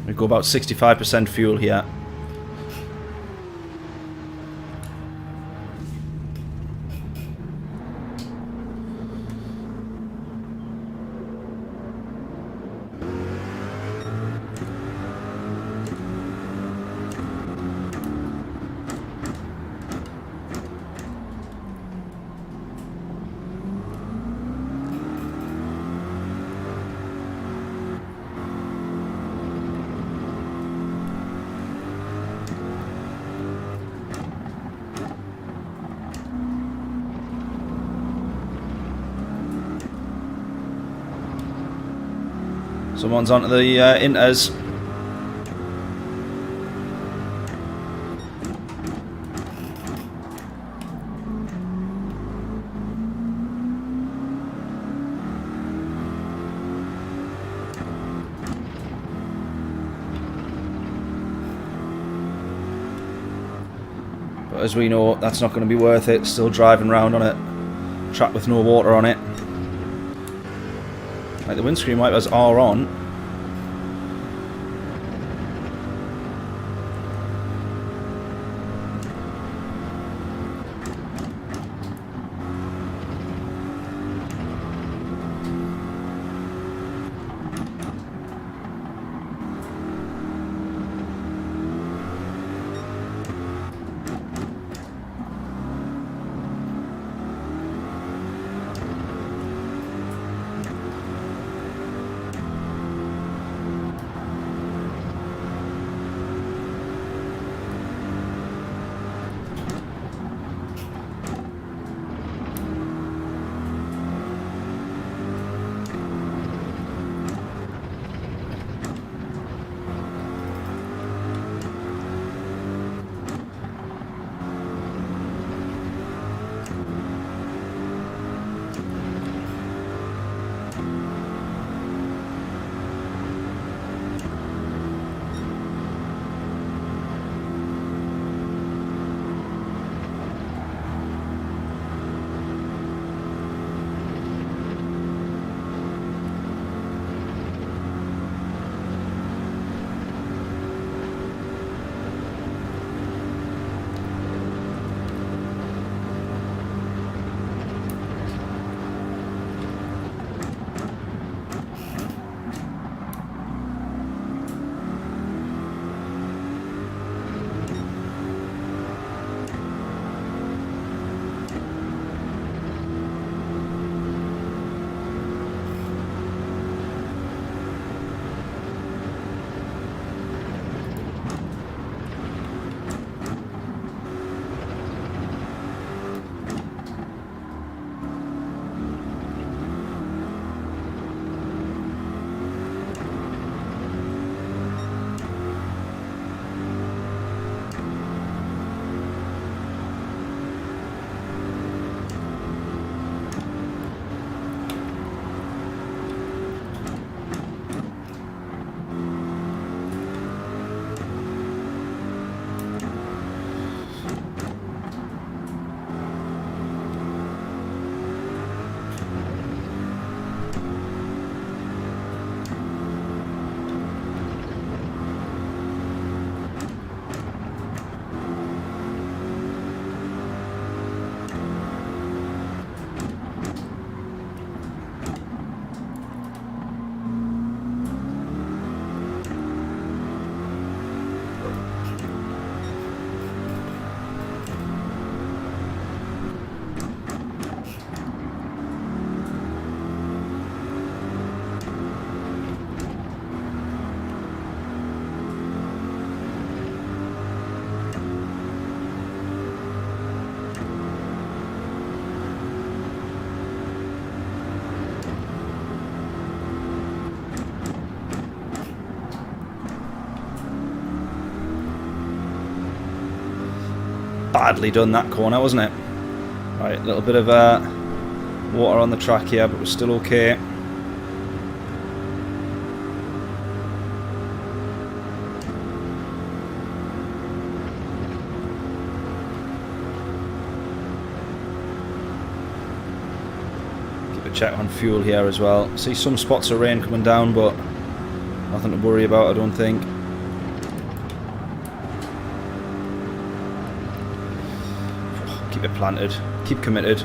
[SPEAKER 1] We go about 65% fuel here. Someone's onto the inters. But as we know, that's not going to be worth it. Still driving around on a track with no water on it. Like, the windscreen wipers are on. Badly done that corner, wasn't it? Right, a little bit of water on the track here, but we're still okay. Keep a check on fuel here as well. See some spots of rain coming down, but nothing to worry about, I don't think. Keep it planted, keep committed.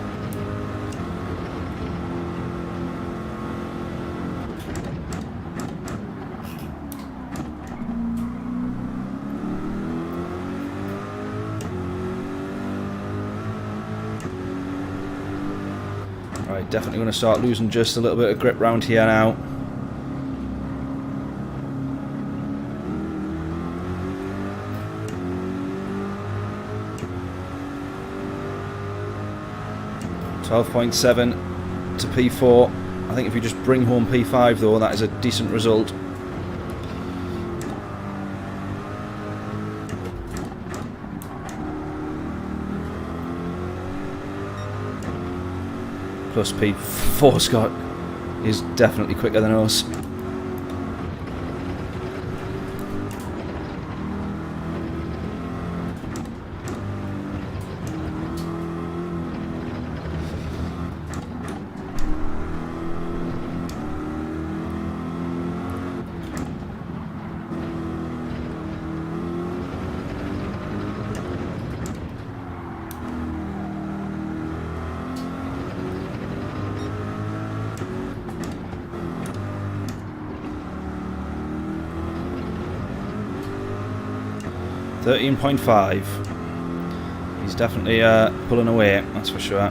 [SPEAKER 1] Right, definitely going to start losing just a little bit of grip round here now. .7 to P4. I think if you just bring home P5 though, that is a decent result. Plus P4 Scott is definitely quicker than us. .5. He's definitely pulling away, that's for sure.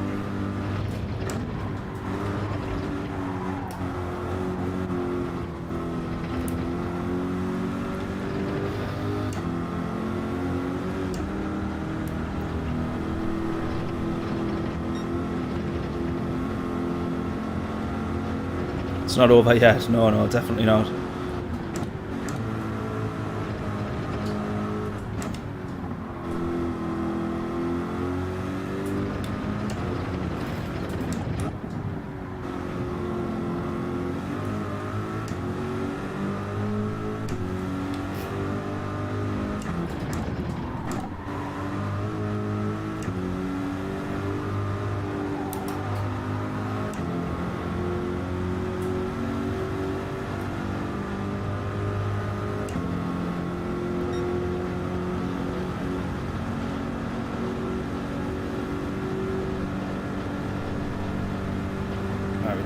[SPEAKER 1] It's not over yet. No, no, definitely not.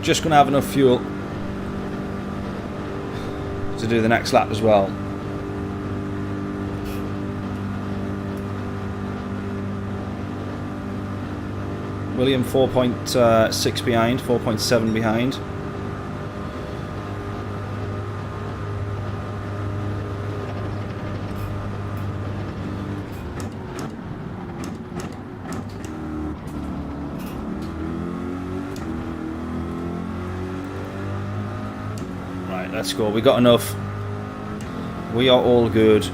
[SPEAKER 1] Just going to have enough fuel to do the next lap as well. William 4.6 behind, 4.7 behind. Let's go, we got enough. We are all good.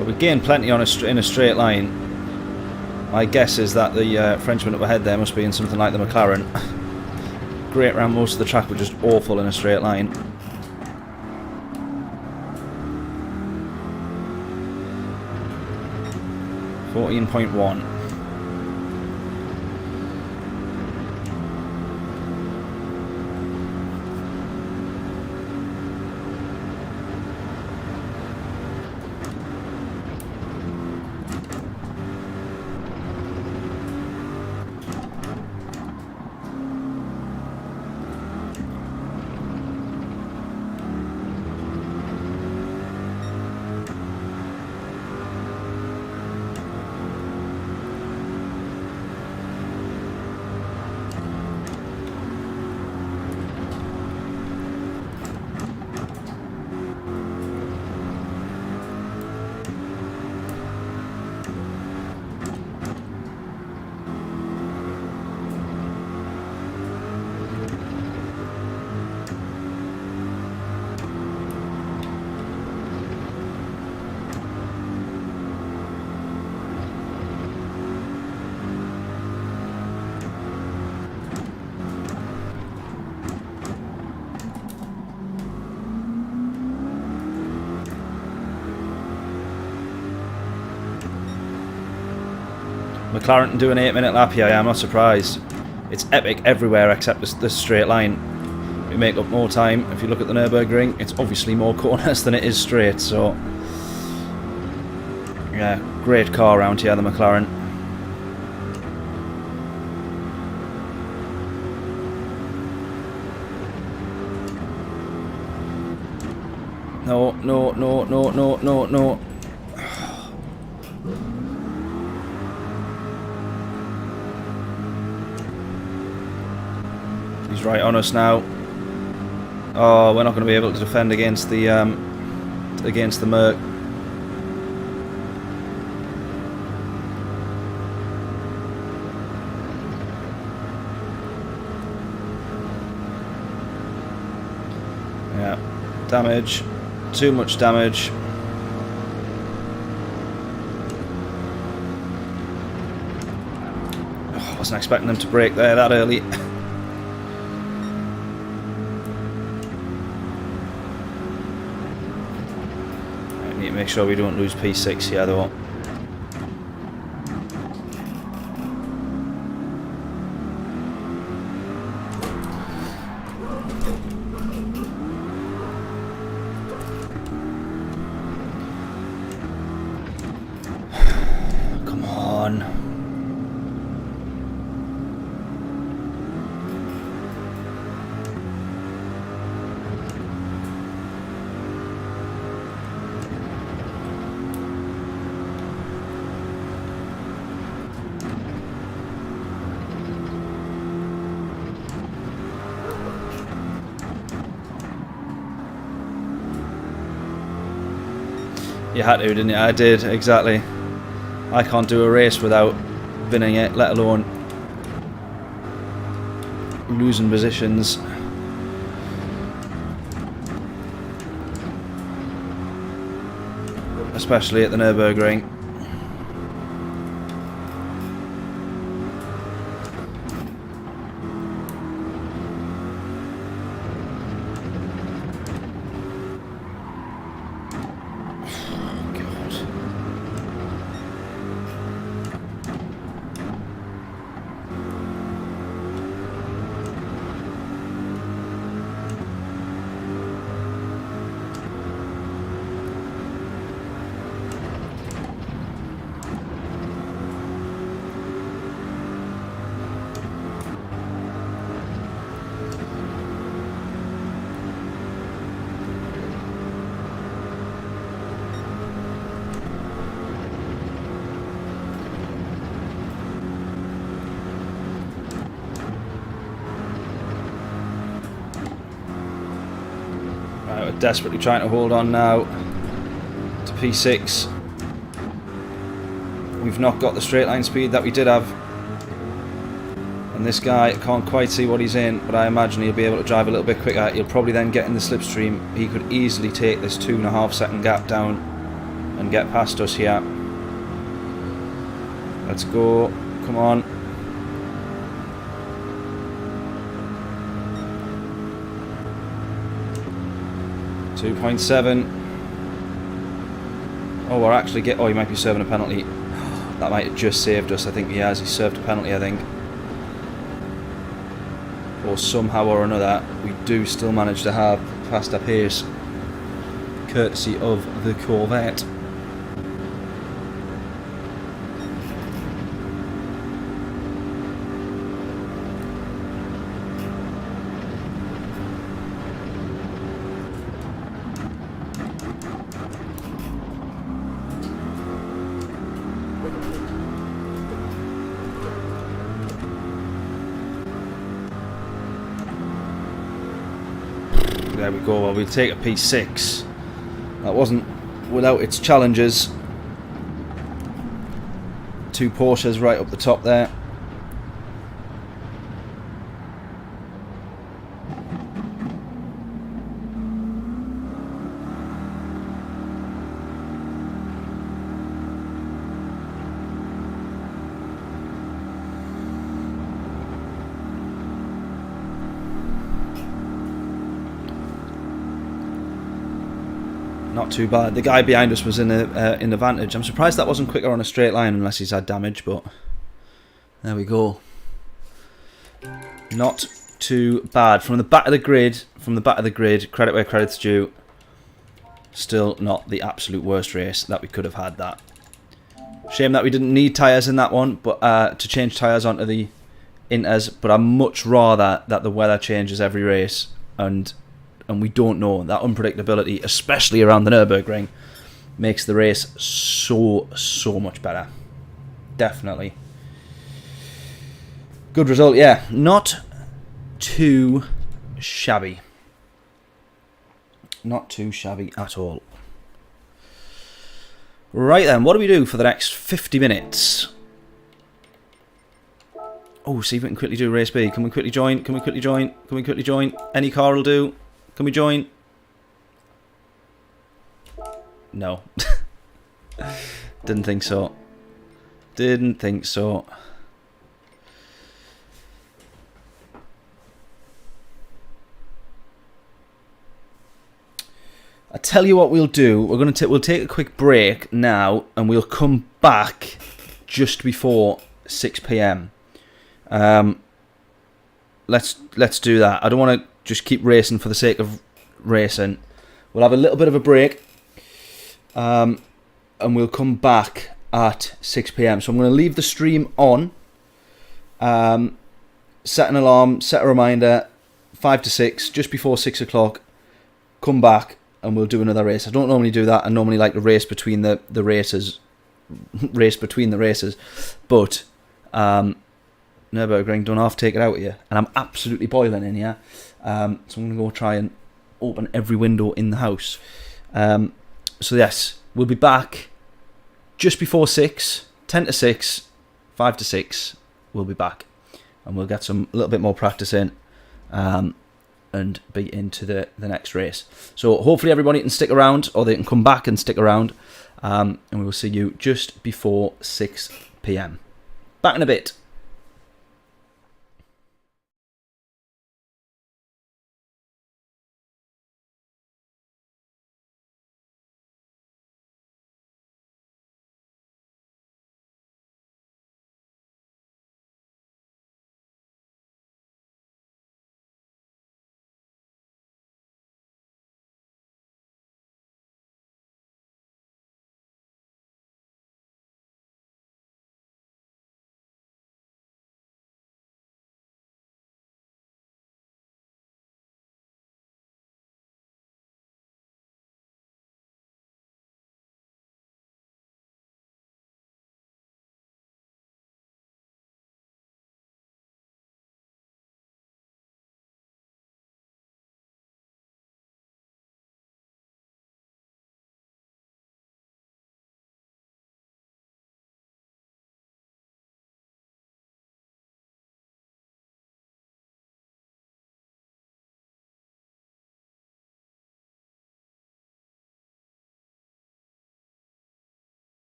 [SPEAKER 1] Well, we gained plenty on in a straight line. My guess is that the Frenchman up ahead there must be in something like the McLaren. Great around most of the track, but just awful in a straight line. 14.1. McLaren doing an 8-minute lap here, I'm not surprised. It's epic everywhere except the straight line. We make up more time. If you look at the Nürburgring, it's obviously more corners than it is straight, so... yeah, great car around here, the McLaren. No, no, no, no, no, no, no. He's right on us now. Oh, we're not going to be able to defend against the Merc. Yeah, damage. Too much damage. Oh, wasn't expecting them to brake there that early. Need to make sure we don't lose P6 here though. Come on. You had to, didn't you? I did, exactly. I can't do a race without winning it, let alone losing positions. Especially at the Nürburgring. We're desperately trying to hold on now to P6. We've not got the straight line speed that we did have. And this guy, can't quite see what he's in, but I imagine he'll be able to drive a little bit quicker. He'll probably then get in the slipstream. He could easily take this 2.5 second gap down and get past us here. Let's go. Come on. .7. Oh, we're actually oh, he might be serving a penalty. That might have just saved us. I think he has. He served a penalty, I think. Or somehow or another, we do still manage to have faster pace, courtesy of the Corvette. There we go. Well, we'll take a P6. That wasn't without its challenges. 2 Porsches right up the top there. Not too bad. The guy behind us was in advantage. I'm surprised that wasn't quicker on a straight line, unless he's had damage, but there we go. Not too bad. From the back of the grid, credit where credit's due. Still not the absolute worst race that we could have had that. Shame that we didn't need tyres in that one, but to change tyres onto the Inters, but I'd much rather that the weather changes every race, and we don't know. That unpredictability, especially around the Nürburgring, makes the race so much better. Definitely. Good result, yeah. Not too shabby. Not too shabby at all. Right then, what do we do for the next 50 minutes? Oh, see if we can quickly do race B. Can we quickly join? Can we quickly join? Can we quickly join? Any car will do. Can we join? No. Didn't think so. Didn't think so. I tell you what we'll do. We'll take a quick break now, and we'll come back just before 6 PM. Let's do that. I don't want to just keep racing for the sake of racing. We'll have a little bit of a break, and we'll come back at 6 PM. So I'm going to leave the stream on, set an alarm, set a reminder, 5 to 6, just before 6 o'clock. Come back and we'll do another race. I don't normally do that. I normally like to race between the races, but Nürburgring don't half take it out of you, and I'm absolutely boiling in here. So I'm going to go try and open every window in the house. So yes, we'll be back just before 6, 10 to 6, 5 to 6. We'll be back, and we'll get a little bit more practice in, and be into the next race. So hopefully everybody can stick around, or they can come back and stick around, and we will see you just before 6 PM. Back in a bit.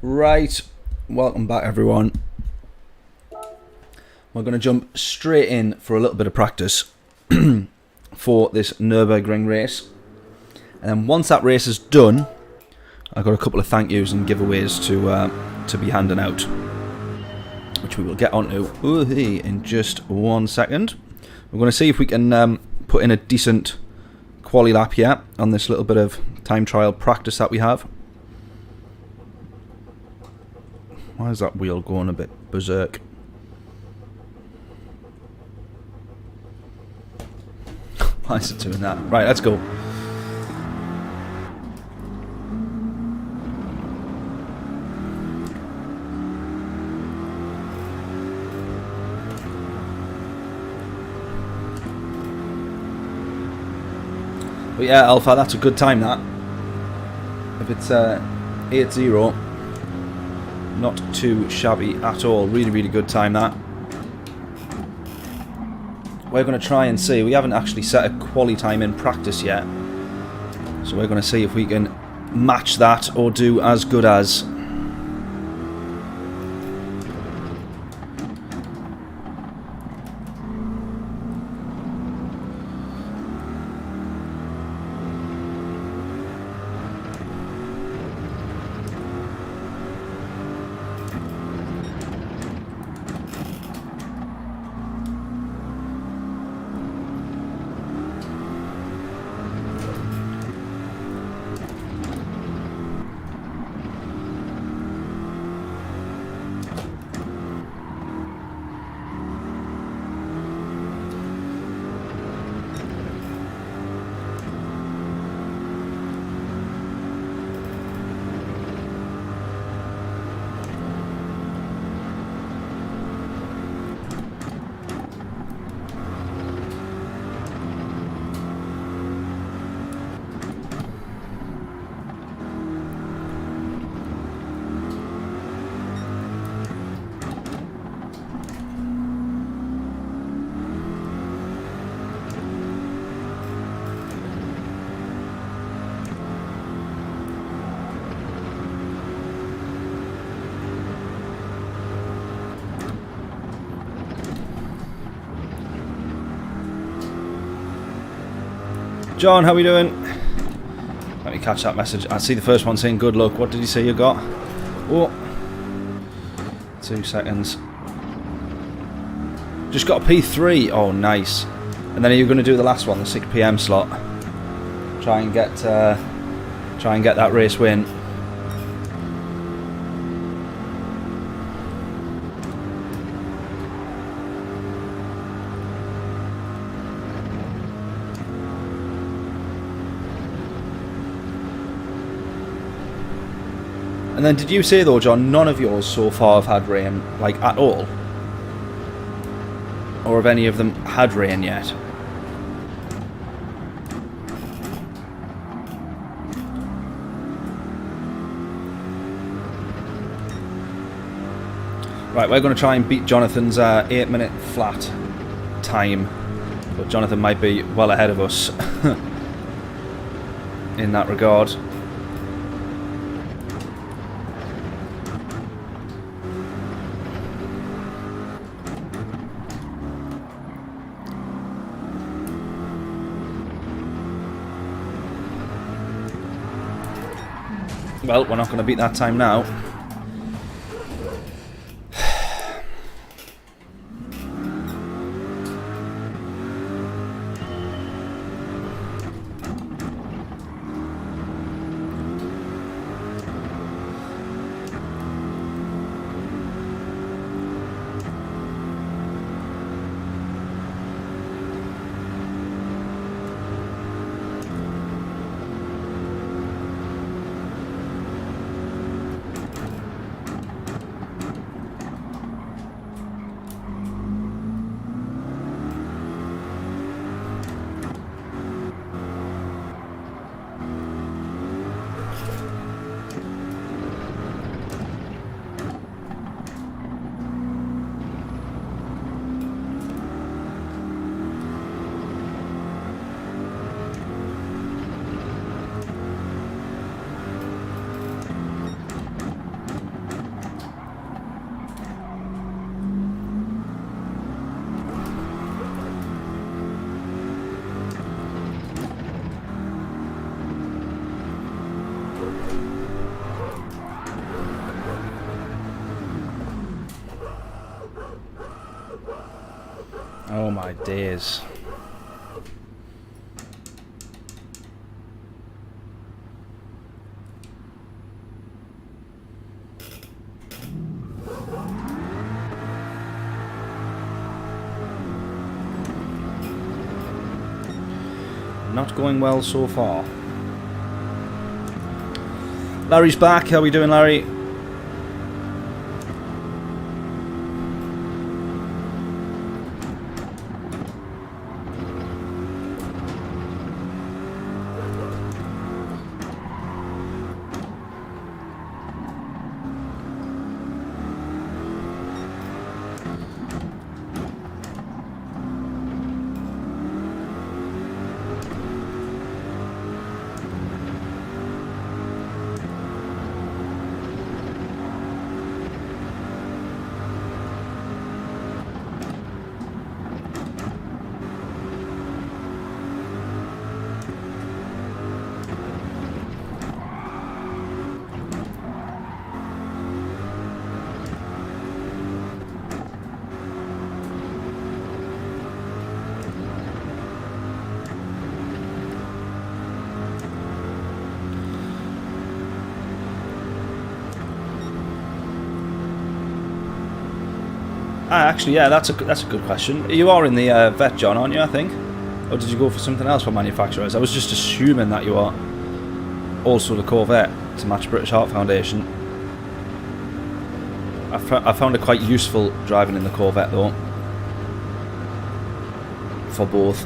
[SPEAKER 1] Right, welcome back everyone. We're going to jump straight in for a little bit of practice for this Nürburgring race. And then once that race is done, I've got a couple of thank yous and giveaways to be handing out, which we will get onto in just 1 second. We're going to see if we can put in a decent quali lap here on this little bit of time trial practice that we have. Why is that wheel going a bit berserk? Why is it doing that? Right, let's go. But yeah, Alpha, that's a good time, that. If it's 8-0, not too shabby at all. Really, really good time, that. We're going to try and see. We haven't actually set a quali time in practice yet. So we're going to see if we can match that or do as good as. John, how are we doing? Let me catch that message. I see the first one saying good luck. What did you say you got? Oh, 2 seconds. Just got a P3. Oh, nice. And then are you going to do the last one, the 6 PM slot? Try and get that race win. And then did you say though, John, none of yours so far have had rain, like at all? Or have any of them had rain yet? Right, we're going to try and beat Jonathan's 8-minute flat time. But Jonathan might be well ahead of us in that regard. Well, we're not going to beat that time now. my days. Not going well so far. Larry's back. How are we doing, Larry? Actually, yeah, that's a good question. You are in the vet, John, aren't you, I think? Or did you go for something else for manufacturers? I was just assuming that you are also the Corvette to match British Heart Foundation. I found it quite useful driving in the Corvette, though. For both.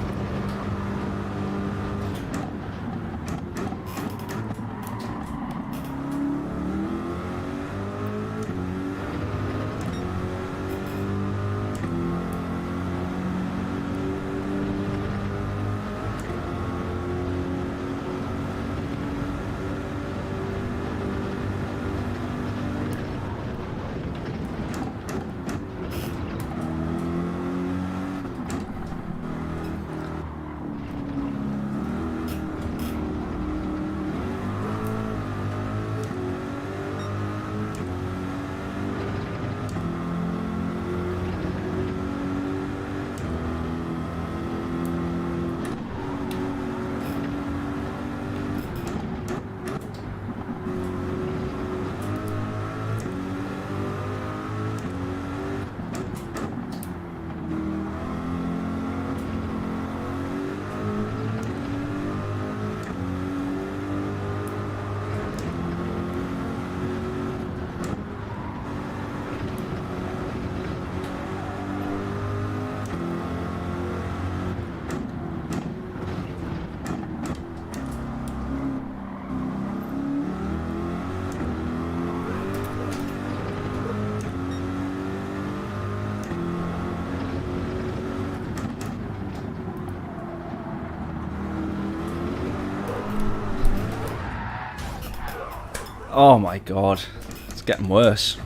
[SPEAKER 1] Oh my god, it's getting worse.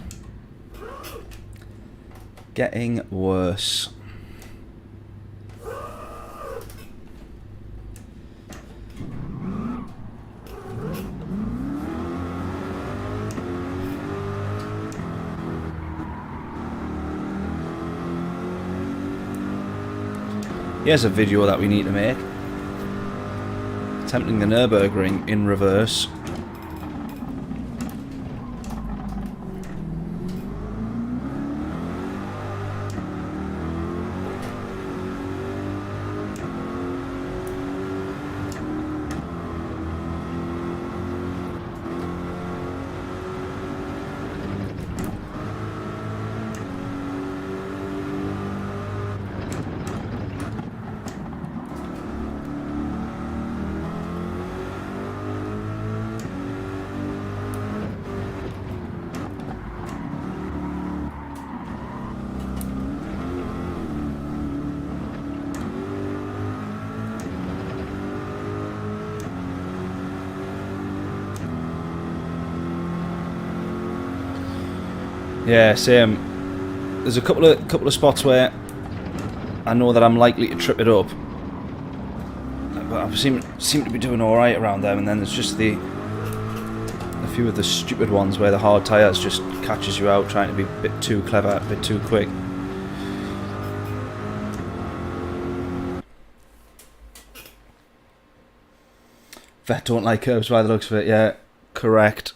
[SPEAKER 1] Getting worse. Here's a video that we need to make. Attempting the Nürburgring in reverse. Yeah, same. There's a couple of spots where I know that I'm likely to trip it up, but I seem to be doing all right around them. And then there's just a few of the stupid ones where the hard tyres just catches you out, trying to be a bit too clever, a bit too quick. Vet don't like curves by the looks of it. Yeah, correct.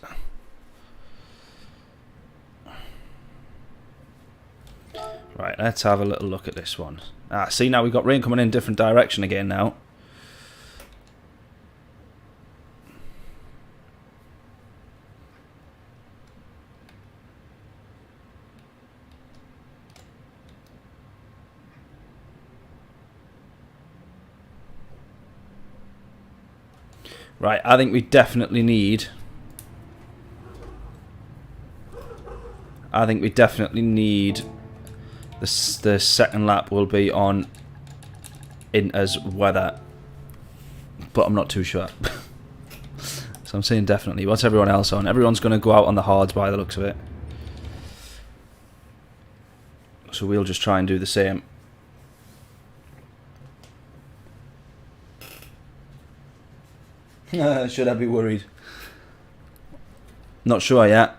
[SPEAKER 1] Right, let's have a little look at this one. Ah, see, now we've got rain coming in a different direction again now. Right, I think we definitely need... the second lap will be on Inter's weather. But I'm not too sure. So I'm saying definitely. What's everyone else on? Everyone's going to go out on the hards by the looks of it. So we'll just try and do the same. Should I be worried? Not sure yet.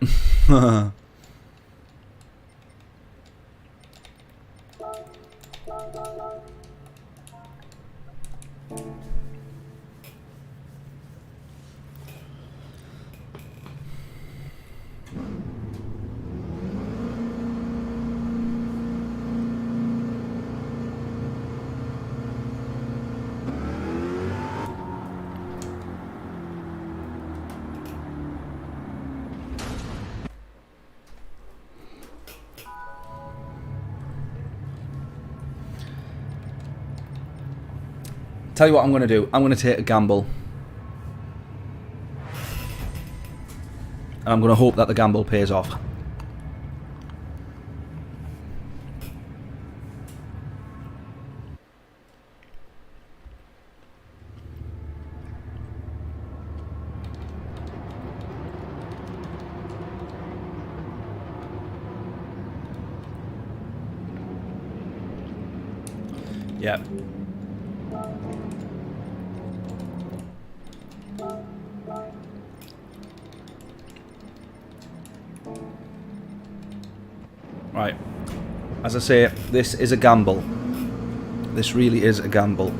[SPEAKER 1] Tell you what I'm going to do. I'm going to take a gamble. And I'm going to hope that the gamble pays off. Yeah. Right, as I say, this is a gamble. This really is a gamble.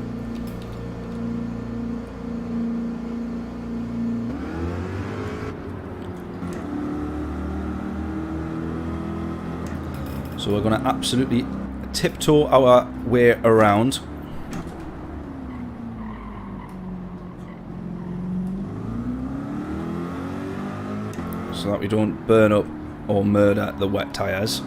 [SPEAKER 1] So we're going to absolutely tiptoe our way around. So that we don't burn up or murder the wet tyres.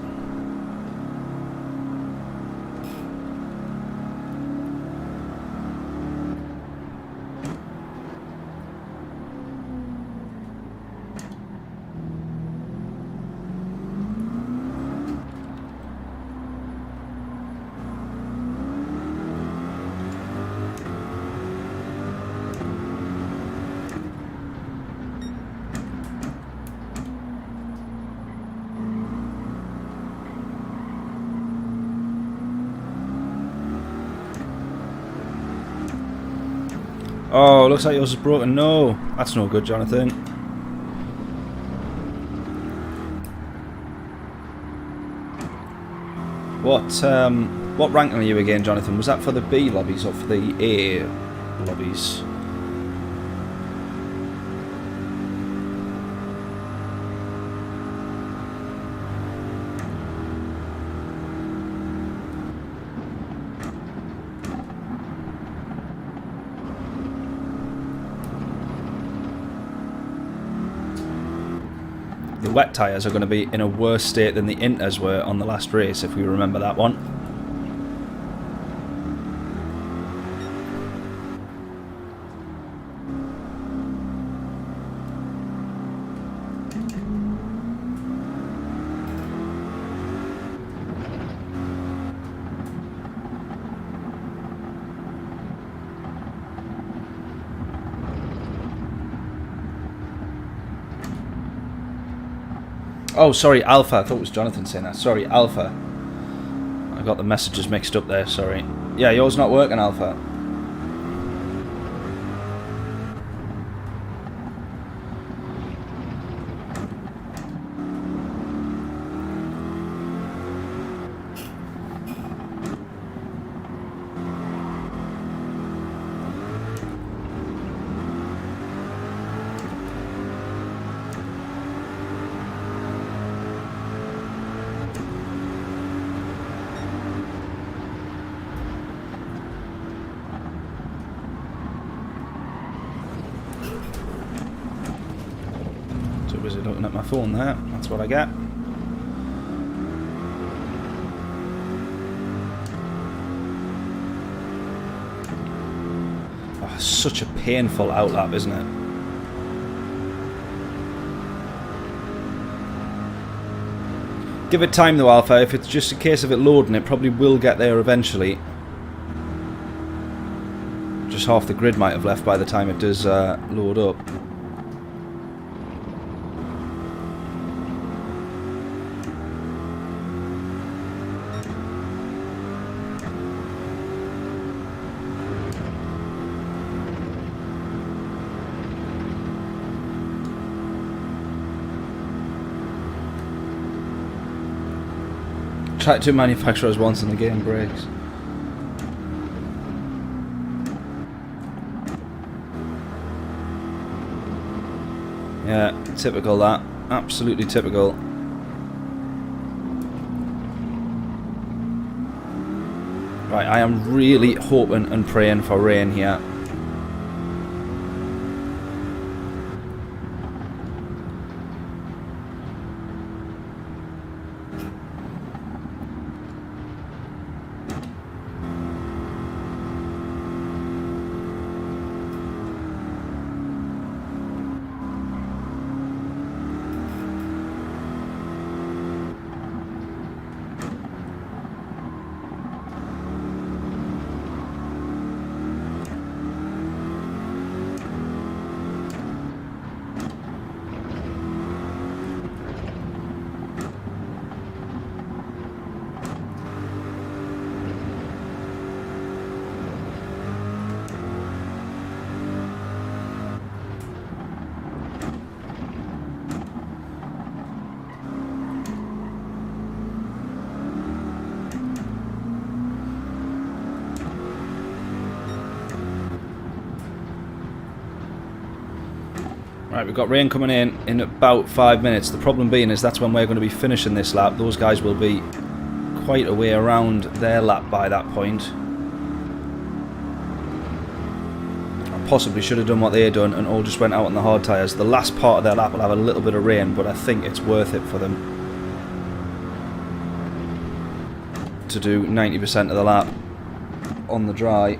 [SPEAKER 1] Oh, looks like yours is broken. No, that's no good, Jonathan. What ranking are you again, Jonathan? Was that for the B lobbies or for the A lobbies? The wet tyres are going to be in a worse state than the Inters were on the last race, if we remember that one. Oh, sorry, Alpha. I thought it was Jonathan saying that. Sorry, Alpha. I got the messages mixed up there, sorry. Yeah, yours not working, Alpha. Too busy looking at my phone there. That's what I get. Oh, such a painful outlap, isn't it? Give it time though, Alpha. If it's just a case of it loading, it probably will get there eventually. Just half the grid might have left by the time it does load up. Try two manufacturers once and the game breaks. Yeah, typical that. Absolutely typical. Right, I am really hoping and praying for rain here. Right, we've got rain coming in about 5 minutes. The problem being is that's when we're going to be finishing this lap. Those guys will be quite a way around their lap by that point. I possibly should have done what they had done and all just went out on the hard tyres. The last part of their lap will have a little bit of rain, but I think it's worth it for them to do 90% of the lap on the dry.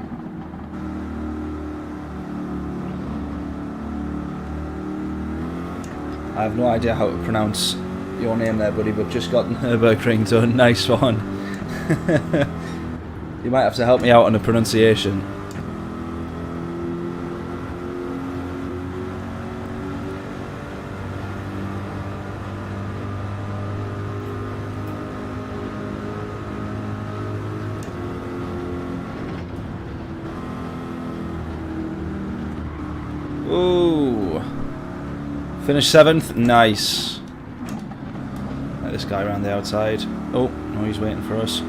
[SPEAKER 1] I have no idea how to pronounce your name there, buddy, but just got Nürburgring done. Nice one. You might have to help me out on the pronunciation. Ooh. Finish 7th, nice. Let this guy around the outside. Oh, no, he's waiting for us.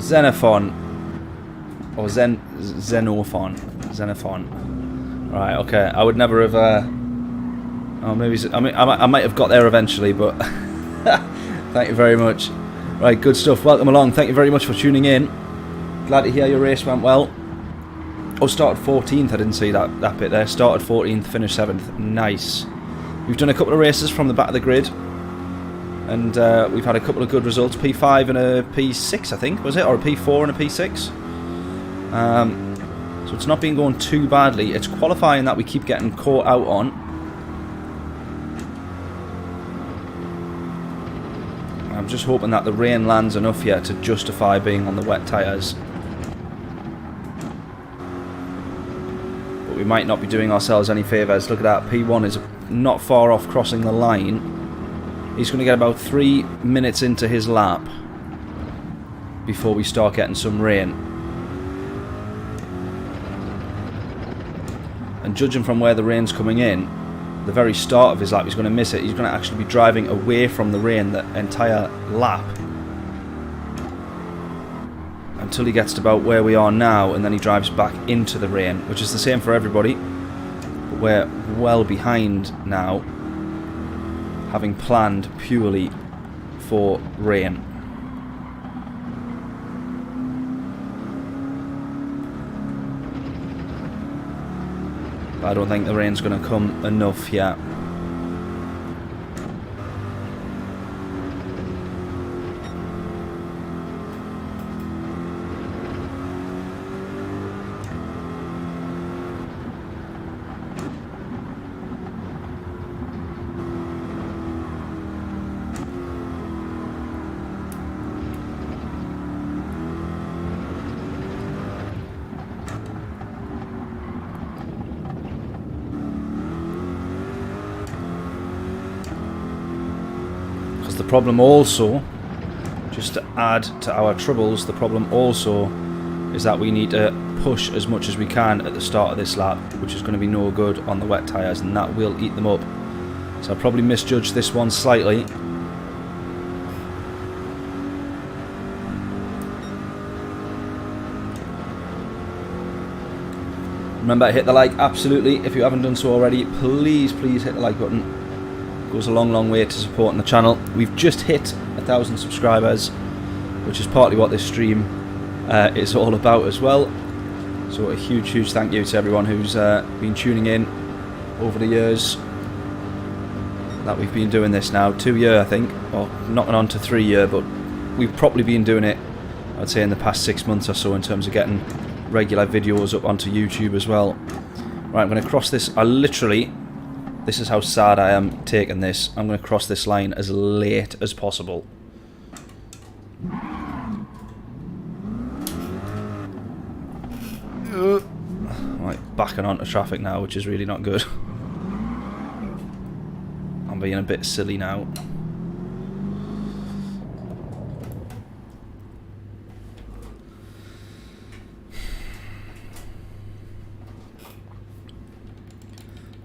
[SPEAKER 1] Xenophon. Or Xenophon. Right, okay. I would never have... oh, maybe... I might have got there eventually, but... Thank you very much. Right, good stuff. Welcome along. Thank you very much for tuning in. Glad to hear your race went well. Oh, started 14th. I didn't see that bit there. Started 14th, finished 7th. Nice. We've done a couple of races from the back of the grid. And we've had a couple of good results. P5 and a P6, I think, was it? Or a P4 and a P6. So it's not been going too badly. It's qualifying that we keep getting caught out on. I'm just hoping that the rain lands enough here to justify being on the wet tyres. But we might not be doing ourselves any favours. Look at that. P1 is not far off crossing the line. He's going to get about 3 minutes into his lap before we start getting some rain. And judging from where the rain's coming in, the very start of his lap, he's going to miss it. He's going to actually be driving away from the rain the entire lap. until he gets to about where we are now, and then he drives back into the rain, which is the same for everybody. But we're well behind now, having planned purely for rain. But I don't think the rain's going to come enough yet. The problem also, just to add to our troubles, the problem also is that we need to push as much as we can at the start of this lap, which is going to be no good on the wet tyres, and that will eat them up. So I probably misjudged this one slightly. Remember to hit the like, absolutely. If you haven't done so already, please hit the like button. Goes a long way to supporting the channel. We've just hit 1,000 subscribers, which is partly what this stream is all about as well. So a huge thank you to everyone who's been tuning in over the years that we've been doing this now. 2 years, I think, or knocking on to 3 years, but we've probably been doing it, I'd say, in the past 6 months or so, in terms of getting regular videos up onto YouTube as well. Right, I'm going to cross this. This is how sad I am taking this. I'm going to cross this line as late as possible. Right, backing onto traffic now, which is really not good. I'm being a bit silly now.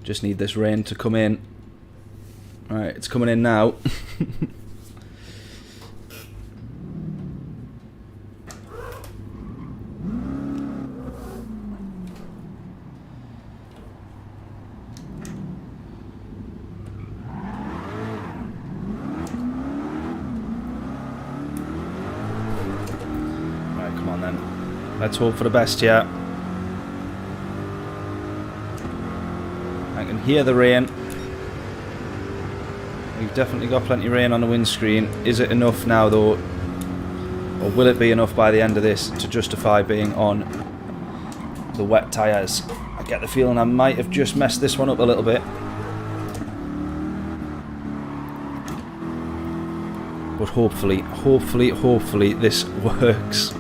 [SPEAKER 1] Just need this rain to come in. Alright, it's coming in now. Alright, come on then. Let's hope for the best here. I can hear the rain. We've definitely got plenty of rain on the windscreen. Is it enough now though? Or will it be enough by the end of this to justify being on the wet tyres? I get the feeling I might have just messed this one up a little bit. But hopefully this works.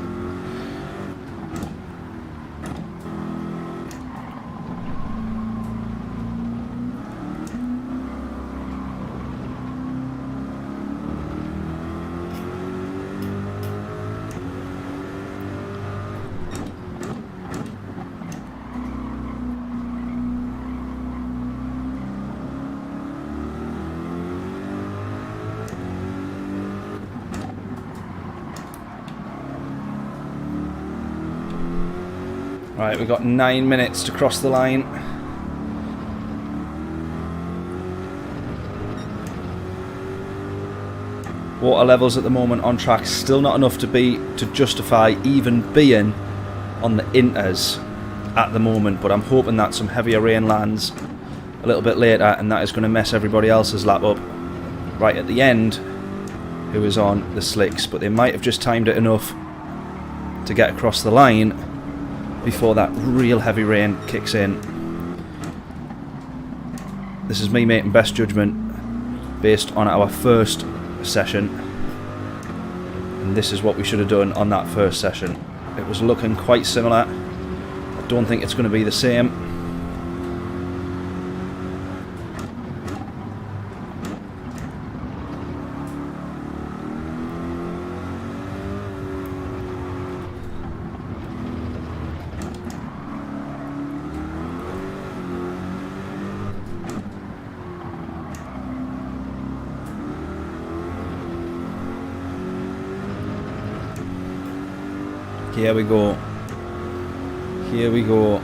[SPEAKER 1] Right, we've got 9 minutes to cross the line. Water levels at the moment on track still not enough to justify even being on the inters at the moment, but I'm hoping that some heavier rain lands a little bit later, and that is going to mess everybody else's lap up right at the end, who is on the slicks. But they might have just timed it enough to get across the line before that real heavy rain kicks in. This is me making best judgment based on our first session, and this is what we should have done on that first session. It was looking quite similar. I don't think it's going to be the same. Here we go. Here we go.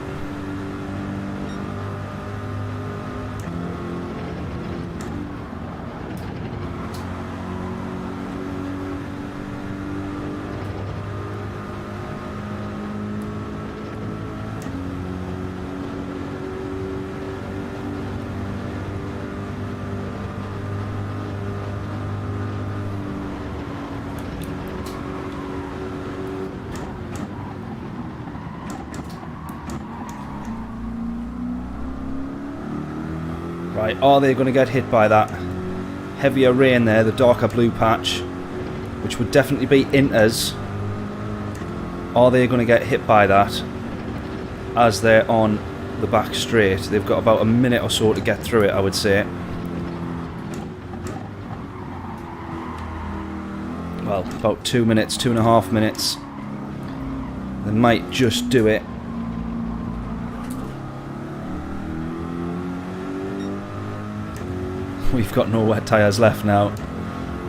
[SPEAKER 1] Right, are they going to get hit by that heavier rain there, the darker blue patch, which would definitely be inters? Are they going to get hit by that as they're on the back straight? They've got about a minute or so to get through it, I would say. Well, about 2 minutes, 2.5 minutes. They might just do it. We've got no wet tyres left now.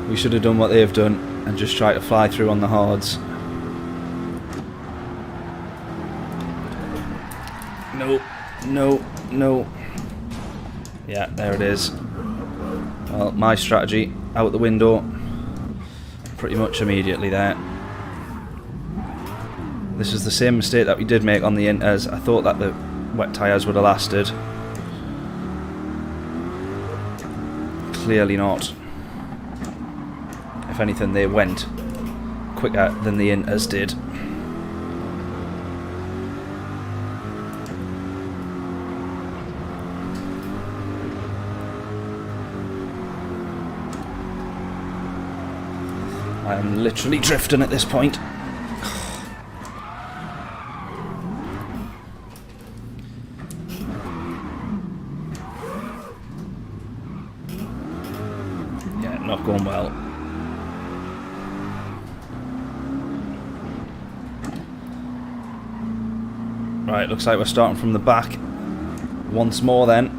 [SPEAKER 1] We should have done what they've done and just try to fly through on the hards. No, no, no. Yeah, there it is. Well, my strategy out the window pretty much immediately there. This is the same mistake that we did make on the inters. I thought that the wet tyres would have lasted. Clearly not. If anything, they went quicker than the inters did. I am literally drifting at this point. Not going well. Right, looks like we're starting from the back once more then.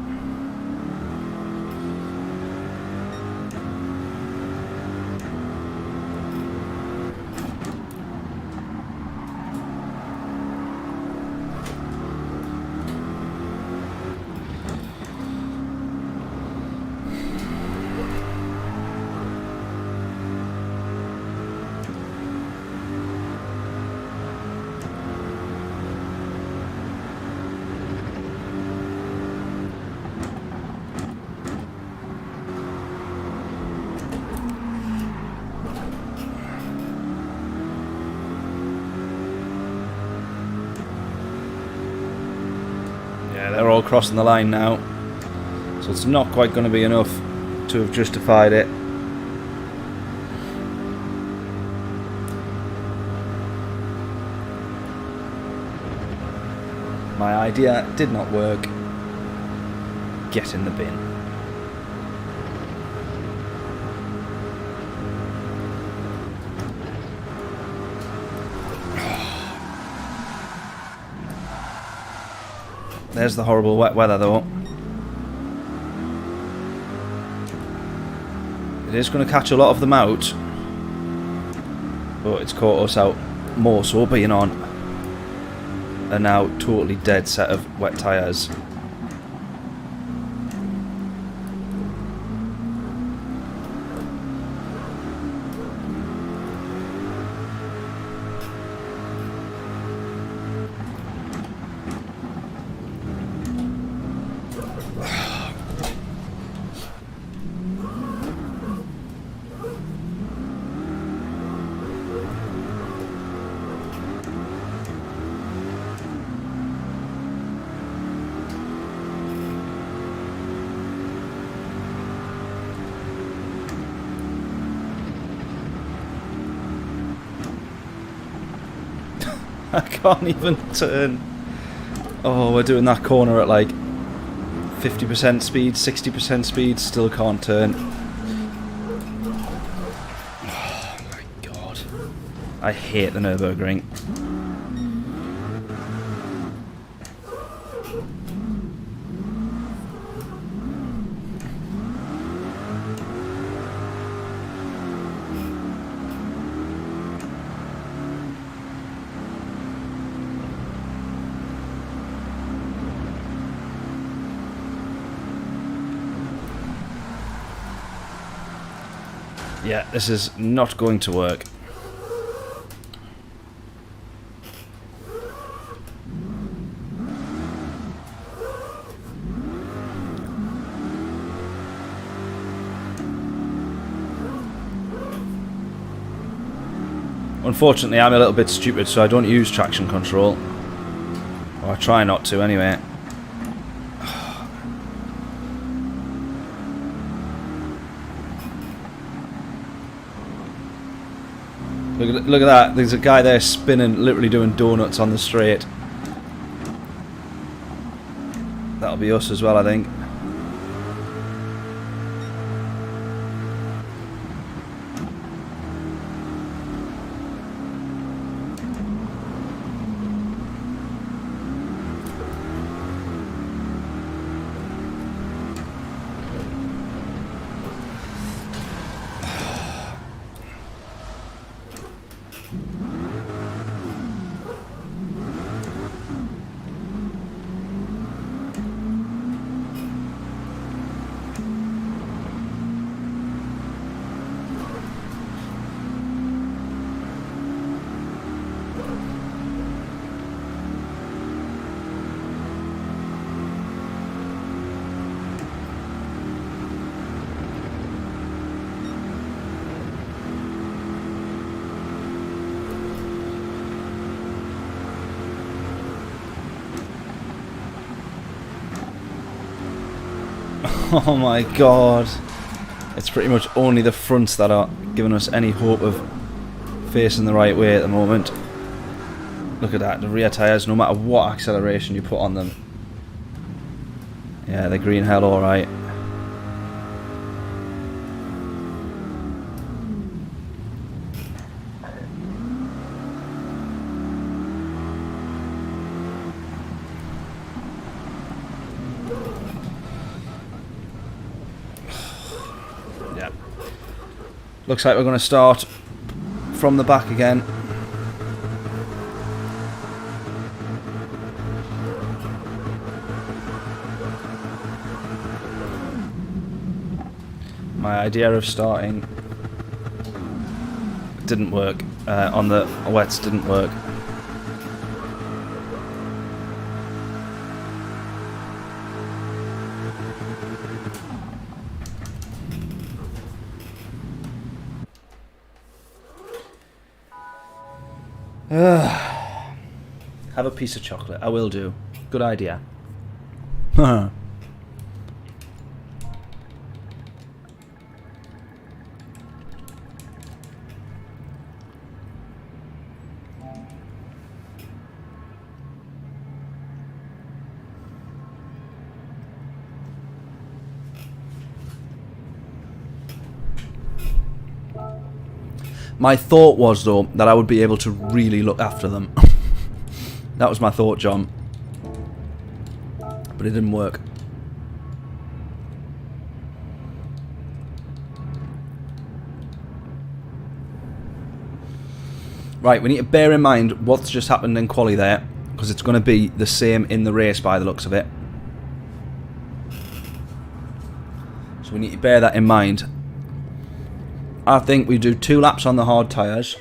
[SPEAKER 1] They're all crossing the line now, so it's not quite going to be enough to have justified it. My idea did not work. Get in the bin. There's the horrible wet weather though. It is going to catch a lot of them out, but it's caught us out more so being on a now totally dead set of wet tyres. I can't even turn. Oh, we're doing that corner at like 50% speed, 60% speed, still can't turn. Oh my god. I hate the Nürburgring. Yeah, this is not going to work. Unfortunately, I'm a little bit stupid, so I don't use traction control. Or I try not to, anyway. Look at that. There's a guy there spinning, literally doing donuts on the straight. That'll be us as well, I think. Oh my god. It's pretty much only the fronts that are giving us any hope of facing the right way at the moment. Look at that, the rear tyres, no matter what acceleration you put on them. Yeah, they're green hell alright. Looks like we're going to start from the back again. My idea of starting didn't work. On the wets didn't work. Have a piece of chocolate. I will do. Good idea. My thought was, though, that I would be able to really look after them. That was my thought, John. But it didn't work. Right, we need to bear in mind what's just happened in quali there, because it's going to be the same in the race by the looks of it. So we need to bear that in mind. I think we do 2 laps on the hard tyres,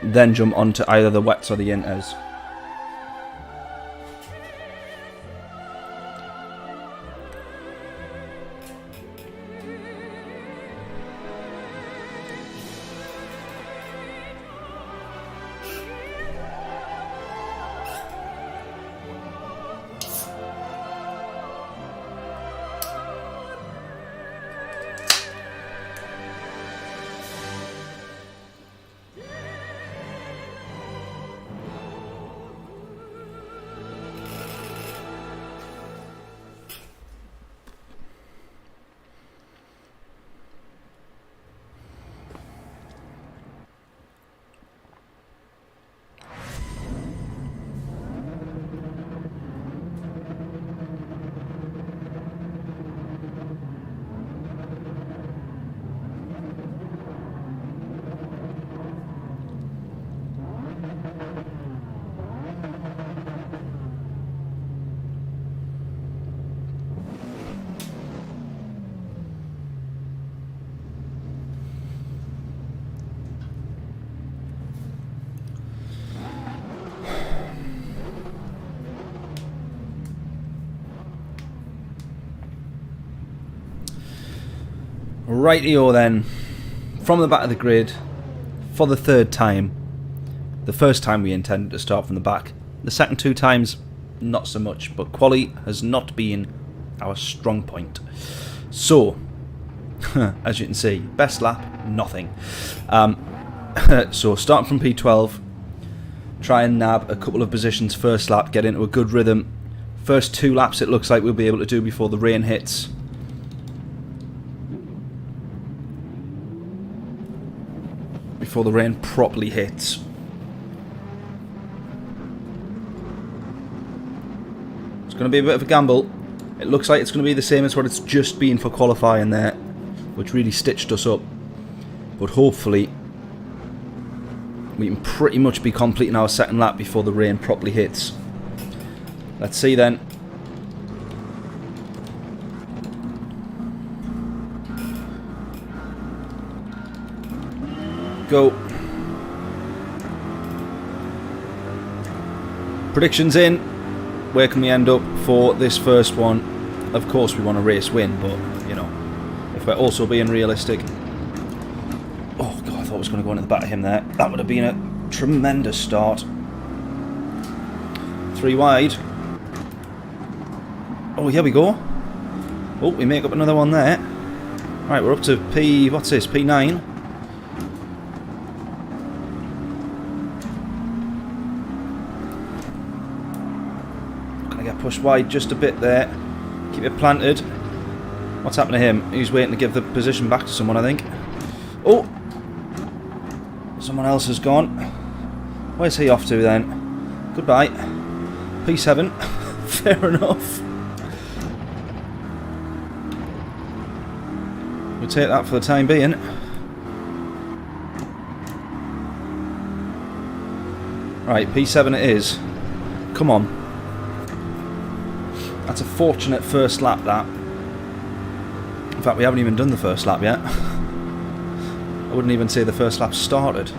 [SPEAKER 1] then jump onto either the wets or the inters. Rightio then, from the back of the grid for the third time. The first time we intended to start from the back. The second 2 times, not so much, but quali has not been our strong point. So, as you can see, best lap, nothing. So starting from P12, try and nab a couple of positions first lap, get into a good rhythm. First 2 laps it looks like we'll be able to do before the rain hits. Before the rain properly hits. It's going to be a bit of a gamble. It looks like it's going to be the same as what it's just been for qualifying there, which really stitched us up. But hopefully we can pretty much be completing our second lap before the rain properly hits. Let's see then. Go. Predictions in. Where can we end up for this first one? Of course we want a race win, but, you know, if we're also being realistic. Oh, God, I thought I was going to go into the back of him there. That would have been a tremendous start. 3 wide. Oh, here we go. Oh, we make up another one there. Right, we're up to P... what's this? P9. Push wide just a bit there. Keep it planted. What's happened to him? He's waiting to give the position back to someone, I think. Oh! Someone else has gone. Where's he off to then? Goodbye. P7. Fair enough. We'll take that for the time being. Right, P7 it is. Come on. That's a fortunate first lap, that. In fact, we haven't even done the first lap yet. I wouldn't even say the first lap started.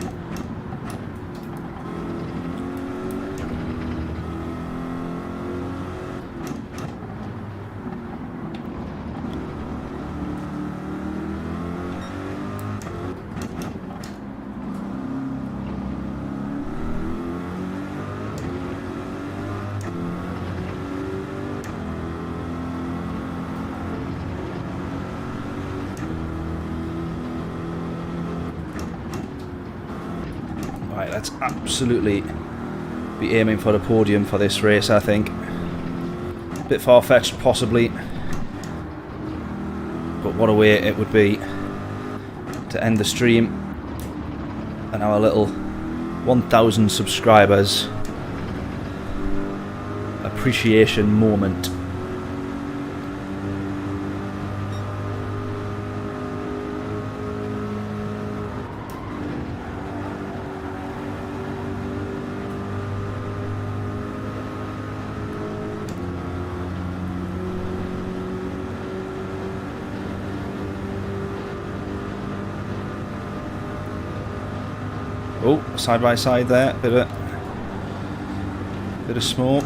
[SPEAKER 1] Right, let's absolutely be aiming for the podium for this race, I think. A bit far-fetched, possibly. But what a way it would be to end the stream and our little 1,000 subscribers appreciation moment. Oh, side by side there, bit of smoke,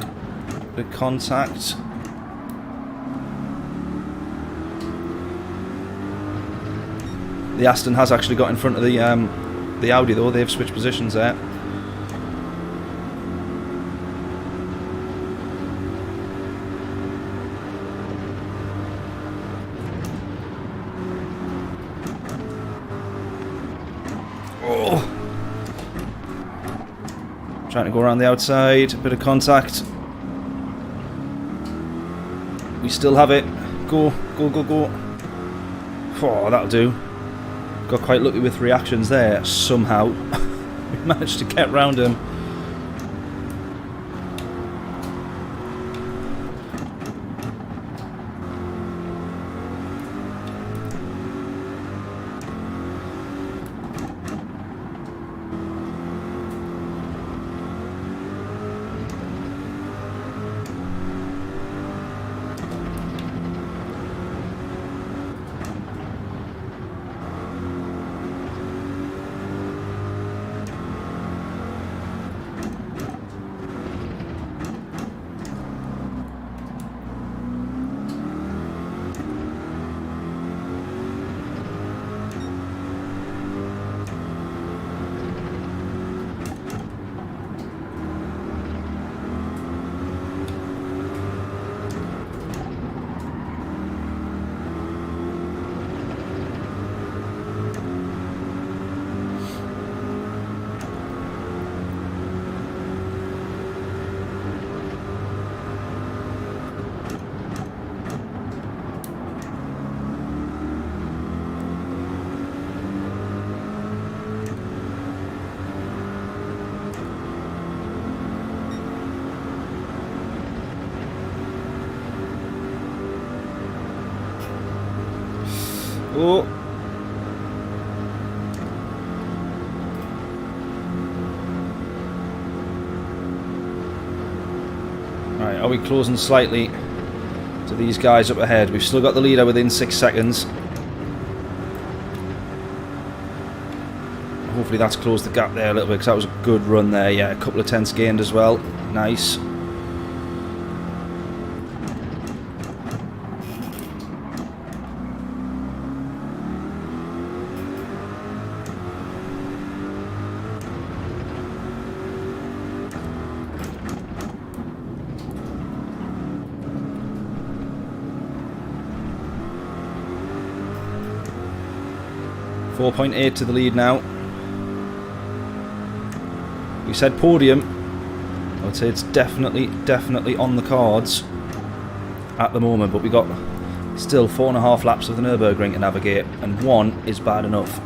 [SPEAKER 1] bit of contact. The Aston has actually got in front of the Audi though. They've switched positions there. Oh. Trying to go around the outside, a bit of contact. We still have it. Go, go, go, go. Oh, that'll do. Got quite lucky with reactions there, somehow. We managed to get round him. Oh. Right, are we closing slightly to these guys up ahead? We've still got the leader within 6 seconds. Hopefully that's closed the gap there a little bit, because that was a good run there. Yeah, a couple of tenths gained as well. Nice. .8 to the lead now. We said podium. I would say it's definitely on the cards at the moment, but we got still 4.5 laps of the Nürburgring to navigate, and 1 is bad enough.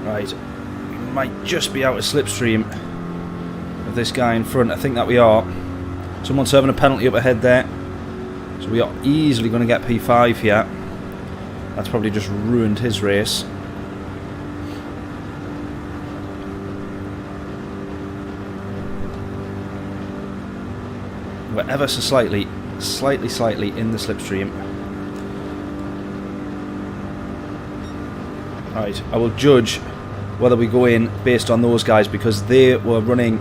[SPEAKER 1] Right, we might just be out of slipstream of this guy in front. I think that we are. Someone's serving a penalty up ahead there, so we are easily going to get P5 here. That's probably just ruined his race. We're ever so slightly in the slipstream. Right, I will judge whether we go in based on those guys, because they were running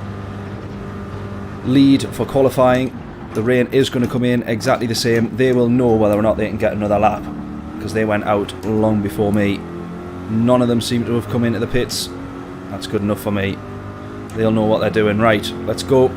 [SPEAKER 1] lead for qualifying. The rain is going to come in exactly the same. They will know whether or not they can get another lap, because they went out long before me. None of them seem to have come into the pits. That's good enough for me. They'll know what they're doing. Right, let's go.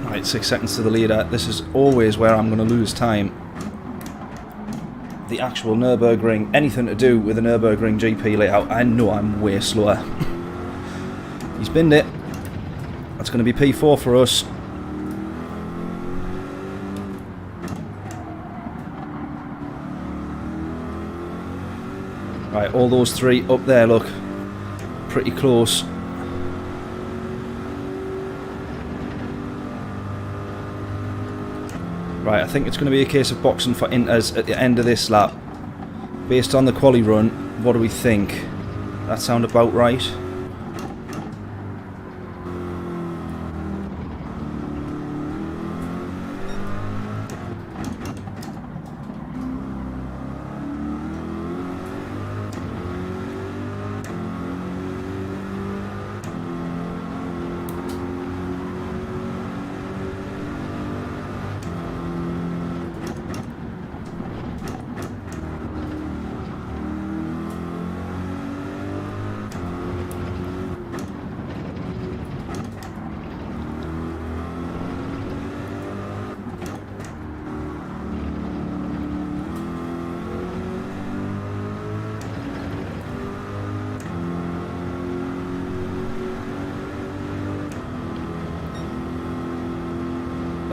[SPEAKER 1] Right, 6 seconds to the leader. This is always where I'm going to lose time. The actual Nürburgring, anything to do with the Nürburgring GP layout, I know I'm way slower. He's binned it. That's going to be P4 for us. Right, all those three up there, look. Pretty close. Right, I think it's going to be a case of boxing for inters at the end of this lap. Based on the quali run, what do we think? That sound about right?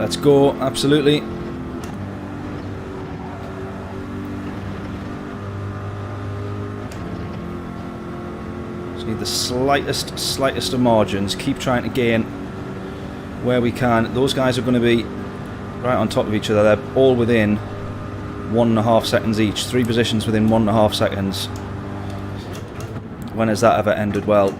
[SPEAKER 1] Let's go, absolutely. Just need the slightest of margins. Keep trying to gain where we can. Those guys are going to be right on top of each other. They're all within 1.5 seconds each. 3 positions within 1.5 seconds. When has that ever ended well?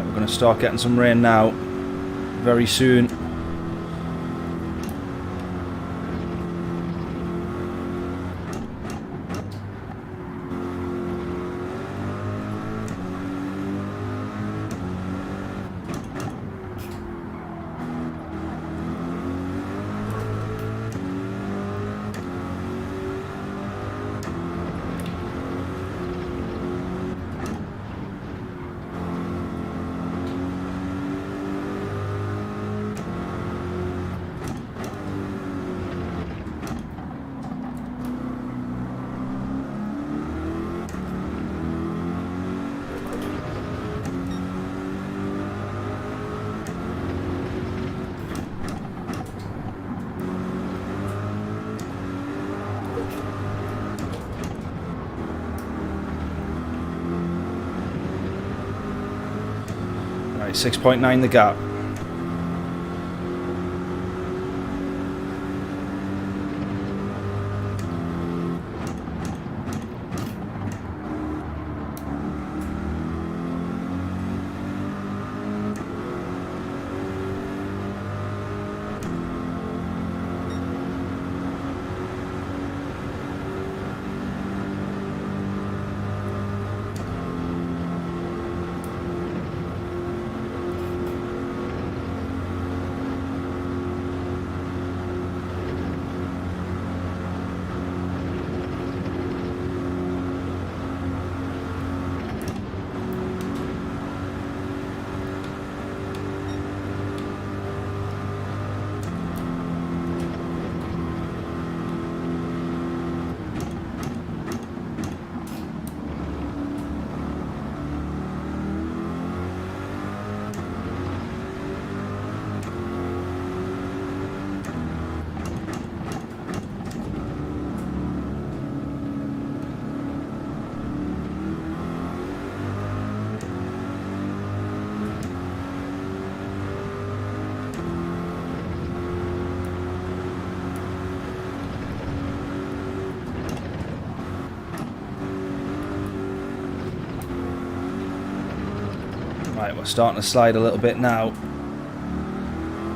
[SPEAKER 1] We're going to start getting some rain now, very soon. Right, 6.9 the gap. Right, we're starting to slide a little bit now.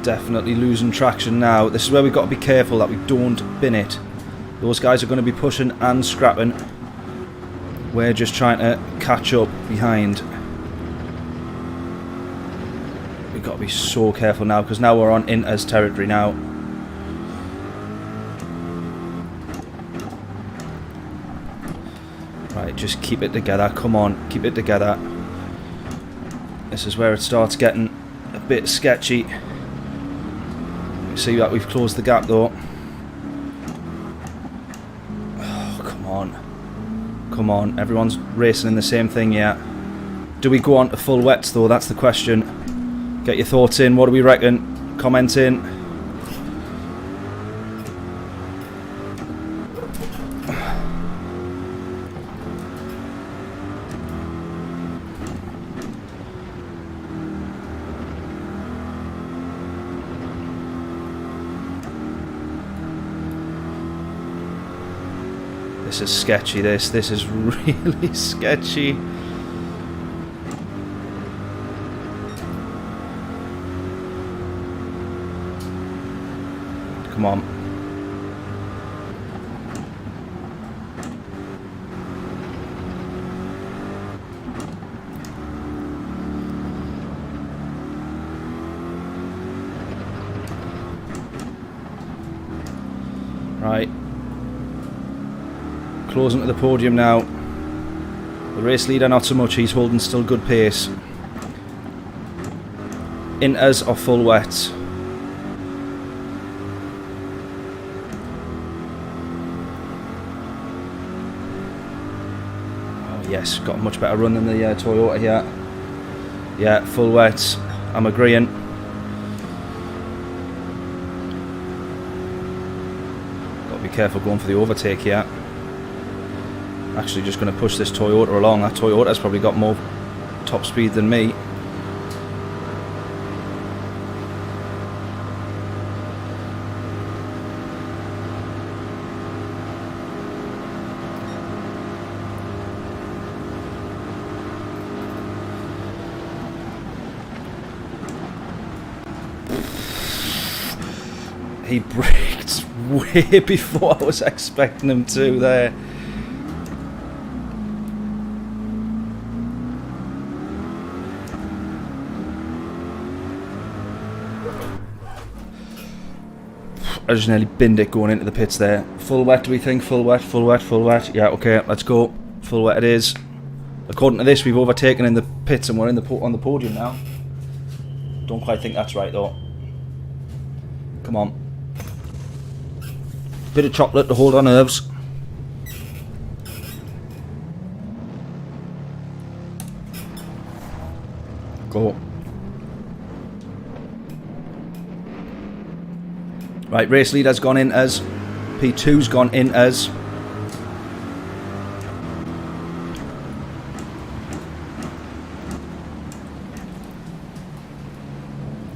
[SPEAKER 1] Definitely losing traction now. This is where we've got to be careful that we don't bin it. Those guys are going to be pushing and scrapping. We're just trying to catch up behind. We've got to be so careful now, because now we're on Inter's territory now. Right, just keep it together. Come on, keep it together. This is where it starts getting a bit sketchy. You see that we've closed the gap though. Oh, come on. Come on, everyone's racing in the same thing yet. Do we go on to full wets though? That's the question. Get your thoughts in. What do we reckon? Comment in. This is sketchy, this is really sketchy. Come on. Right. Closing to the podium now. The race leader not so much, he's holding still good pace. Inters or full wets. Oh yes, got a much better run than the Toyota here. Yeah, full wets. I'm agreeing. Got to be careful going for the overtake here. Actually just going to push this Toyota along. That Toyota's probably got more top speed than me. He braked way before I was expecting him to there. I just nearly binned it going into the pits there. Full wet, do we think? Full wet, full wet, full wet. Yeah, okay, let's go. Full wet it is. According to this, we've overtaken in the pits and we're in on the podium now. Don't quite think that's right though. Come on. Bit of chocolate to hold our nerves. Go. Right, race leader's gone in as. P2's gone in as.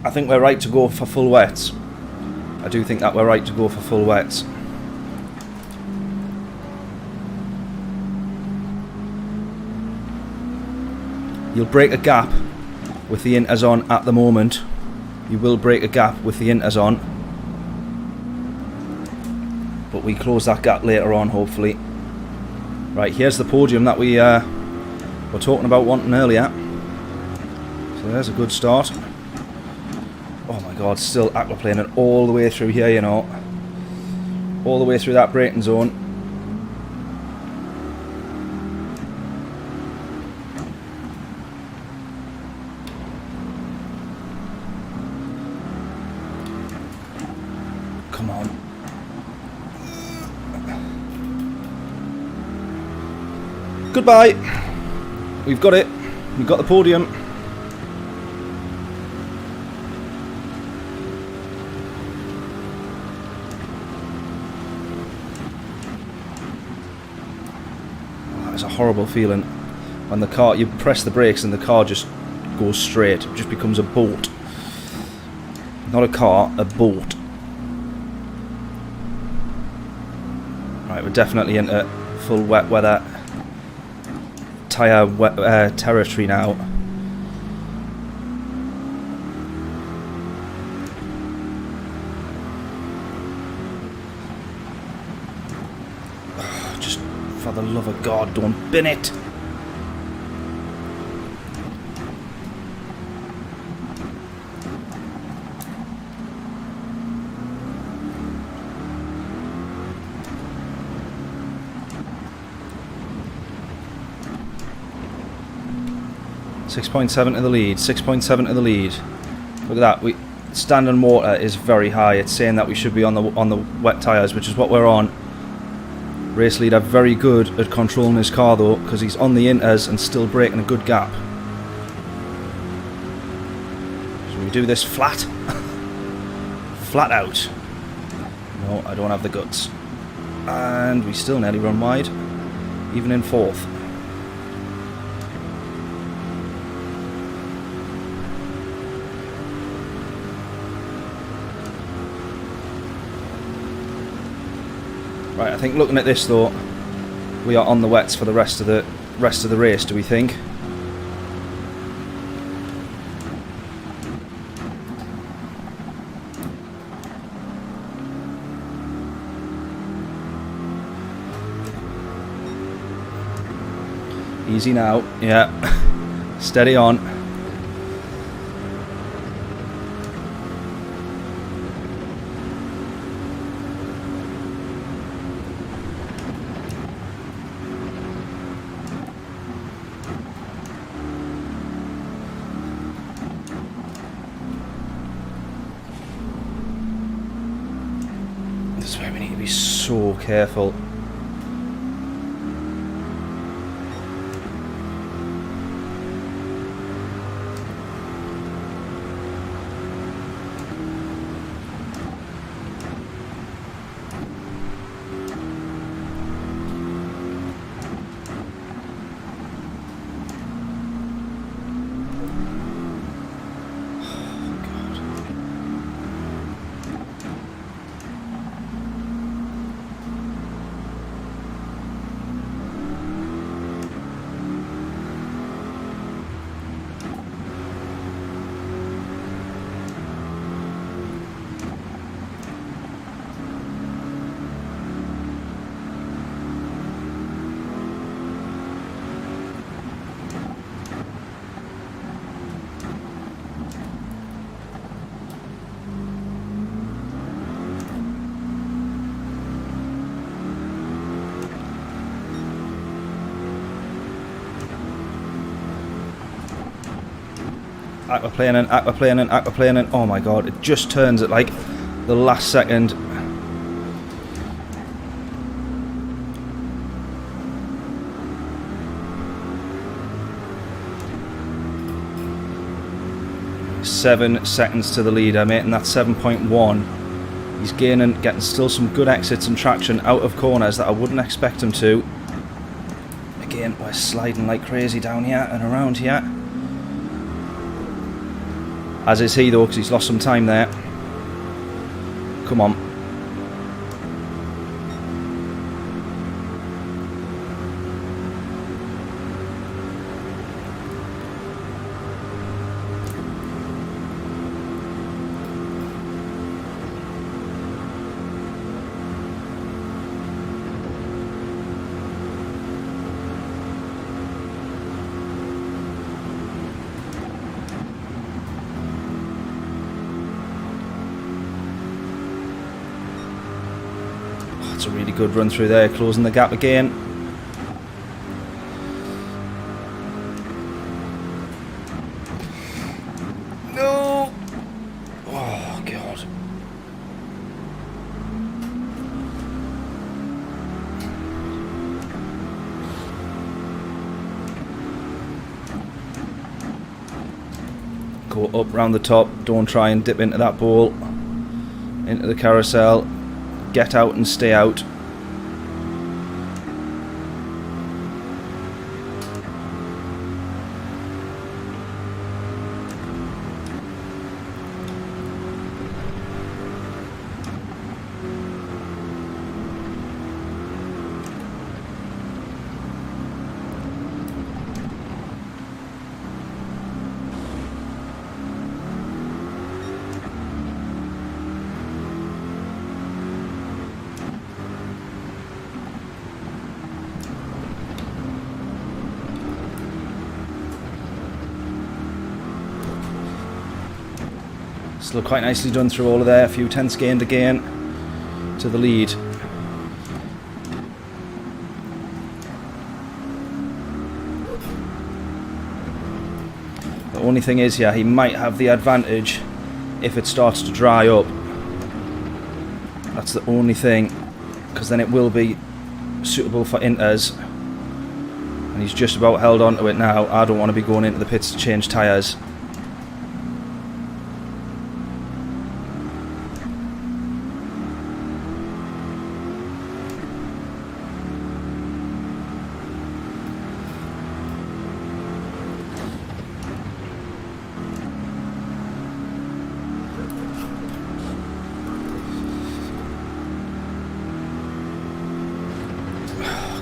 [SPEAKER 1] I think we're right to go for full wets. I do think that we're right to go for full wets. You'll break a gap with the inters on at the moment. You will break a gap with the inters on. But we close that gap later on, hopefully. Right, here's the podium that we were talking about wanting earlier. So there's a good start. Oh my god, still aquaplaning all the way through here, you know. All the way through that braking zone. Come on. Goodbye. We've got it. We've got the podium. It's a horrible feeling when the car, you press the brakes and the car just goes straight. It just becomes a bolt. Not a car, a bolt. Right, we're definitely into full wet weather tyre territory now. Just for the love of God, don't bin it. .7 to the lead, 6.7 to the lead. Look at that, standing water is very high. It's saying that we should be on the wet tyres, which is what we're on. Race leader very good at controlling his car though, because he's on the inters and still braking a good gap. Should we do this flat? Flat out. No, I don't have the guts. And we still nearly run wide, even in fourth. Right, I think looking at this though, we are on the wets for the rest of the race, do we think? Easy now, yeah. Steady on. That's why we need to be so careful. Aquaplaning. Oh my god, it just turns at like the last second. Seven seconds to the leader, mate, and that's 7.1. He's getting still some good exits and traction out of corners that I wouldn't expect him to. Again, we're sliding like crazy down here and around here. As is he though, because he's lost some time there. Come on. It's a really good run through there, closing the gap again. No! Oh, God. Go up round the top, don't try and dip into that ball, into the carousel. Get out and stay out. Still quite nicely done through all of there. A few tenths gained again to the lead. The only thing is here, he might have the advantage if it starts to dry up. That's the only thing, because then it will be suitable for inters. And he's just about held on to it now. I don't want to be going into the pits to change tyres.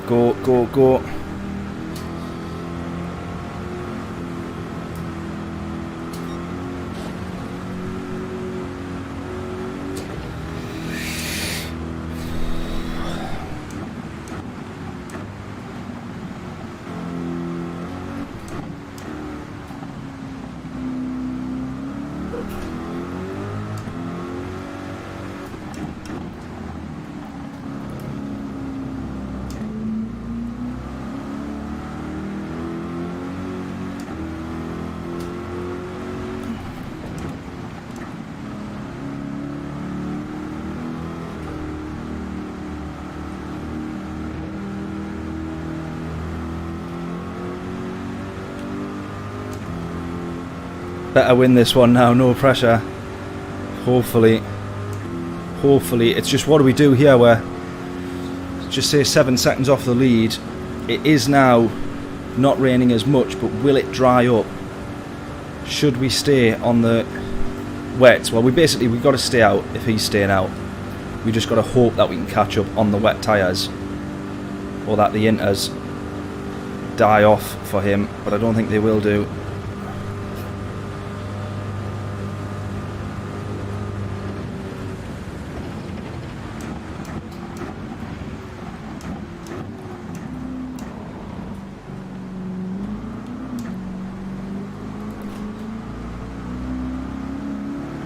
[SPEAKER 1] Go, go, go. better win this one now, no pressure. Hopefully. Hopefully. It's just, what do we do here? We're, just say 7 seconds off the lead. It is now not raining as much, but will it dry up? Should we stay on the wets? Well, we've got to stay out if he's staying out. We just got to hope that we can catch up on the wet tyres, or that the inters die off for him, but I don't think they will do.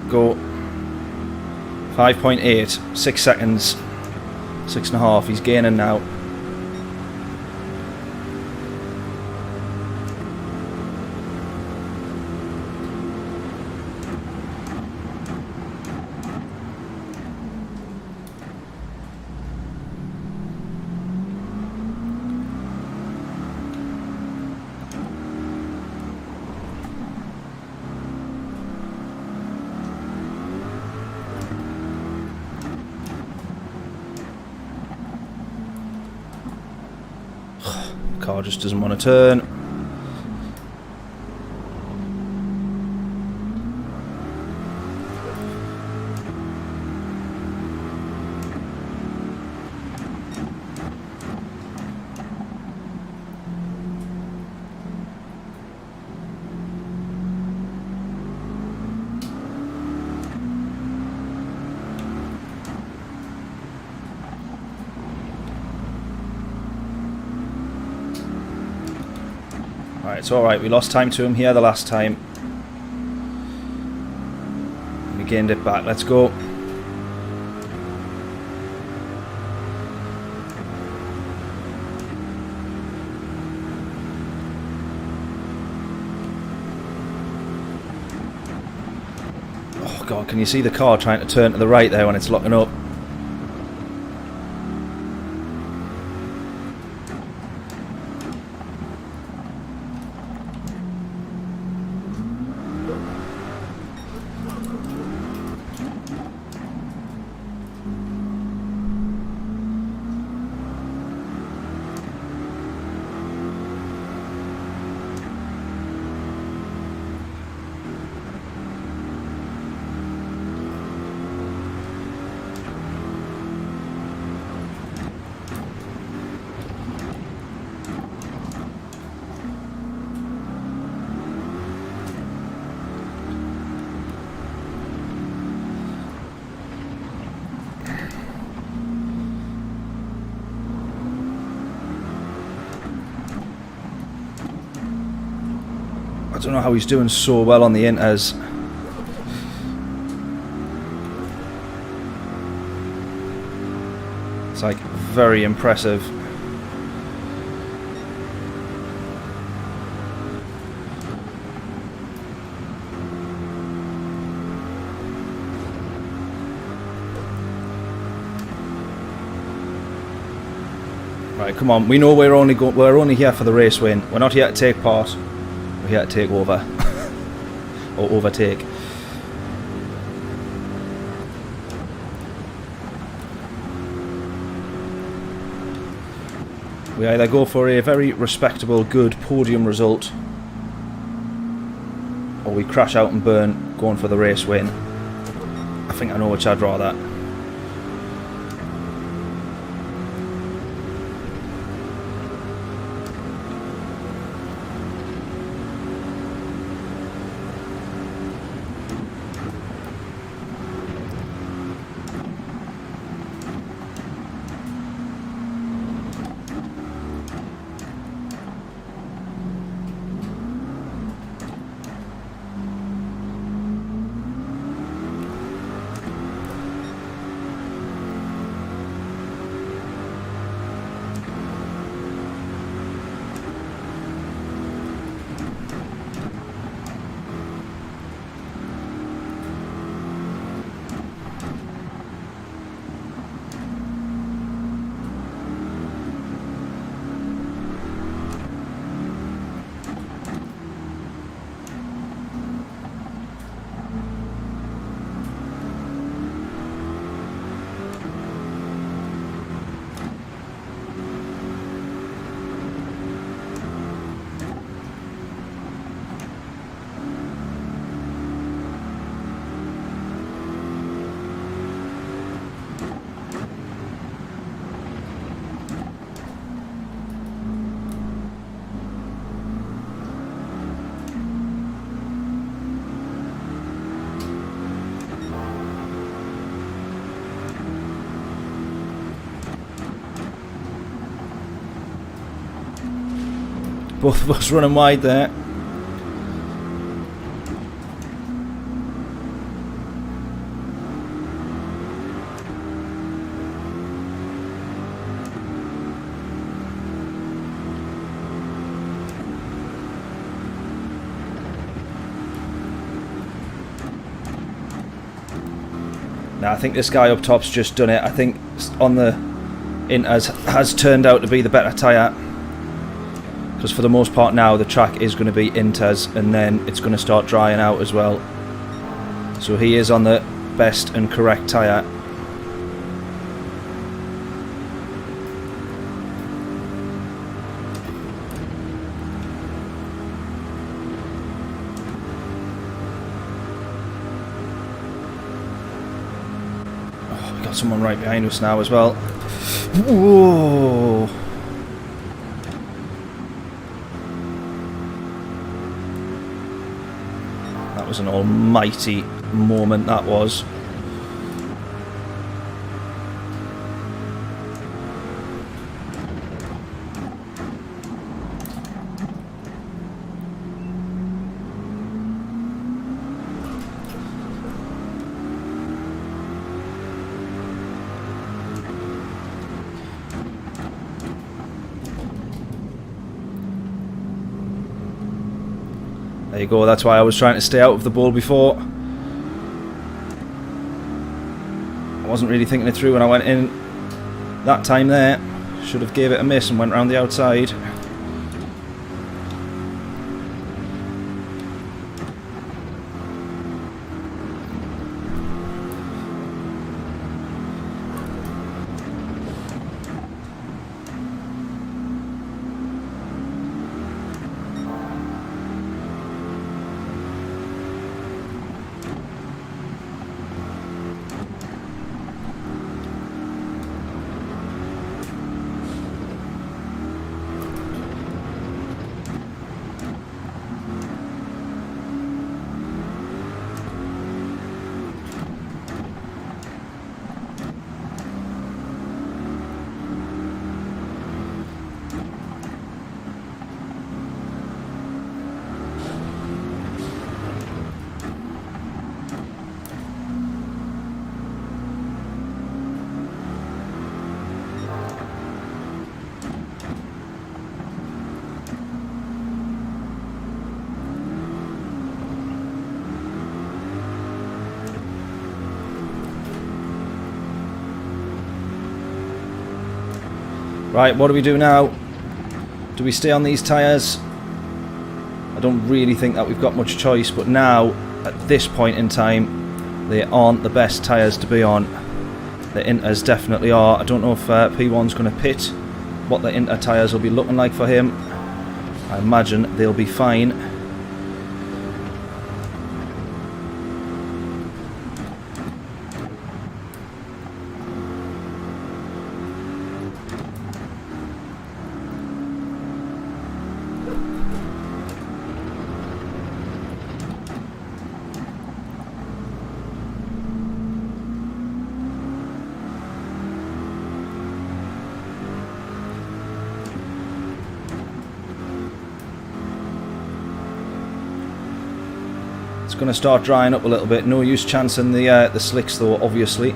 [SPEAKER 1] Go. 5.8, 6 seconds, 6.5, he's gaining now. Car just doesn't want to turn. Right, it's alright, we lost time to him here the last time. We gained it back, let's go. Oh god, can you see the car trying to turn to the right there when it's locking up? I don't know how he's doing so well on the inters. It's like very impressive. Right, come on. We know we're only here for the race win. We're not here to take part. We're here to take over. Or overtake. We either go for a very respectable, good podium result, or we crash out and burn going for the race win. I think I know which I'd rather. Both of us running wide there. Now I think this guy up top's just done it. I think on the Inters has turned out to be the better tyre, because for the most part now the track is going to be Inters and then it's going to start drying out as well. So he is on the best and correct tyre. Someone right behind us now as well. Whoa! That was an almighty moment, that was. There you go, that's why I was trying to stay out of the ball before. I wasn't really thinking it through when I went in that time there. Should have gave it a miss and went around the outside. Right, what do we do now? Do we stay on these tyres? I don't really think that we've got much choice, but now, at this point in time, they aren't the best tyres to be on. The Inters definitely are. I don't know if P1's going to pit, what the Inter tyres will be looking like for him. I imagine they'll be fine. It's going to start drying up a little bit. No use chancing the slicks though, obviously.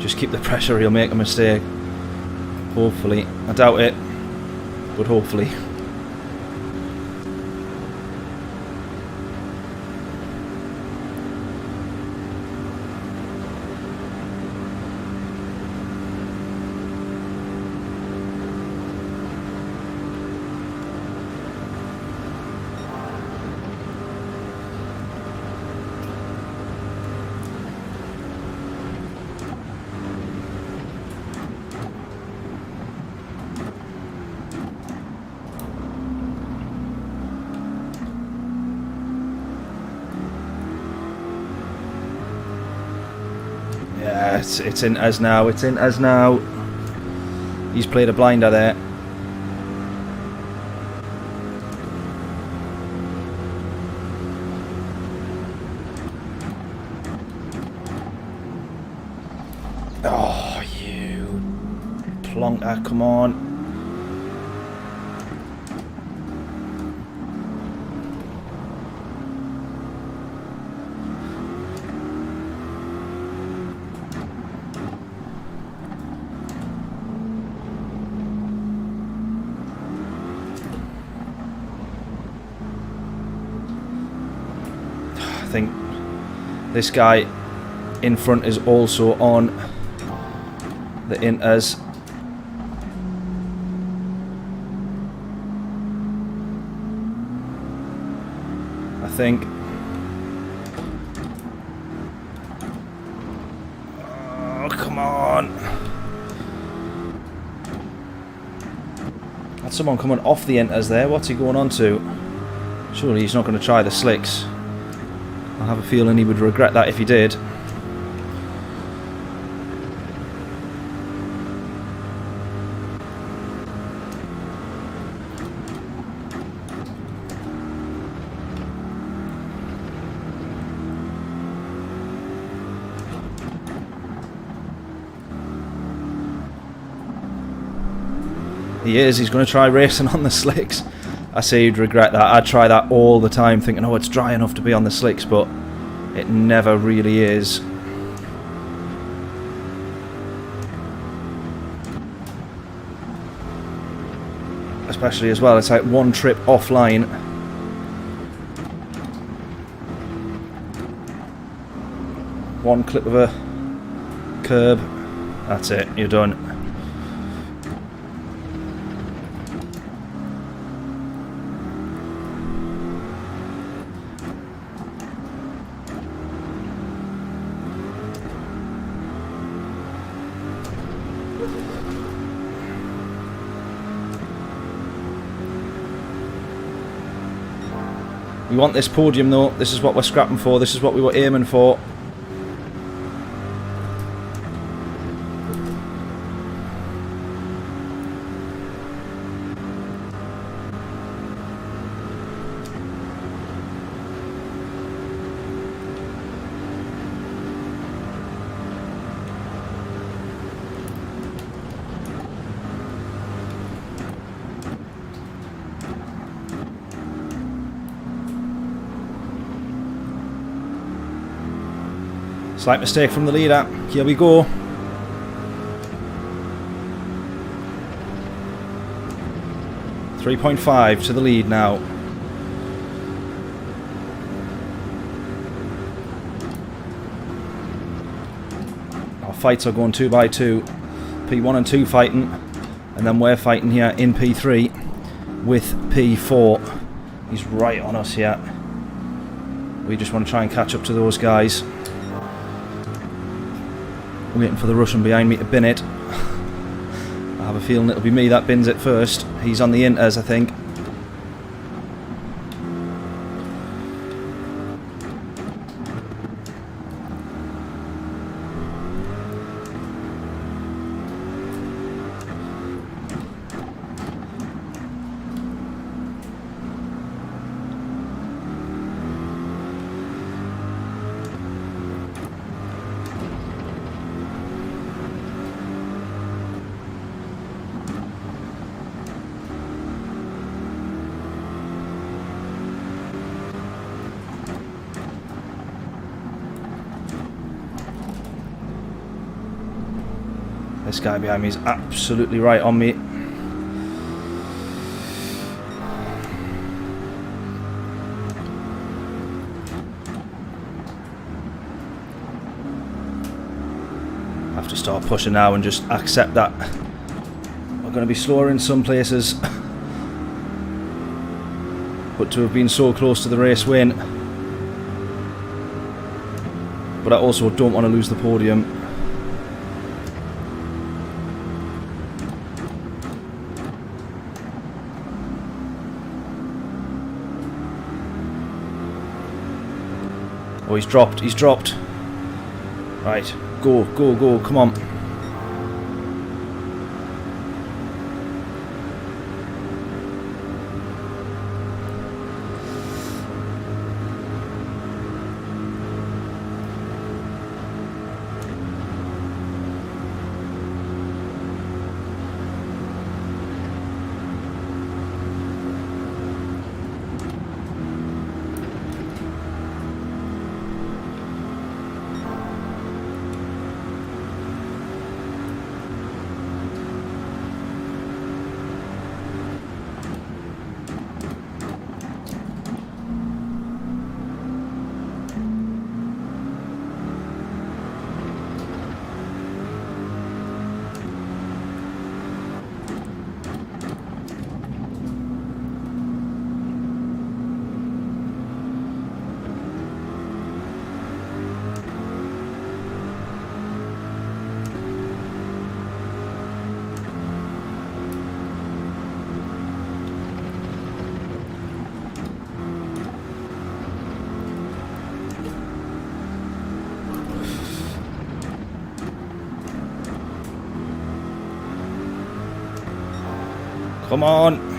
[SPEAKER 1] Just keep the pressure, he'll make a mistake. Hopefully. I doubt it, but hopefully. Yeah, it's in as now. It's in as now. He's played a blinder there. bunker, come on. I think this guy in front is also on the inters. I think. Oh, come on. That's someone coming off the inters there. What's he going on to? Surely he's not going to try the slicks. I have a feeling he would regret that if he did. He is, he's going to try racing on the slicks. I say he'd regret that. I try that all the time thinking, oh, it's dry enough to be on the slicks, but it never really is. Especially as well, it's like one trip offline. One clip of a curb. That's it, you're done. We want this podium though, this is what we're scrapping for, this is what we were aiming for. Slight mistake from the leader. Here we go. .5 to the lead now. Our fights are going 2 by 2. P1 and 2 fighting, and then we're fighting here in P3 with P4. He's right on us here. We just want to try and catch up to those guys. Waiting for the Russian behind me to bin it. I have a feeling it'll be me that bins it first. He's on the inters, I think. This guy behind me is absolutely right on me. I have to start pushing now and just accept that we're going to be slower in some places. But to have been so close to the race win. But I also don't want to lose the podium. Oh, he's dropped, he's dropped. Right, go, go, go, come on. Come on.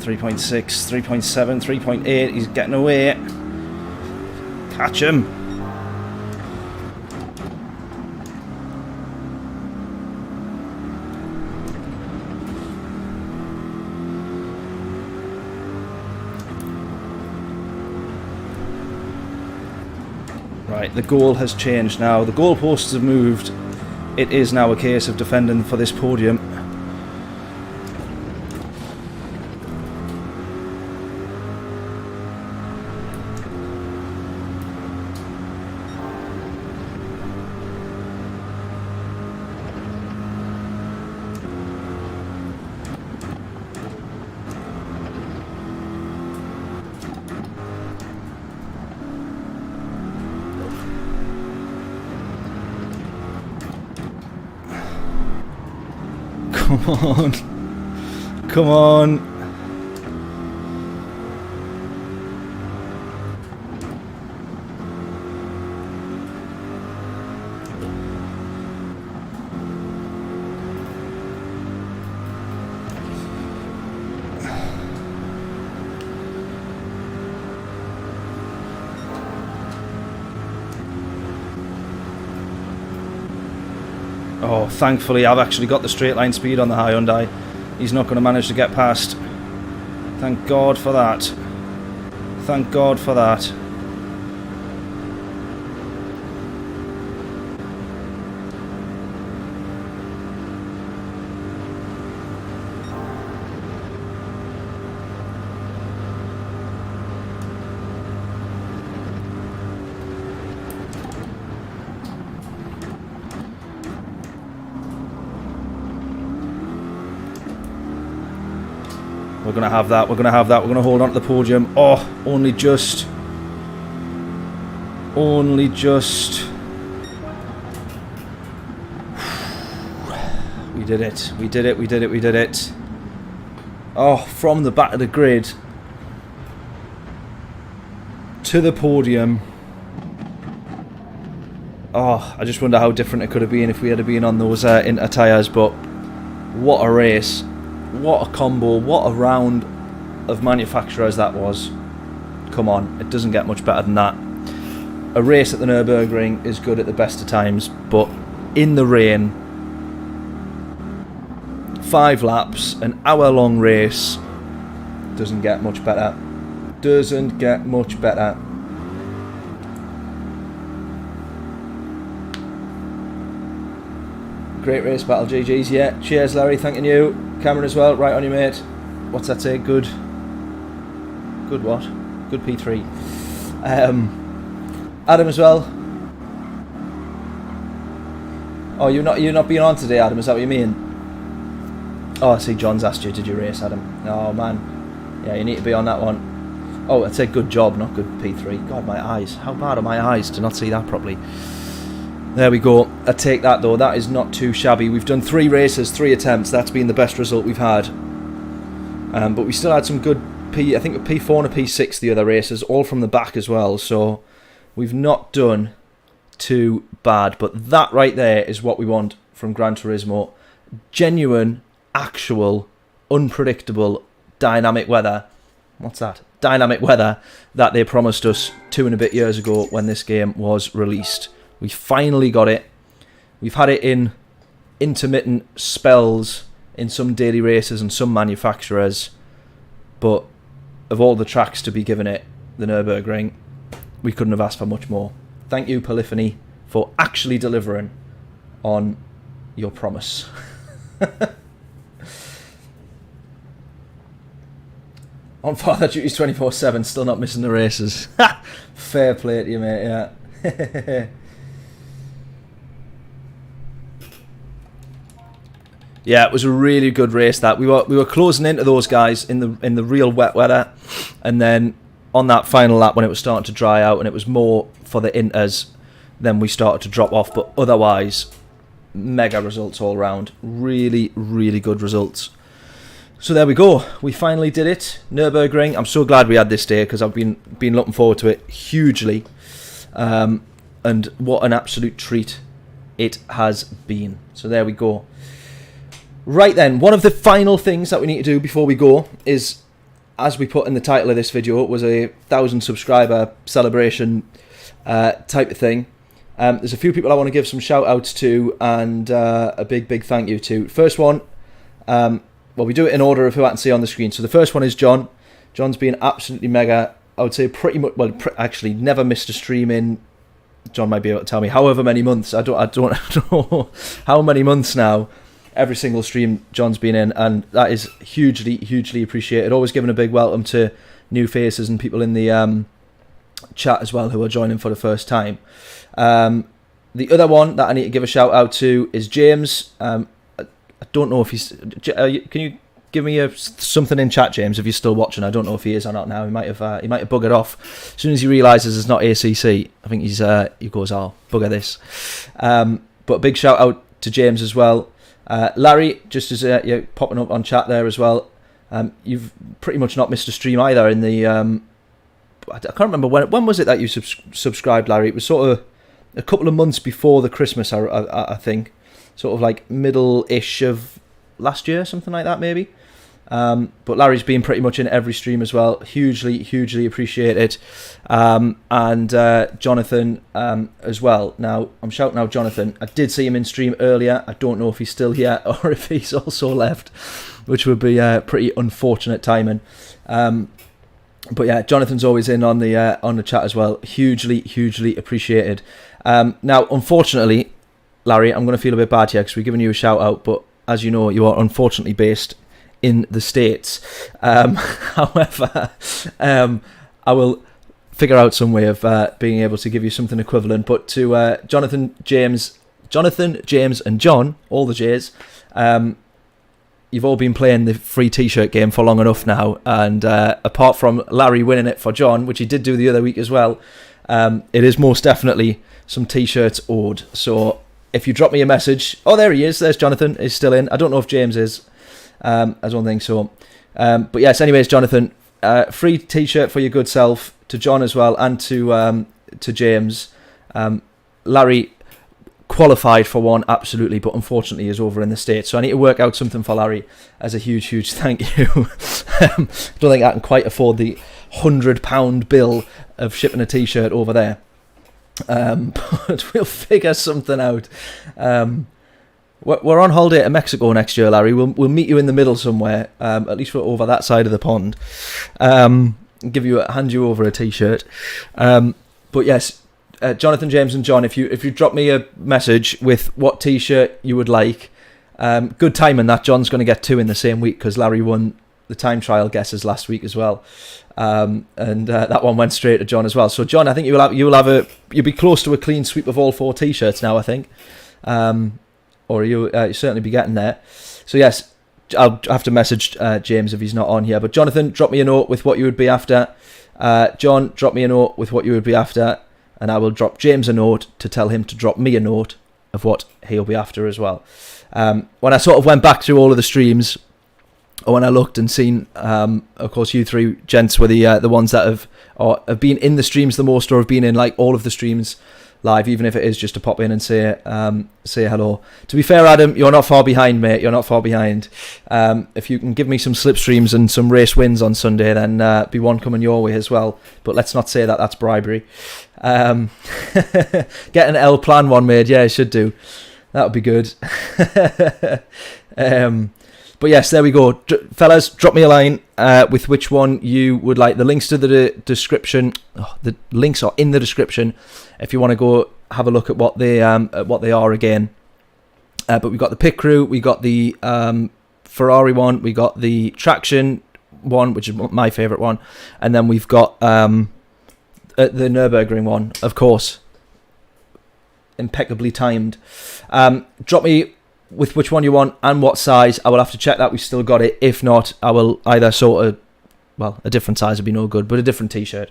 [SPEAKER 1] Three 3.6, 3.7, 3.8. He's getting away. Catch him. Right, the goal has changed now. The goalposts have moved. It is now a case of defending for this podium. Come on. Come on. Oh, thankfully I've actually got the straight line speed on the Hyundai. He's not going to manage to get past. Thank God for that. Thank God for that. We're going to have that, we're going to have that, we're going to hold on to the podium. Oh, only just. Only just. We did it, we did it, we did it, we did it. Oh, from the back of the grid to the podium. Oh, I just wonder how different it could have been if we had been on those Inter tyres, but what a race. What a combo, what a round of manufacturers that was. Come on, it doesn't get much better than that. A race at the Nürburgring is good at the best of times, but in the rain, 5 laps, an hour-long race, doesn't get much better. Doesn't get much better. Great race battle, GG's, yeah. Cheers, Larry, thanking you. Cameron as well, right on you, mate. What's that say? Good. Good what? Good P3. Adam as well. Oh, you're not being on today, Adam. Is that what you mean? Oh, I see. John's asked you. Did you race, Adam? Oh man. Yeah, you need to be on that one. Oh, I'd say good job, not good P3. God, my eyes. How bad are my eyes to not see that properly? There we go. I take that though. That is not too shabby. We've done 3 races, 3 attempts. That's been the best result we've had. But we still had some good I think a P4 and a P6 the other races, all from the back as well. So we've not done too bad. But that right there is what we want from Gran Turismo. Genuine, actual, unpredictable, dynamic weather. What's that? Dynamic weather that they promised us 2 and a bit years ago when this game was released. We finally got it. We've had it in intermittent spells in some daily races and some manufacturers. But of all the tracks to be given it, the Nürburgring, we couldn't have asked for much more. Thank you, Polyphony, for actually delivering on your promise. On Father Duties 24/7, still not missing the races. Fair play to you, mate, yeah. Yeah, it was a really good race. That we were closing into those guys in the real wet weather, and then on that final lap when it was starting to dry out and it was more for the inters, then we started to drop off. But otherwise, mega results all round. Really, really good results. So there we go. We finally did it. Nürburgring. I'm so glad we had this day because I've been looking forward to it hugely, and what an absolute treat it has been. So there we go. Right then, one of the final things that we need to do before we go is, as we put in the title of this video, it was a 1,000 subscriber celebration type of thing. There's a few people I want to give some shout outs to and a big thank you to. First one, well, we do it in order of who I can see on the screen. So the first one is John. John's been absolutely mega. I would say pretty much, well, actually never missed a stream in, John might be able to tell me, however many months. I don't know how many months now. Every single stream John's been in, and that is hugely appreciated. Always giving a big welcome to new faces and people in the chat as well who are joining for the first time. The other one that I need to give a shout out to is James. I don't know if he's... can you give me something in chat, James, if you're still watching? I don't know if he is or not now. He might have buggered off. As soon as he realises it's not ACC, I think he goes, "Oh, bugger this." But a big shout out to James as well. Larry, just as you're popping up on chat there as well, you've pretty much not missed a stream either in the... I can't remember when was it that you subscribed, Larry. It was sort of a couple of months before the Christmas, I think. Sort of like middle-ish of last year, something like that maybe. But Larry's been pretty much in every stream as well. Hugely appreciated. And Jonathan as well. Now, I'm shouting out Jonathan. I did see him in stream earlier. I don't know if he's still here or if he's also left, which would be pretty unfortunate timing. But yeah, Jonathan's always in on the chat as well. Hugely appreciated. Now, unfortunately, Larry, I'm going to feel a bit bad here because we're giving you a shout out, but as you know, you are unfortunately based in the States. However, I will figure out some way of being able to give you something equivalent. But to Jonathan, James, and John, all the J's, you've all been playing the free t-shirt game for long enough now, and apart from Larry winning it for John, which he did do the other week as well, it is most definitely some t-shirts owed. So if you drop me a message... Oh, there he is. There's Jonathan. He's still in. I don't know if James is. I don't think so. But yes, anyways, Jonathan, free t-shirt for your good self, to John as well, and to James. Larry qualified for one, absolutely, but unfortunately is over in the States. So I need to work out something for Larry as a huge thank you. I don't think I can quite afford the £100 bill of shipping a t-shirt over there. But we'll figure something out. We're on holiday to Mexico next year, Larry. We'll meet you in the middle somewhere. At least we're over that side of the pond. Hand you over a t-shirt. But yes, Jonathan, James, and John, if you drop me a message with what t-shirt you would like, good timing that John's going to get two in the same week because Larry won the time trial guesses last week as well. And that one went straight to John as well. So John, I think you'll be close to a clean sweep of all four t-shirts now, I think. Or you'll certainly be getting there. So yes, I'll have to message James if he's not on here. But Jonathan, drop me a note with what you would be after. John, drop me a note with what you would be after. And I will drop James a note to tell him to drop me a note of what he'll be after as well. When I sort of went back through all of the streams, or when I looked and seen, of course, you three gents were the ones that have been in the streams the most, or have been in like all of the streams live, even if it is just to pop in and say hello. To be fair, Adam, you're not far behind, mate. You're not far behind. If you can give me some slipstreams and some race wins on Sunday, then be one coming your way as well. But let's not say that that's bribery. Get an L plan one made. Yeah, I should do. That would be good. But yes, there we go. Fellas, drop me a line with which one you would like. The links to the description. The links are in the description if you want to go have a look at what they are again. But we've got the pit crew, we got the Ferrari one, we got the traction one, which is my favourite one, and then we've got the Nürburgring one, of course. Impeccably timed. Drop me with which one you want and what size. I will have to check that we've still got it. If not, I will either sort of, well, a different size would be no good, but a different t-shirt.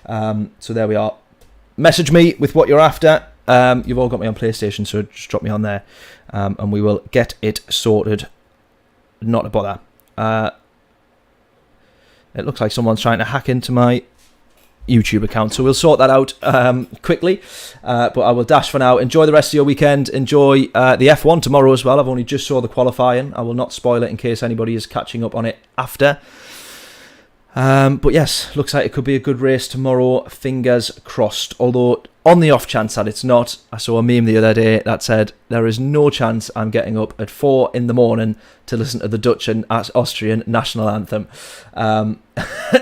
[SPEAKER 1] So there we are. Message me with what you're after. You've all got me on PlayStation, so just drop me on there, and we will get it sorted. Not a bother. It looks like someone's trying to hack into my YouTube account, so we'll sort that out quickly, but I will dash for now. Enjoy the rest of your weekend. Enjoy the F1 tomorrow as well. I've only just saw the qualifying. I will not spoil it in case anybody is catching up on it after. But yes, looks like it could be a good race tomorrow, fingers crossed. Although, on the off chance that it's not, I saw a meme the other day that said, there is no chance I'm getting up at 4 in the morning to listen to the Dutch and Austrian national anthem.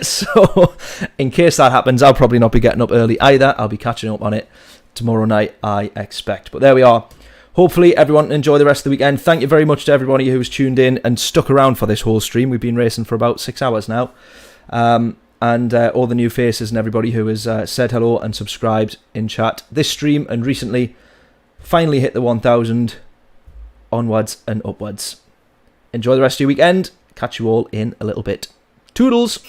[SPEAKER 1] So, in case that happens, I'll probably not be getting up early either. I'll be catching up on it tomorrow night, I expect. But there we are. Hopefully everyone enjoy the rest of the weekend. Thank you very much to everybody who's tuned in and stuck around for this whole stream. We've been racing for about 6 hours now. And all the new faces and everybody who has said hello and subscribed in chat. This stream and recently finally hit the 1,000 onwards and upwards. Enjoy the rest of your weekend. Catch you all in a little bit. Toodles!